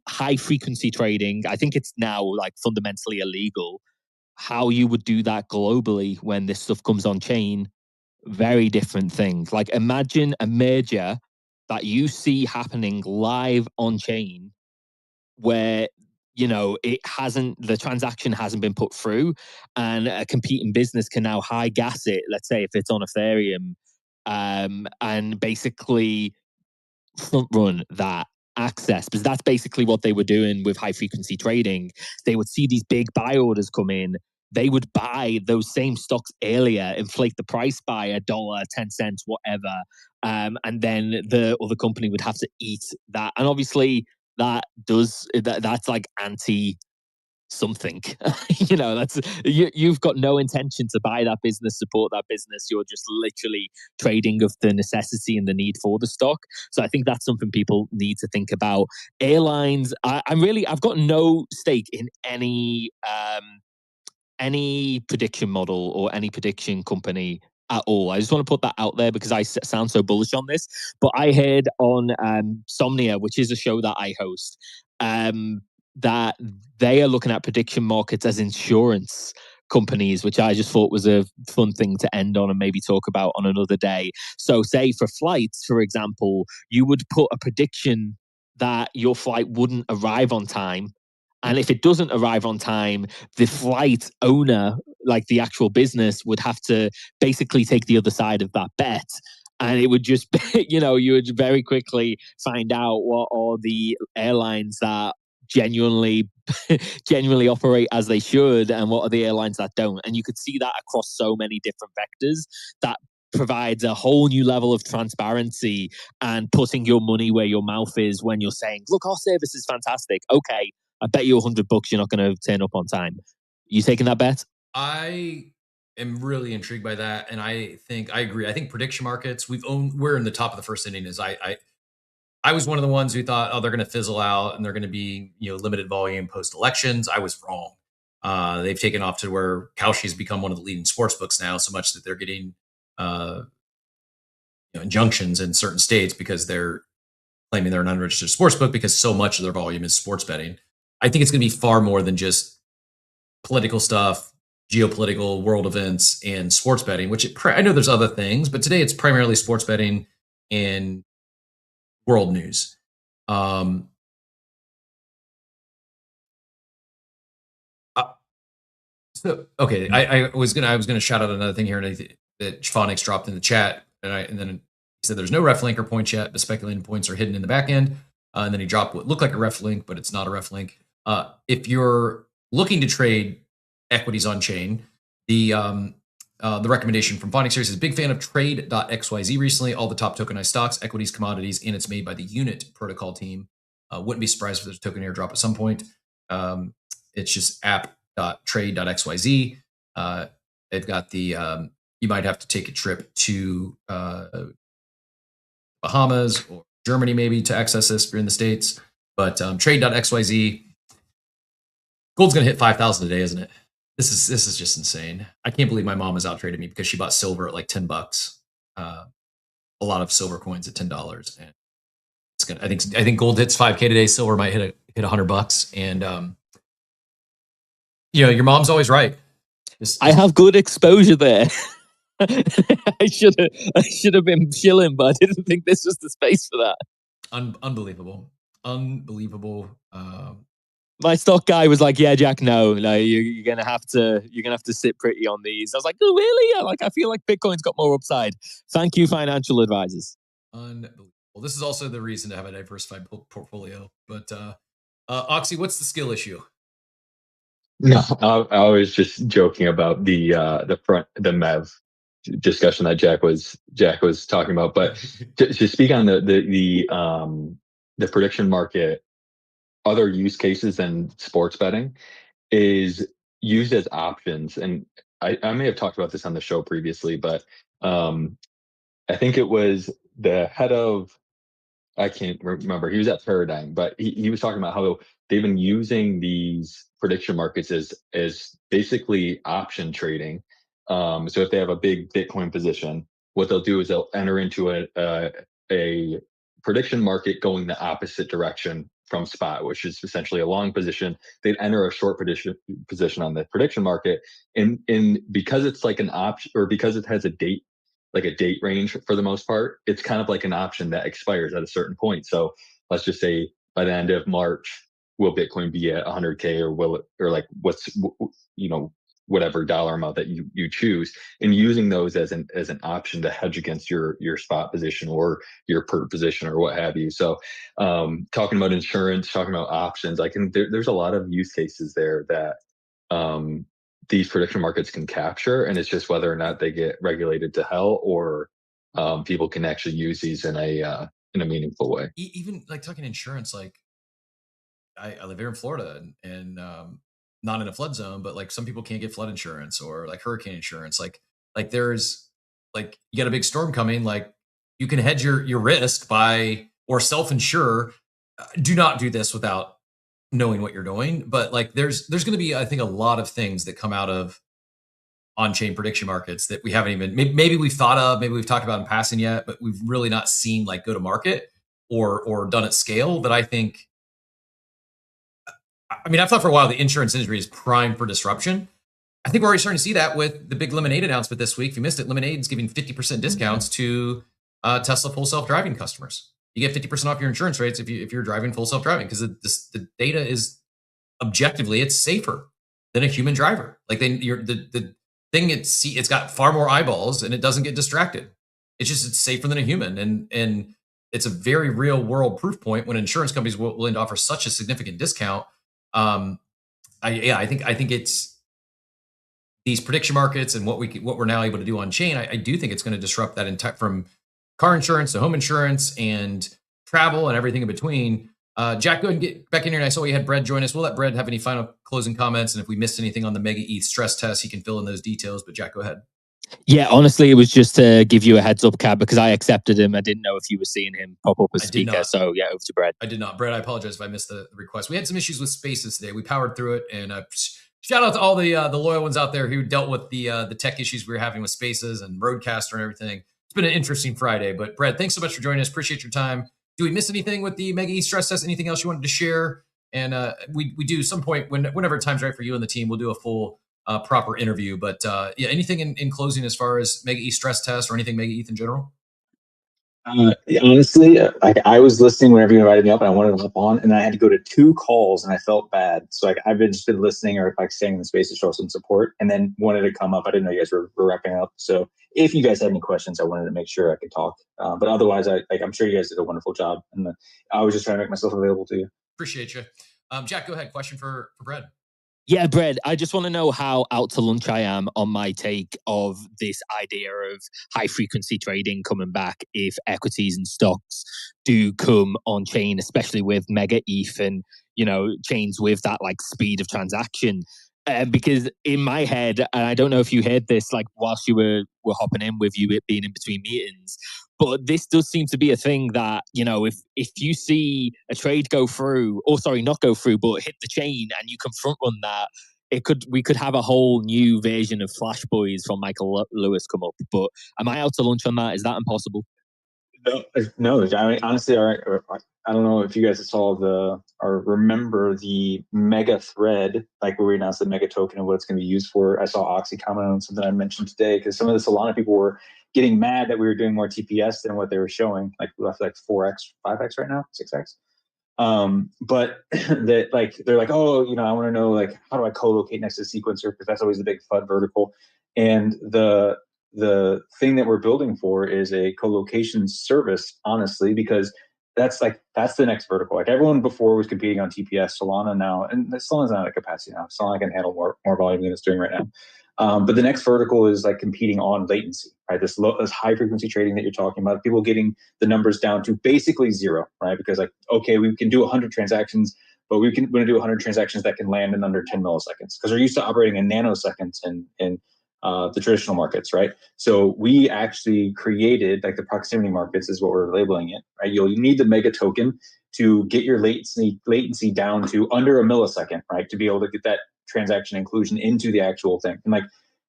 high frequency trading. I think it's now like fundamentally illegal. How you would do that globally when this stuff comes on chain, very different things. Like, imagine a merger that you see happening live on chain where the transaction hasn't been put through, and a competing business can now high gas it, let's say if it's on Ethereum, and basically front run that access, because that's basically what they were doing with high frequency trading. They would see these big buy orders come in, they would buy those same stocks earlier, inflate the price by $1, 10 cents, whatever, and then the other company would have to eat that. And obviously that's like anti something. You've got no intention to buy that business, support that business. You're just literally trading of the necessity and the need for the stock. So I think that's something people need to think about. Airlines, I've got no stake in any prediction model or any prediction company at all. I just want to put that out there because I sound so bullish on this. But I heard on Somnia, which is a show that I host, that they are looking at prediction markets as insurance companies, which I just thought was a fun thing to end on and maybe talk about on another day. So say for flights, for example, you would put a prediction that your flight wouldn't arrive on time. And if it doesn't arrive on time, the flight owner, like the actual business, would have to basically take the other side of that bet. And it would just, you would very quickly find out what are the airlines that genuinely operate as they should, and what are the airlines that don't. And you could see that across so many different vectors. That provides a whole new level of transparency and putting your money where your mouth is when you're saying, look, our service is fantastic. Okay, I bet you $100 you're not going to turn up on time. You taking that bet? I am really intrigued by that, and I think I agree. I think prediction markets, we're in the top of the first inning. I was one of the ones who thought, they're going to fizzle out and they're going to be limited volume post elections. I was wrong. They've taken off to where Kalshi's become one of the leading sports books now, so much that they're getting injunctions in certain states because they're claiming they're an unregistered sports book because so much of their volume is sports betting. I think it's going to be far more than just political stuff, geopolitical world events and sports betting, which I know there's other things, but today it's primarily sports betting and world news. So okay, I was gonna shout out another thing here that Phonics dropped in the chat, and then he said there's no ref link or points yet, but speculating points are hidden in the back end. And then he dropped what looked like a ref link, but it's not a ref link. If you're looking to trade equities on chain, the recommendation from Phonics series is big fan of trade.xyz recently. All the top tokenized stocks, equities, commodities, and it's made by the Unit protocol team. Wouldn't be surprised if there's a token airdrop at some point. It's just app.trade.xyz. They've got the you might have to take a trip to Bahamas or Germany maybe to access this if you're in the States. But trade.xyz, gold's gonna hit 5,000 a day, isn't it? This is just insane. I can't believe my mom has out traded me because she bought silver at like $10. A lot of silver coins at $10, and it's gonna. I think gold hits 5K today. Silver might hit $100, and your mom's always right. I have good exposure there. I should have been chilling, but I didn't think this was the space for that. Unbelievable. My stock guy was like, "Yeah, Jack, no, you're gonna have to sit pretty on these." I was like, "Oh, really? I feel like Bitcoin's got more upside." Thank you, financial advisors. Unbelievable. This is also the reason to have a diversified portfolio. But Oxy, what's the skill issue? No, I was just joking about the MEV discussion that Jack was talking about. But to speak on the prediction market, other use cases than sports betting is used as options. And I may have talked about this on the show previously, but I think it was the head of, I can't remember. He was at Paradigm, but he was talking about how they've been using these prediction markets as basically option trading. So if they have a big Bitcoin position, what they'll do is they'll enter into a prediction market going the opposite direction from spot, which is essentially a long position. They'd enter a short position on the prediction market, and because it's like an option, or because it has a date range for the most part, it's kind of like an option that expires at a certain point. So let's just say by the end of March, will Bitcoin be at 100K, or will it, or like what's, whatever dollar amount that you choose, and using those as an option to hedge against your spot position or your perp position or what have you. So talking about insurance, talking about options, there's a lot of use cases there that these prediction markets can capture, and it's just whether or not they get regulated to hell, or people can actually use these in a meaningful way. Even like talking insurance, like I live here in Florida, and not in a flood zone, but like some people can't get flood insurance or like hurricane insurance. Like there's like, you got a big storm coming, like you can hedge your risk by, or self-insure. Do not do this without knowing what you're doing. But like there's going to be, I think, a lot of things that come out of on-chain prediction markets that we haven't even, maybe we've thought of, maybe we've talked about in passing yet, but we've really not seen like go to market or done at scale. That I think, I mean, I've thought for a while the insurance industry is primed for disruption. I think we're already starting to see that with the big Lemonade announcement this week. If you missed it, Lemonade's giving 50% discounts to Tesla full self-driving customers. You get 50% off your insurance rates if you're driving full self-driving, because the data is objectively, it's safer than a human driver. Like the thing it's got far more eyeballs and it doesn't get distracted. It's safer than a human, and it's a very real world proof point when insurance companies are willing to offer such a significant discount. I think it's these prediction markets and what we're now able to do on chain. I do think it's going to disrupt that from car insurance to home insurance and travel and everything in between. Jack, go ahead and get back in here. And I saw you had Brad join us. We'll let Brad have any final closing comments, and if we missed anything on the MegaETH stress test, he can fill in those details. But Jack, go ahead. Yeah, honestly, it was just to give you a heads up, Cap, because I accepted him. I didn't know if you were seeing him pop up as speaker. So yeah, over to Brad. I did not. Brad, I apologize if I missed the request. We had some issues with Spaces today. We powered through it, and shout out to all the loyal ones out there who dealt with the tech issues we were having with Spaces and Roadcaster and everything. It's been an interesting Friday. But Brad, thanks so much for joining us. Appreciate your time. Do we miss anything with the MegaETH stress test? Anything else you wanted to share? And we do some point whenever time's right for you and the team, we'll do a full proper interview. But yeah, anything in closing as far as MegaETH stress test or anything MegaETH in general? Honestly, like I was listening whenever you invited me up, and I wanted to hop on, and I had to go to 2 calls, and I felt bad. So like I've just been listening or like staying in the space to show some support, and then wanted to come up. I didn't know you guys were wrapping up. So if you guys had any questions, I wanted to make sure I could talk. But otherwise, I'm sure you guys did a wonderful job, and I was just trying to make myself available to you. Appreciate you, Jack. Go ahead. Question for Brad. Yeah, Brad, I just want to know how out to lunch I am on my take of this idea of high frequency trading coming back if equities and stocks do come on chain, especially with MegaETH and, chains with that like speed of transaction. Because in my head, and I don't know if you heard this, like whilst you were hopping in with you being in between meetings, but this does seem to be a thing that, if you see a trade go through, or sorry, not go through, but hit the chain and you can front run that, we could have a whole new version of Flash Boys from Michael Lewis come up. But am I out to lunch on that? Is that impossible? No. I mean, honestly, I don't know if you guys saw or remember the mega thread, like where we announced the mega token and what it's going to be used for. I saw Oxy comment on something I mentioned today because some of the Solana people were getting mad that we were doing more TPS than what they were showing. Like we left like 4x, 5x right now, 6x. But that they're like, oh, I want to know like how do I co-locate next to the sequencer, because that's always the big FUD vertical. And the thing that we're building for is a co-location service, honestly, because that's the next vertical. Like everyone before was competing on TPS. Solana now, and Solana's not at capacity now. Solana can handle more volume than it's doing right now. But the next vertical is like competing on latency, right? This high frequency trading that you're talking about, people getting the numbers down to basically 0, right? Because like, okay, we can do 100 transactions, but we're going to do 100 transactions that can land in under 10 milliseconds because we're used to operating in nanoseconds in the traditional markets, right? So we actually created like the proximity markets is what we're labeling it, right? You'll need the mega token to get your latency down to under a millisecond, right? To be able to get that transaction inclusion into the actual thing. And like,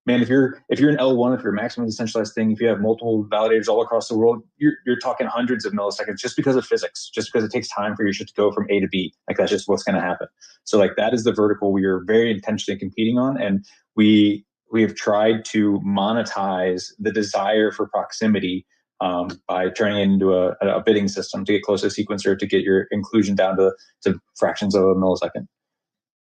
man, if you're an L1, if you're a maximum decentralized thing, if you have multiple validators all across the world, you're talking hundreds of milliseconds just because of physics, just because it takes time for your shit to go from A to B. Like that's just what's going to happen. So like that is the vertical we are very intentionally competing on, and we have tried to monetize the desire for proximity by turning it into a bidding system to get close to the sequencer to get your inclusion down to fractions of a millisecond.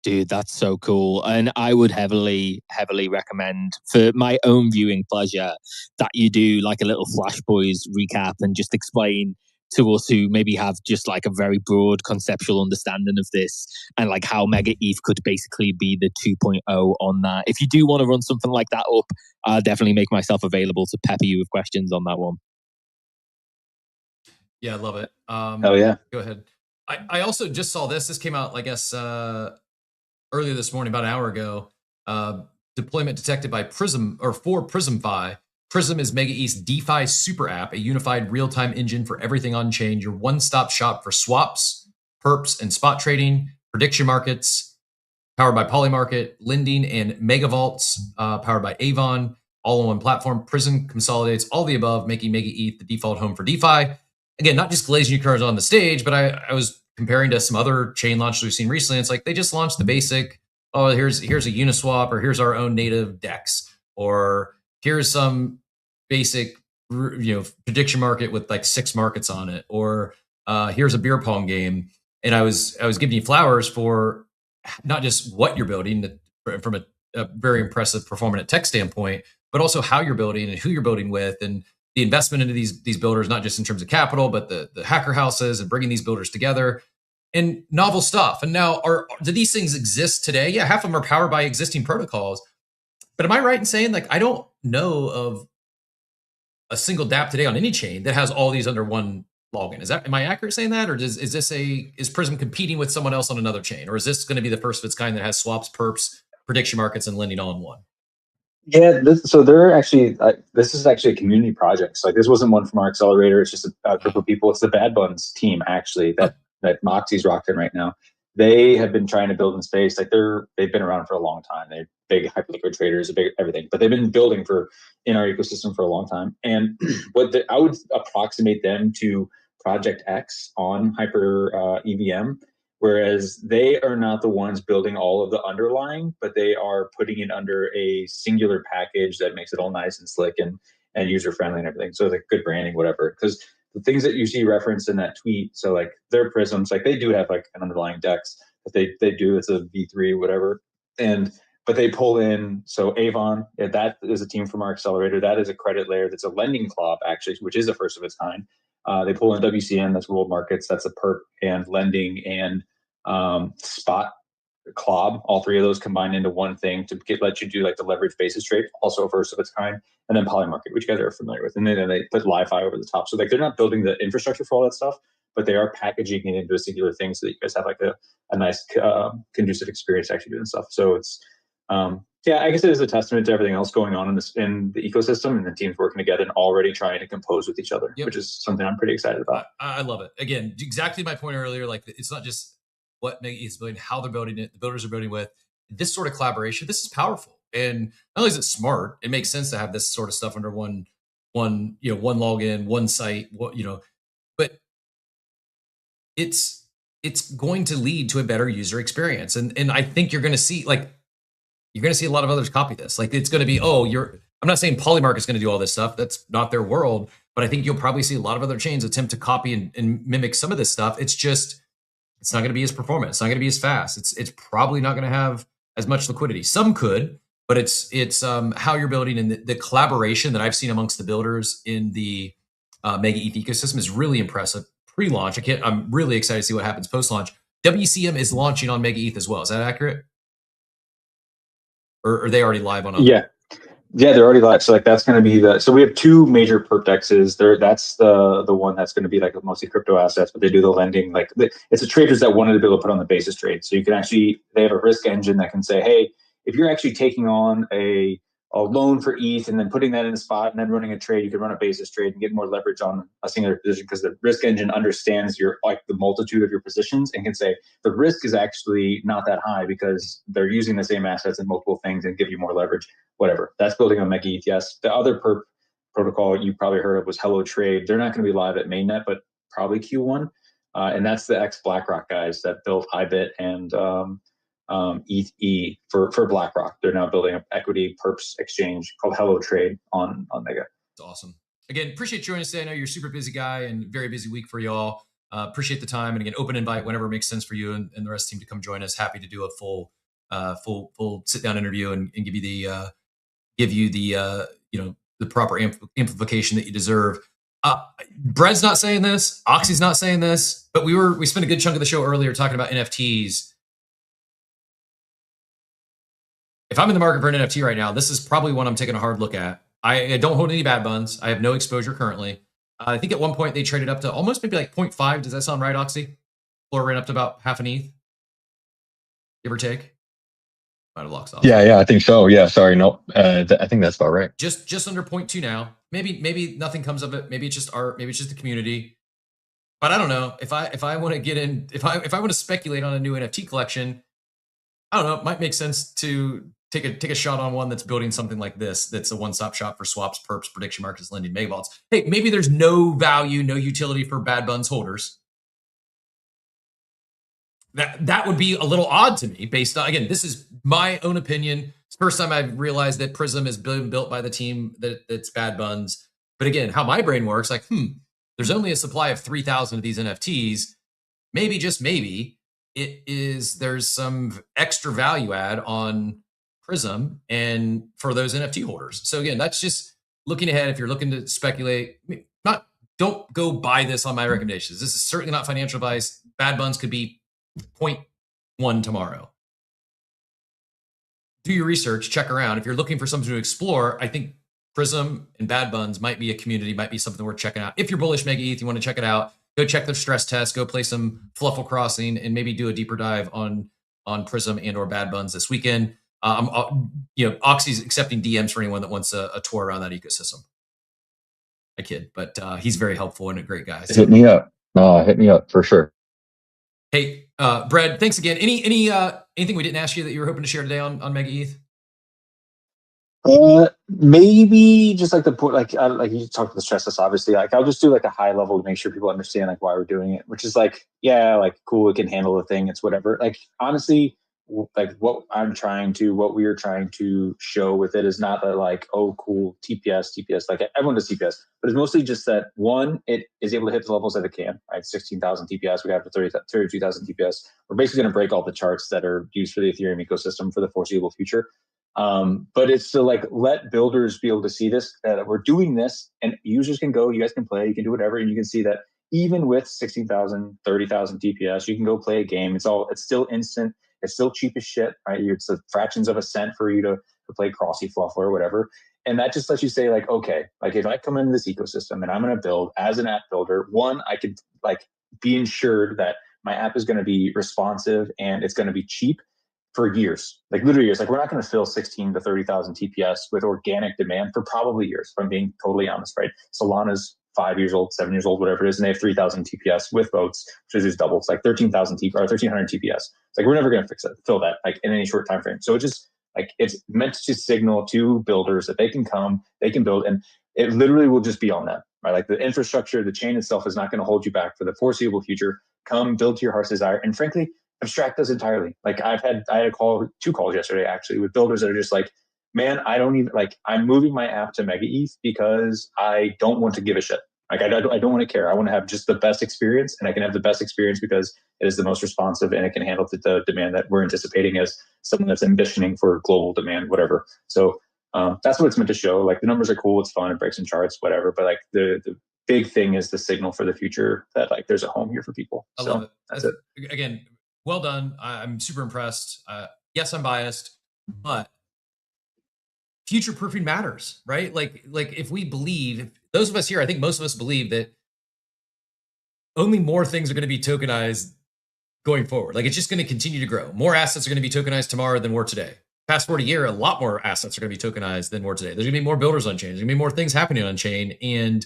Dude, that's so cool. And I would heavily, heavily recommend for my own viewing pleasure that you do like a little Flash Boys recap and just explain to us who maybe have just like a very broad conceptual understanding of this and like how MegaETH could basically be the 2.0 on that. If you do want to run something like that up, I'll definitely make myself available to pepper you with questions on that one. Yeah, I love it. Oh yeah. Go ahead. I also just saw this. This came out, I guess, earlier this morning, about an hour ago. Deployment detected by Prism or for PrismFi. Prism is MegaETH's DeFi super app, a unified real-time engine for everything on chain. Your one-stop shop for swaps, perps, and spot trading, prediction markets, powered by Polymarket, lending, and MegaVaults, powered by Avon, all on one platform. Prism consolidates all the above, making MegaETH the default home for DeFi. Again, not just glazing unicorns on the stage, but I was comparing to some other chain launches we've seen recently. It's like they just launched the basic, oh, here's a Uniswap, or here's our own native DEX, or here's some basic prediction market with like 6 markets on it, or here's a beer pong game. And I was giving you flowers for not just what you're building from a very impressive performant tech standpoint, but also how you're building and who you're building with, and the investment into these builders, not just in terms of capital, but the hacker houses and bringing these builders together and novel stuff. And now, do these things exist today? Yeah, half of them are powered by existing protocols. But am I right in saying like I don't know of a single dApp today on any chain that has all these under one login? Am I accurate saying that, or is Prism competing with someone else on another chain, or is this going to be the first of its kind that has swaps, perps, prediction markets, and lending all in one? Yeah, so they're actually this is actually a community project. So like this wasn't one from our accelerator. It's just a group of people. It's the Bad Buns team actually that Moxie's rocking right now. They have been trying to build in space. Like they've been around for a long time. They're big hyperliquid traders, big everything. But they've been building in our ecosystem for a long time. And I would approximate them to Project X on Hyper EVM whereas they are not the ones building all of the underlying, but they are putting it under a singular package that makes it all nice and slick and user friendly and everything. So like good branding, whatever. Because the things that you see referenced in that tweet, so like their prisms, like they do have like an underlying DEX, but they do, it's a V3, whatever. But they pull in, so Avon, that is a team from our accelerator. That is a credit layer that's a lending club, actually, which is the first of its kind. They pull in WCM, that's World Markets, that's a perp and lending and spot club. All three of those combined into one thing to let you do like the leverage basis trade, also a first of its kind. And then Polymarket, which you guys are familiar with. And then they put Li-Fi over the top. So like they're not building the infrastructure for all that stuff, but they are packaging it into a singular thing so that you guys have like a nice conducive experience actually doing stuff. So it's yeah, I guess it is a testament to everything else going on in the ecosystem and the teams working together and already trying to compose with each other, which is something I'm pretty excited about. I love it. Again, exactly my point earlier. Like it's not just what MegaETH is building, how they're building it, the builders are building with this sort of collaboration. This is powerful, and not only is it smart, it makes sense to have this sort of stuff under one login, one site. But it's going to lead to a better user experience, and I think you're going to see a lot of others copy this. Like it's going to be, I'm not saying Polymarket is going to do all this stuff. That's not their world. But I think you'll probably see a lot of other chains attempt to copy and mimic some of this stuff. It's not going to be as performant. It's not going to be as fast. It's probably not going to have as much liquidity. Some could, but it's how you're building, and the collaboration that I've seen amongst the builders in the MegaETH ecosystem is really impressive. Pre-launch, I'm really excited to see what happens post-launch. WCM is launching on MegaETH as well. Is that accurate? Or are they already live on? Yeah, they're already live. So like that's going to be so we have two major perp dexes. That's the one that's going to be like mostly crypto assets, but they do the lending. Like it's the traders that wanted to be able to put on the basis trade. So you can actually, they have a risk engine that can say, hey, if you're actually taking on a loan for ETH and then putting that in a spot and then running a trade, you can run a basis trade and get more leverage on a singular position because the risk engine understands the multitude of your positions and can say the risk is actually not that high because they're using the same assets in multiple things and give you more leverage. Whatever. That's building on MegaETH. Yes. The other perp protocol you probably heard of was Hello Trade. They're not going to be live at mainnet, but probably Q1. And that's the ex BlackRock guys that built IBIT and ETH for BlackRock. They're now building an equity perps exchange called Hello Trade on Mega. It's awesome. Again, appreciate you joining us today. I know you're a super busy guy and very busy week for y'all. Appreciate the time. And again, open invite whenever it makes sense for you and the rest of the team to come join us. Happy to do a full sit down interview and give you the proper amplification that you deserve. Brett's not saying this, Oxy's not saying this, but we spent a good chunk of the show earlier talking about NFTs. If I'm in the market for an NFT right now, this is probably one I'm taking a hard look at. I don't hold any bad buns. I have no exposure currently. I think at one point they traded up to almost maybe like 0.5. Does that sound right, Oxy? Floor ran up to about half an ETH, give or take. Might have lost off. Yeah, I think so. Yeah, sorry, no, I think that's about right. Just under 0.2 now. Maybe nothing comes of it. Maybe it's just art. Maybe it's just the community. But I don't know. If I want to get in, if I want to speculate on a new NFT collection, I don't know. It might make sense to take a shot on one that's building something like this. That's a one-stop shop for swaps, perps, prediction markets, lending, megavaults. Hey, maybe there's no value, no utility for bad buns holders. That would be a little odd to me based on, again, this is my own opinion. It's the first time I've realized that Prism is been built by the team that's bad buns. But again, how my brain works, like, there's only a supply of 3,000 of these NFTs. Maybe, just maybe, there's some extra value add on Prism and for those NFT holders. So again, that's just looking ahead. If you're looking to speculate, don't go buy this on my recommendations. This is certainly not financial advice. Bad buns could be 0.1 tomorrow. Do your research, check around. If you're looking for something to explore, I think Prism and Bad Buns might be a community, might be something worth checking out. If you're bullish MegaETH, you want to check it out, go check their stress test, go play some Fluffle Crossing, and maybe do a deeper dive on Prism and or Bad Buns this weekend. Oxy's accepting DMs for anyone that wants a tour around that ecosystem. I kid, but he's very helpful and a great guy. So. Hit me up. Hit me up for sure. Hey, Brad, thanks again. Anything we didn't ask you that you were hoping to share today on MegaETH? Maybe just like the like you talked about the stress test. Obviously, like I'll just do like a high level to make sure people understand like why we're doing it. Which is like, yeah, like cool, it can handle the thing. It's whatever. Like honestly, like what we are trying to show with it is not that like, oh cool, TPS. Like everyone does TPS, but it's mostly just that one, it is able to hit the levels that it can. Right, 16,000 TPS. We have for 32,000 TPS. We're basically going to break all the charts that are used for the Ethereum ecosystem for the foreseeable future. But it's to like let builders be able to see this, that we're doing this, and users can go, you guys can play, you can do whatever, and you can see that even with 16,000, 30,000 TPS, you can go play a game. It's still instant. It's still cheap as shit, right? It's the fractions of a cent for you to play Crossy Fluffler or whatever. And that just lets you say like, okay, like if I come into this ecosystem and I'm going to build as an app builder, one, I could like be ensured that my app is going to be responsive and it's going to be cheap for years, like literally years. Like we're not going to fill 16 to 30,000 TPS with organic demand for probably years, if I'm being totally honest, right? Solana's 5 years old, 7 years old, whatever it is, and they have 3,000 TPS with votes, which is double. It's like 13,000 TPS or 1,300 TPS. It's like we're never going to fill that like in any short time frame. So it just like it's meant to signal to builders that they can come, they can build, and it literally will just be on them, right? Like the infrastructure, the chain itself is not going to hold you back for the foreseeable future. Come build to your heart's desire, and frankly, abstract those entirely. Like I had two calls yesterday actually with builders that are just like, man, I don't even like, I'm moving my app to MegaETH because I don't want to give a shit. Like I don't want to care. I want to have just the best experience, and I can have the best experience because it is the most responsive and it can handle the demand that we're anticipating as someone that's ambitioning for global demand, whatever. So that's what it's meant to show. Like the numbers are cool, it's fun, it breaks in charts, whatever. But like the big thing is the signal for the future that like there's a home here for people. I so love it. That's it. Again, well done. I'm super impressed. Yes, I'm biased, but future proofing matters, right? Like if we believe, those of us here, I think most of us believe that only more things are going to be tokenized going forward. Like it's just going to continue to grow. More assets are going to be tokenized tomorrow than were today. Fast forward a year, a lot more assets are going to be tokenized than were today. There's going to be more builders on chain. There's going to be more things happening on chain. And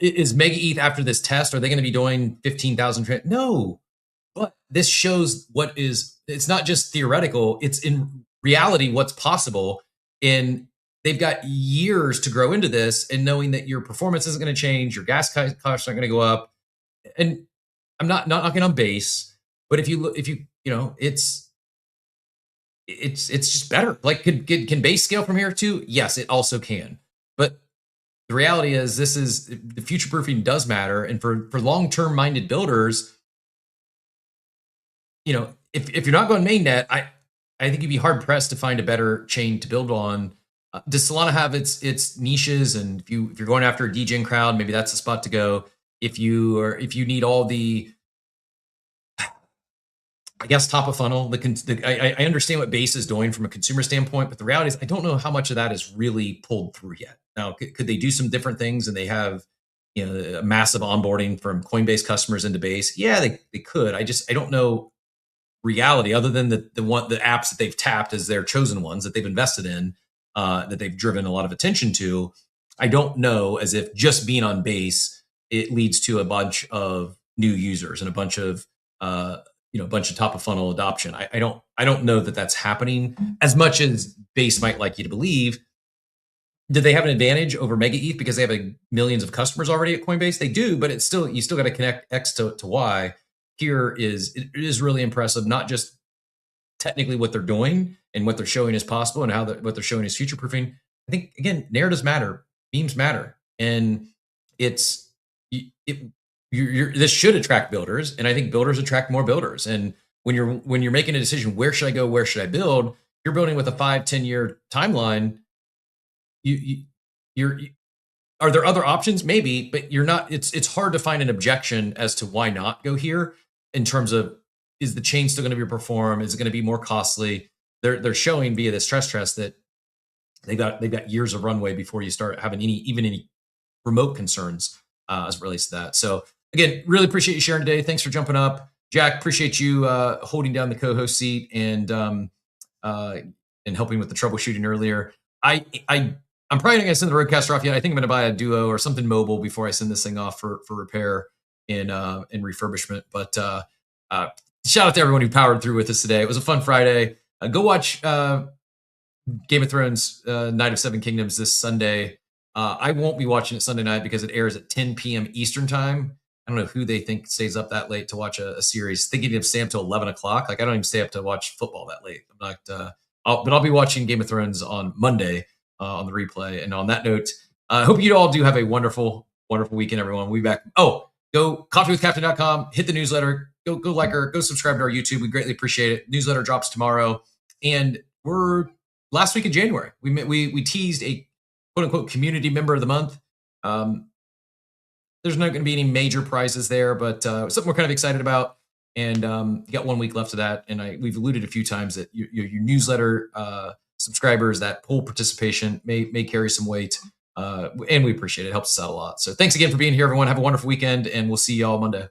is MegaETH after this test? Are they going to be doing 15,000? No. But this shows it's not just theoretical, it's in reality what's possible. And they've got years to grow into this, and knowing that your performance isn't going to change, your gas costs aren't going to go up. And I'm not knocking on base, but if you it's just better. Like can base scale from here too? Yes, it also can. But the reality is the future proofing does matter. And for long-term minded builders, if you're not going mainnet, I think you'd be hard pressed to find a better chain to build on. Does Solana have its niches? And if you're going after a DGen crowd, maybe that's the spot to go. If you need all the, I guess, top of funnel, I understand what Base is doing from a consumer standpoint, but the reality is I don't know how much of that is really pulled through yet. Now, could they do some different things? And they have a massive onboarding from Coinbase customers into Base. Yeah, they could. I don't know reality other than the apps that they've tapped as their chosen ones that they've invested in, that they've driven a lot of attention to. I don't know as if just being on Base, it leads to a bunch of new users and a bunch of top of funnel adoption. I don't know that that's happening as much as Base might like you to believe. Do they have an advantage over MegaETH because they have millions of customers already at Coinbase? They do, but you still got to connect X to Y. Here it is really impressive, not just technically what they're doing and what they're showing is possible and what they're showing is future proofing. I think again, narratives matter, memes matter, and this should attract builders, and I think builders attract more builders. And when you're making a decision, where should I go, where should I build? You're building with a 5-10 year timeline. Are there other options? Maybe, but you're not. It's hard to find an objection as to why not go here. In terms of, is the chain still going to be perform? Is it going to be more costly? They're showing via the stress test that they've got years of runway before you start having any remote concerns as it relates to that. So again, really appreciate you sharing today. Thanks for jumping up, Jack. Appreciate you holding down the co-host seat and helping with the troubleshooting earlier. I'm probably not going to send the Roadcaster off yet. I think I'm going to buy a Duo or something mobile before I send this thing off for repair and refurbishment. But shout out to everyone who powered through with us today. It was a fun Friday. Go watch Game of Thrones, Night of Seven Kingdoms this Sunday. I won't be watching it Sunday night because it airs at 10 p.m. Eastern time. I don't know who they think stays up that late to watch a series. Thinking of stay up till 11 o'clock. Like I don't even stay up to watch football that late. I'm not. But I'll be watching Game of Thrones on Monday on the replay. And on that note, I hope you all do have a wonderful, wonderful weekend, everyone. We'll be back. Oh, go coffeewithcaptain.com. Hit the newsletter. Go like her. Go subscribe to our YouTube. We greatly appreciate it. Newsletter drops tomorrow, and we're last week in January. We teased a quote unquote community member of the month. There's not going to be any major prizes there, but something we're kind of excited about. And you got 1 week left of that. And we've alluded a few times that your newsletter subscribers, that poll participation may carry some weight. And we appreciate it. It helps us out a lot. So thanks again for being here, everyone. Have a wonderful weekend, and we'll see you all Monday.